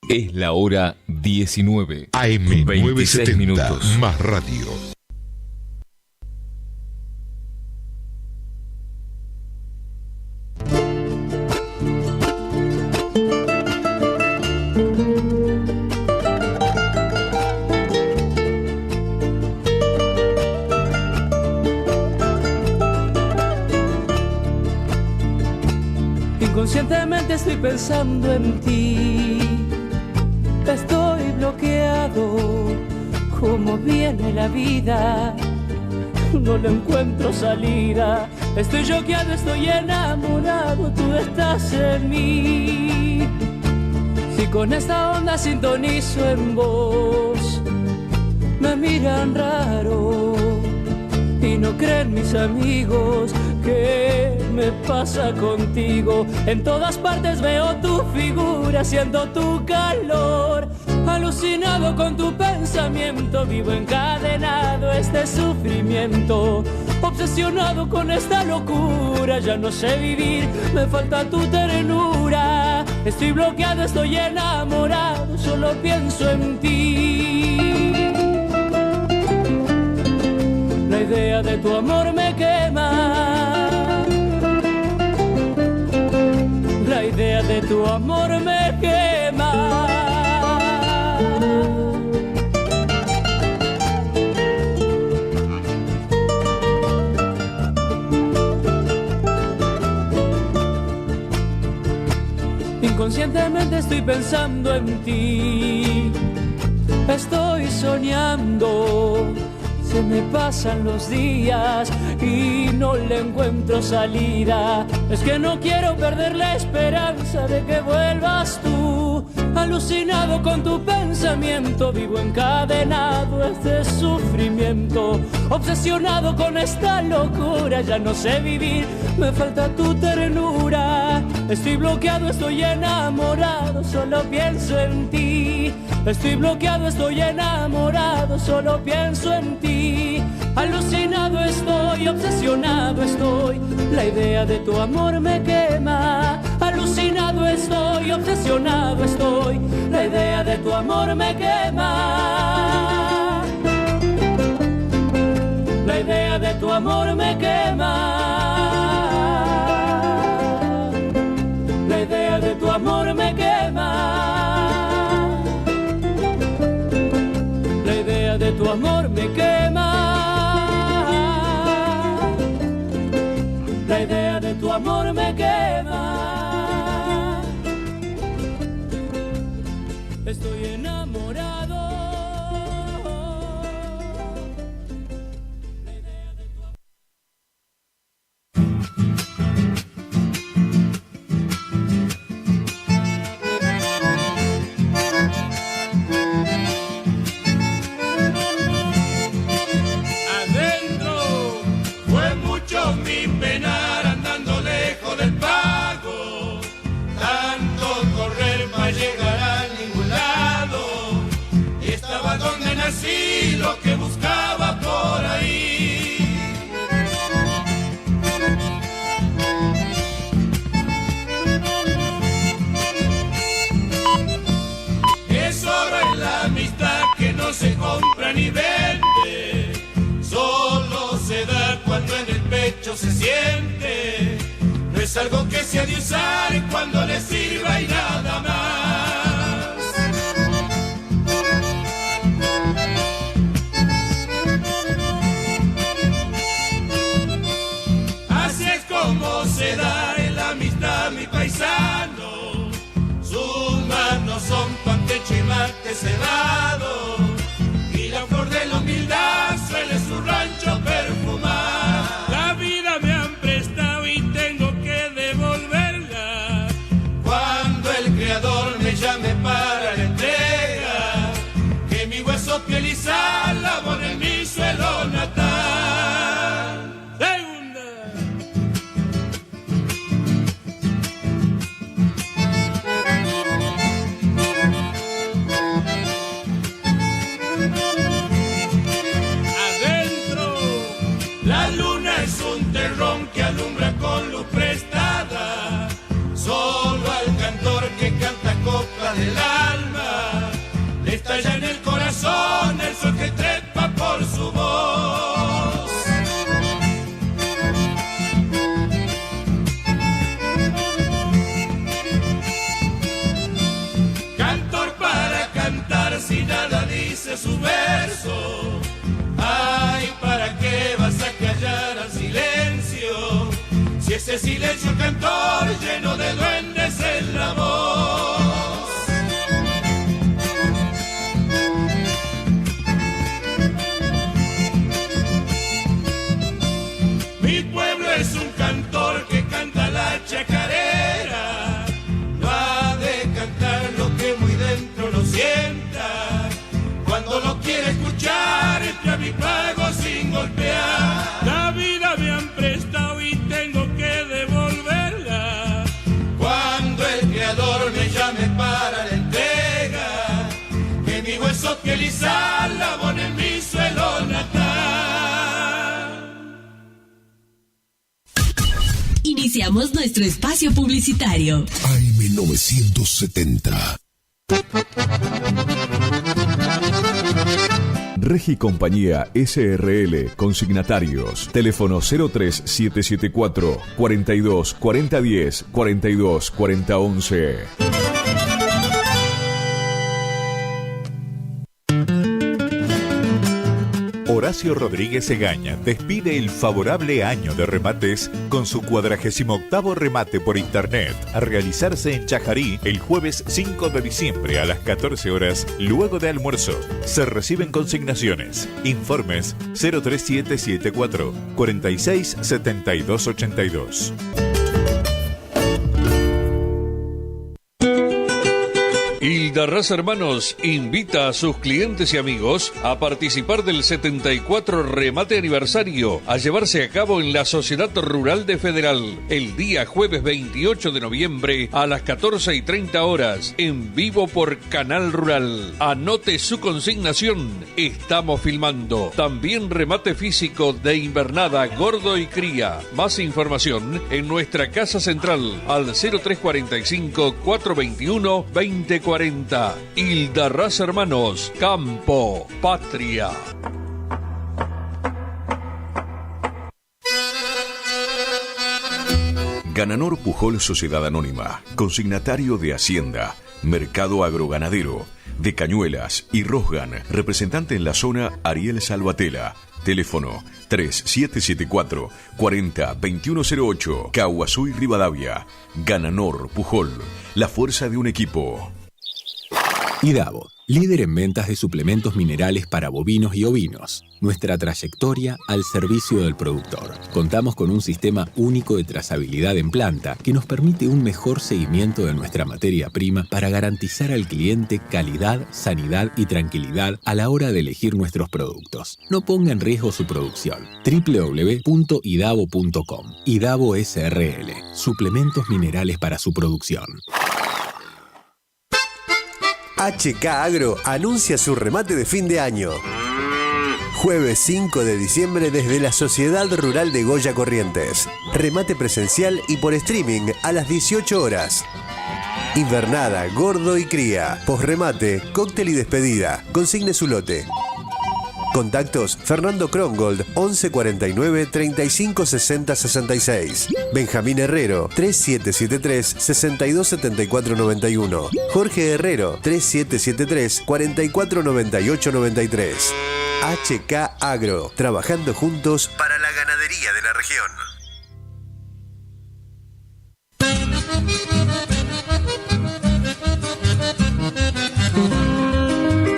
Es la hora 19. AM 26 minutos. Más radio. Inconscientemente estoy pensando en ti. Estoy bloqueado, como viene la vida, no le encuentro salida, Estoy choqueado, estoy enamorado, tú estás en mí. Si con esta onda sintonizo en vos, me miran raro y no creen mis amigos. ¿Qué me pasa contigo? En todas partes veo tu figura, siento tu calor. Alucinado con tu pensamiento, vivo encadenado a este sufrimiento. Obsesionado con esta locura, ya no sé vivir, me falta tu ternura. Estoy bloqueado, estoy enamorado, solo pienso en ti. La idea de tu amor me quema. La idea de tu amor me quema. Inconscientemente estoy pensando en ti. Estoy soñando. Se me pasan los días y no le encuentro salida. Es que no quiero perder la esperanza de que vuelvas tú. Alucinado con tu pensamiento, vivo encadenado a este sufrimiento. Obsesionado con esta locura, ya no sé vivir, me falta tu ternura. Estoy bloqueado, estoy enamorado, solo pienso en ti. Estoy bloqueado, estoy enamorado, solo pienso en ti. Alucinado estoy, obsesionado estoy, la idea de tu amor me quema. Alucinado estoy, obsesionado estoy, la idea de tu amor me quema. La idea de tu amor me quema. La idea de tu amor me quema. La idea de tu amor me quema. La idea de tu amor me quema. Estoy enamorado. Así lo que buscaba por ahí. Es oro en la amistad que no se compra ni vende. Solo se da cuando en el pecho se siente. No es algo que se ha de usar cuando le sirva y nada más. Como se da en la amistad, mi paisano. Sus manos son pan, techo y mate cebado. Y la flor de la humildad suele su rancho perfumar. La vida me han prestado y tengo que devolverla. Cuando el creador me llame para la entrega, que mi hueso, piel y sal labore en mi suelo natal. Que alumbra con luz prestada, solo al cantor que canta copla del alma, le estalla en el corazón el sol que trepa por su voz. Cantor para cantar si nada dice su verso. Ay, ¿para qué vas a callar al silencio? Si ese silencio cantor lleno de duendes en la voz. Mi pueblo es un Iniciamos nuestro espacio publicitario. AM970. Regi Compañía SRL, consignatarios, teléfono 03774 42 40 10 42 40 11. Horacio Rodríguez Egaña despide el favorable año de remates con su 48º remate por internet a realizarse en Chajarí el jueves 5 de diciembre a las 14 horas luego de almuerzo. Se reciben consignaciones. Informes 03774 46 72 82. Hildarraz Hermanos invita a sus clientes y amigos a participar del 74 remate aniversario a llevarse a cabo en la Sociedad Rural de Federal el día jueves 28 de noviembre a las 14:30 horas en vivo por Canal Rural. Anote su consignación, estamos filmando. También remate físico de invernada, gordo y cría. Más información en nuestra casa central al 0345 421 2040. Hildarraz Hermanos, Campo, Patria. Gananor Pujol Sociedad Anónima, consignatario de Hacienda, Mercado Agroganadero, de Cañuelas y Rosgan, representante en la zona Ariel Salvatella. Teléfono 3774 40 2108, Caguazú y Rivadavia. Gananor Pujol, la fuerza de un equipo. IDAVO, líder en ventas de suplementos minerales para bovinos y ovinos. Nuestra trayectoria al servicio del productor. Contamos con un sistema único de trazabilidad en planta que nos permite un mejor seguimiento de nuestra materia prima para garantizar al cliente calidad, sanidad y tranquilidad a la hora de elegir nuestros productos. No ponga en riesgo su producción. www.idavo.com. IDAVO SRL. Suplementos minerales para su producción. HK Agro anuncia su remate de fin de año. Jueves 5 de diciembre desde la Sociedad Rural de Goya Corrientes. Remate presencial y por streaming a las 18 horas. Invernada, gordo y cría. Posremate, cóctel y despedida. Consigne su lote. Contactos: Fernando Krongold 11 49 35 60 66, Benjamín Herrero 3773 62 74 91, Jorge Herrero 3773 44 98 93. HK Agro, trabajando juntos para la ganadería de la región.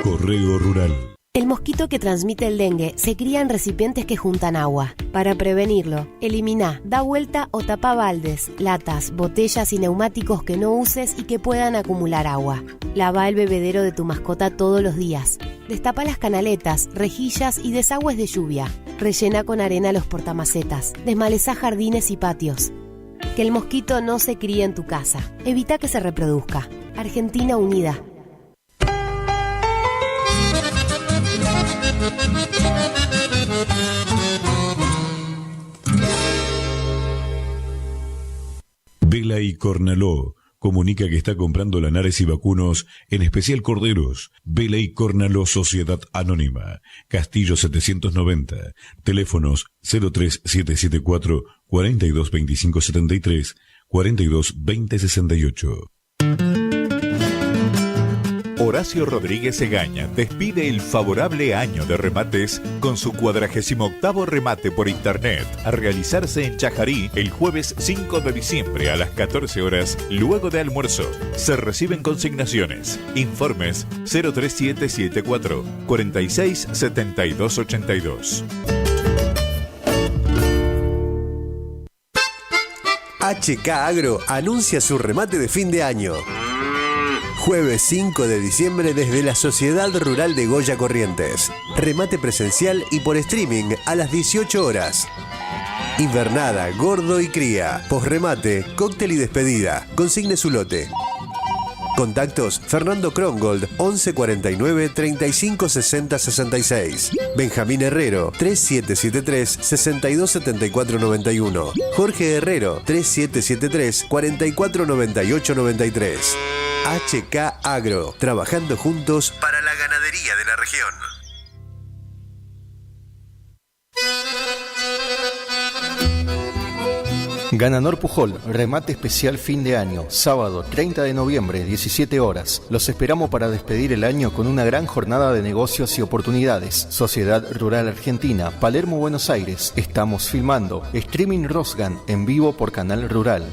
Correo Rural. El mosquito que transmite el dengue se cría en recipientes que juntan agua. Para prevenirlo, elimina, da vuelta o tapa baldes, latas, botellas y neumáticos que no uses y que puedan acumular agua. Lava el bebedero de tu mascota todos los días. Destapa las canaletas, rejillas y desagües de lluvia. Rellena con arena los portamacetas. Desmaleza jardines y patios. Que el mosquito no se críe en tu casa. Evita que se reproduzca. Argentina Unida. Vela y Cornaló comunica que está comprando lanares y vacunos, en especial corderos. Vela y Cornaló Sociedad Anónima, Castillo 790, teléfonos 03774 42 25 73 42 20 68. Horacio Rodríguez Egaña despide el favorable año de remates con su 48º remate por internet a realizarse en Chajarí el jueves 5 de diciembre a las 14 horas luego de almuerzo. Se reciben consignaciones. Informes 03774 46 72 82. HK Agro anuncia su remate de fin de año. Jueves 5 de diciembre desde la Sociedad Rural de Goya Corrientes. Remate presencial y por streaming a las 18 horas. Invernada, gordo y cría. Posremate, cóctel y despedida. Consigne su lote. Contactos: Fernando Krongold, 11 49 35 60 66. Benjamín Herrero, 3773 62 74 91. Jorge Herrero, 3773 44 98 93. HK Agro, trabajando juntos para la ganadería de la región. Gananor Pujol, remate especial fin de año, sábado 30 de noviembre, 17 horas. Los esperamos para despedir el año con una gran jornada de negocios y oportunidades. Sociedad Rural Argentina, Palermo, Buenos Aires. Estamos filmando. Streaming Rosgan, en vivo por Canal Rural.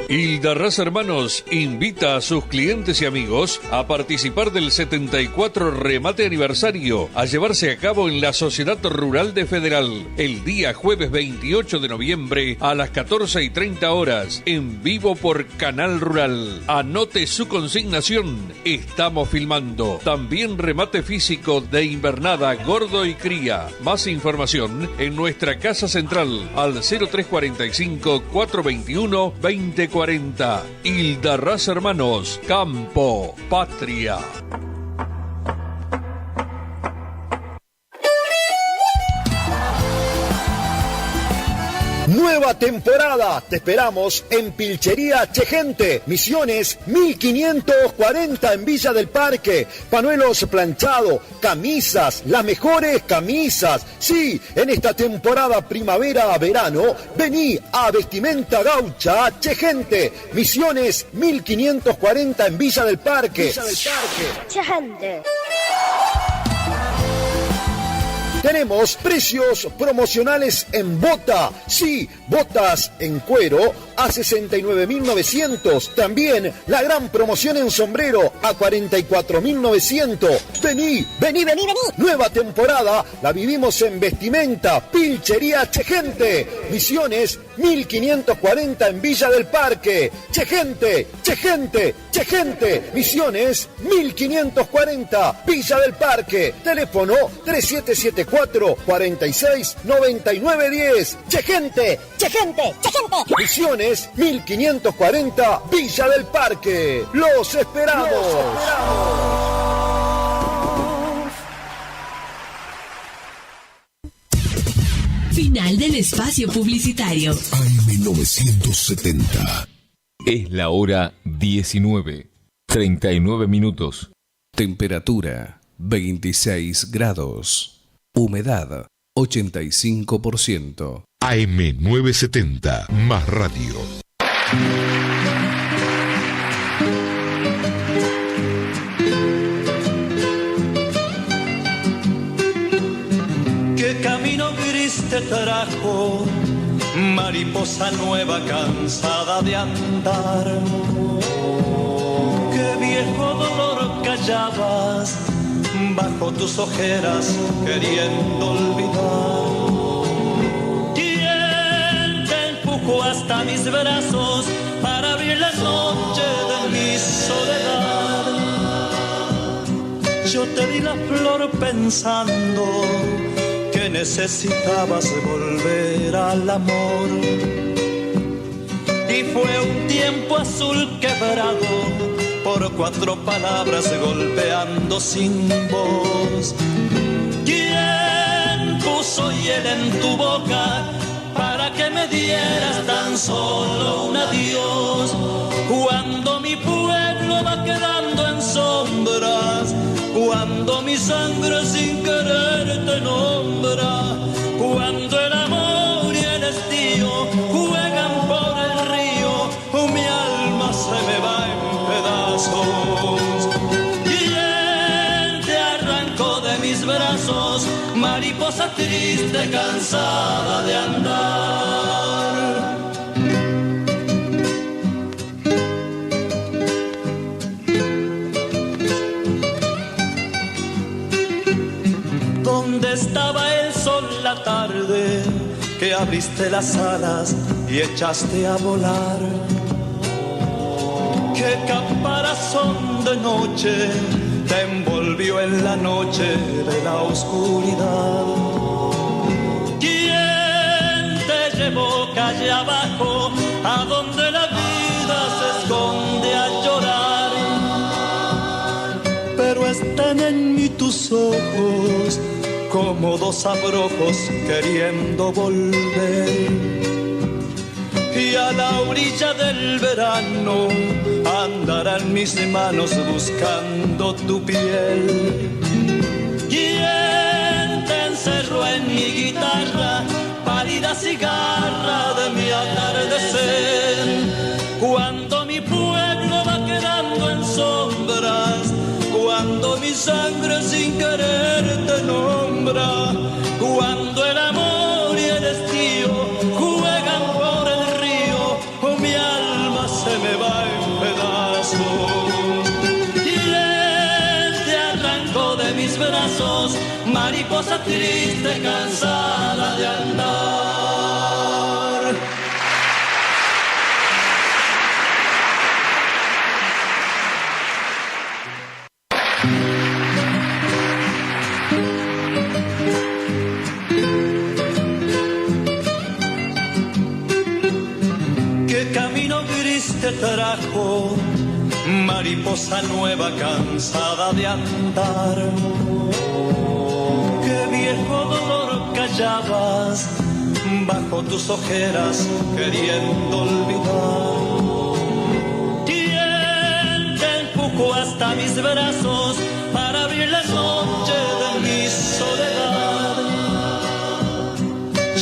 Hildarraz Hermanos invita a sus clientes y amigos a participar del 74 remate aniversario a llevarse a cabo en la Sociedad Rural de Federal el día jueves 28 de noviembre a las 14:30 horas en vivo por Canal Rural. Anote su consignación, estamos filmando. También remate físico de invernada, gordo y cría. Más información en nuestra casa central al 0345 421 2040. Hildarraz Hermanos, Campo, Patria. Nueva temporada, te esperamos en Pilchería Chegente, Misiones 1540 en Villa del Parque. Panuelos planchados, camisas, las mejores camisas. Sí, en esta temporada primavera-verano, vení a Vestimenta Gaucha Chegente, Misiones 1540 en Villa del Parque. Chegente. Tenemos precios promocionales en bota. Sí, botas en cuero a 69.900. También la gran promoción en sombrero a 44.900. Vení. Nueva temporada la vivimos en Vestimenta Pilchería Chegente. Misiones 1540 en Villa del Parque. Chegente. Misiones 1540 Villa del Parque. Teléfono 3774 46 99 10. Chegente. Misiones 1540 Villa del Parque. Los esperamos. Final del espacio publicitario. AM970. Es la hora 19, 39 minutos. Temperatura 26 grados. Humedad 85%. AM970, más radio. ¿Qué camino gris te trajo, mariposa nueva cansada de andar? ¿Qué viejo dolor callabas bajo tus ojeras queriendo olvidar? ¿Quién te empujó hasta mis brazos para abrir la noche de mi soledad? Yo te di la flor pensando que necesitabas volver al amor. Y fue un tiempo azul quebrado por 4 palabras golpeando sin voz. ¿Quién puso hiel en tu boca para que me dieras tan solo un adiós? Cuando mi pueblo va quedando en sombras, cuando mi sangre sin querer te nombra, cuando el amor y el estío juegan por el río, mi alma se me va en pedazos. ¿Quién te arrancó de mis brazos, mariposa triste, cansada de andar? ¿Dónde estaba el sol la tarde que abriste las alas y echaste a volar? ¿Qué caparazón de noche te envolvió en la noche de la oscuridad? ¿Quién te llevó calle abajo a donde la vida se esconde a llorar? como dos abrojos queriendo volver. Y a la orilla del verano andarán mis manos buscando tu piel. ¿Quién te encerró en mi guitarra, pálida cigarra de mi atardecer? Cuando mi pueblo va quedando en sombras, cuando mi sangre sin querer te nombra, cuando el amor y el estío juegan por el río, mi alma se me va en pedazos. Y él te arrancó de mis brazos, mariposa triste, cansada de andar. Te trajo, mariposa nueva cansada de andar. Qué viejo dolor callabas bajo tus ojeras queriendo olvidar. ¿Quién te empujó hasta mis brazos para abrir la noche de mi soledad?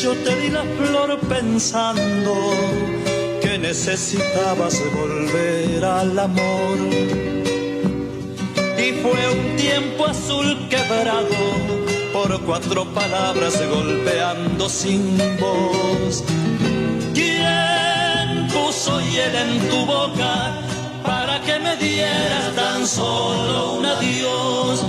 Yo te di la flor pensando que necesitabas volver al amor. Y fue un tiempo azul quebrado por 4 palabras golpeando sin voz. ¿Quién puso hiel en tu boca para que me dieras tan solo un adiós?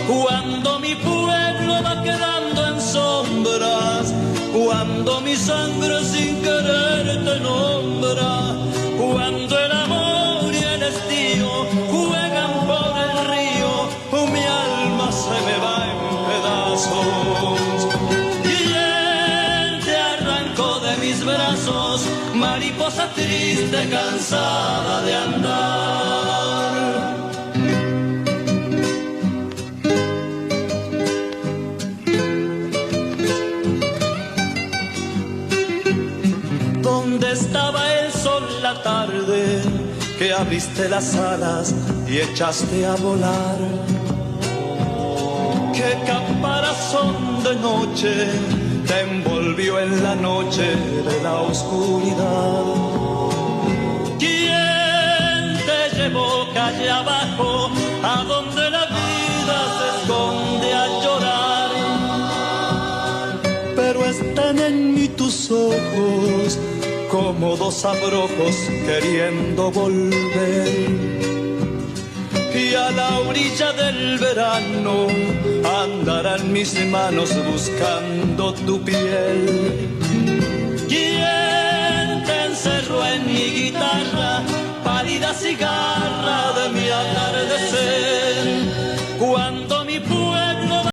Cuando mi pueblo va quedando en sombras, cuando mi sangre sin querer te nombra, cuando el amor y el estío juegan por el río, mi alma se me va en pedazos. Y él te arrancó de mis brazos, mariposa triste, cansada de andar. ¿Dónde estaba el sol la tarde que abriste las alas y echaste a volar? ¿Qué caparazón de noche te envolvió en la noche de la oscuridad? ¿Quién te llevó calle abajo a donde la vida se esconde a llorar? Pero están en mí tus ojos como dos abrojos queriendo volver. Y a la orilla del verano andarán mis manos buscando tu piel. ¿Quién te encerró en mi guitarra, pálida cigarra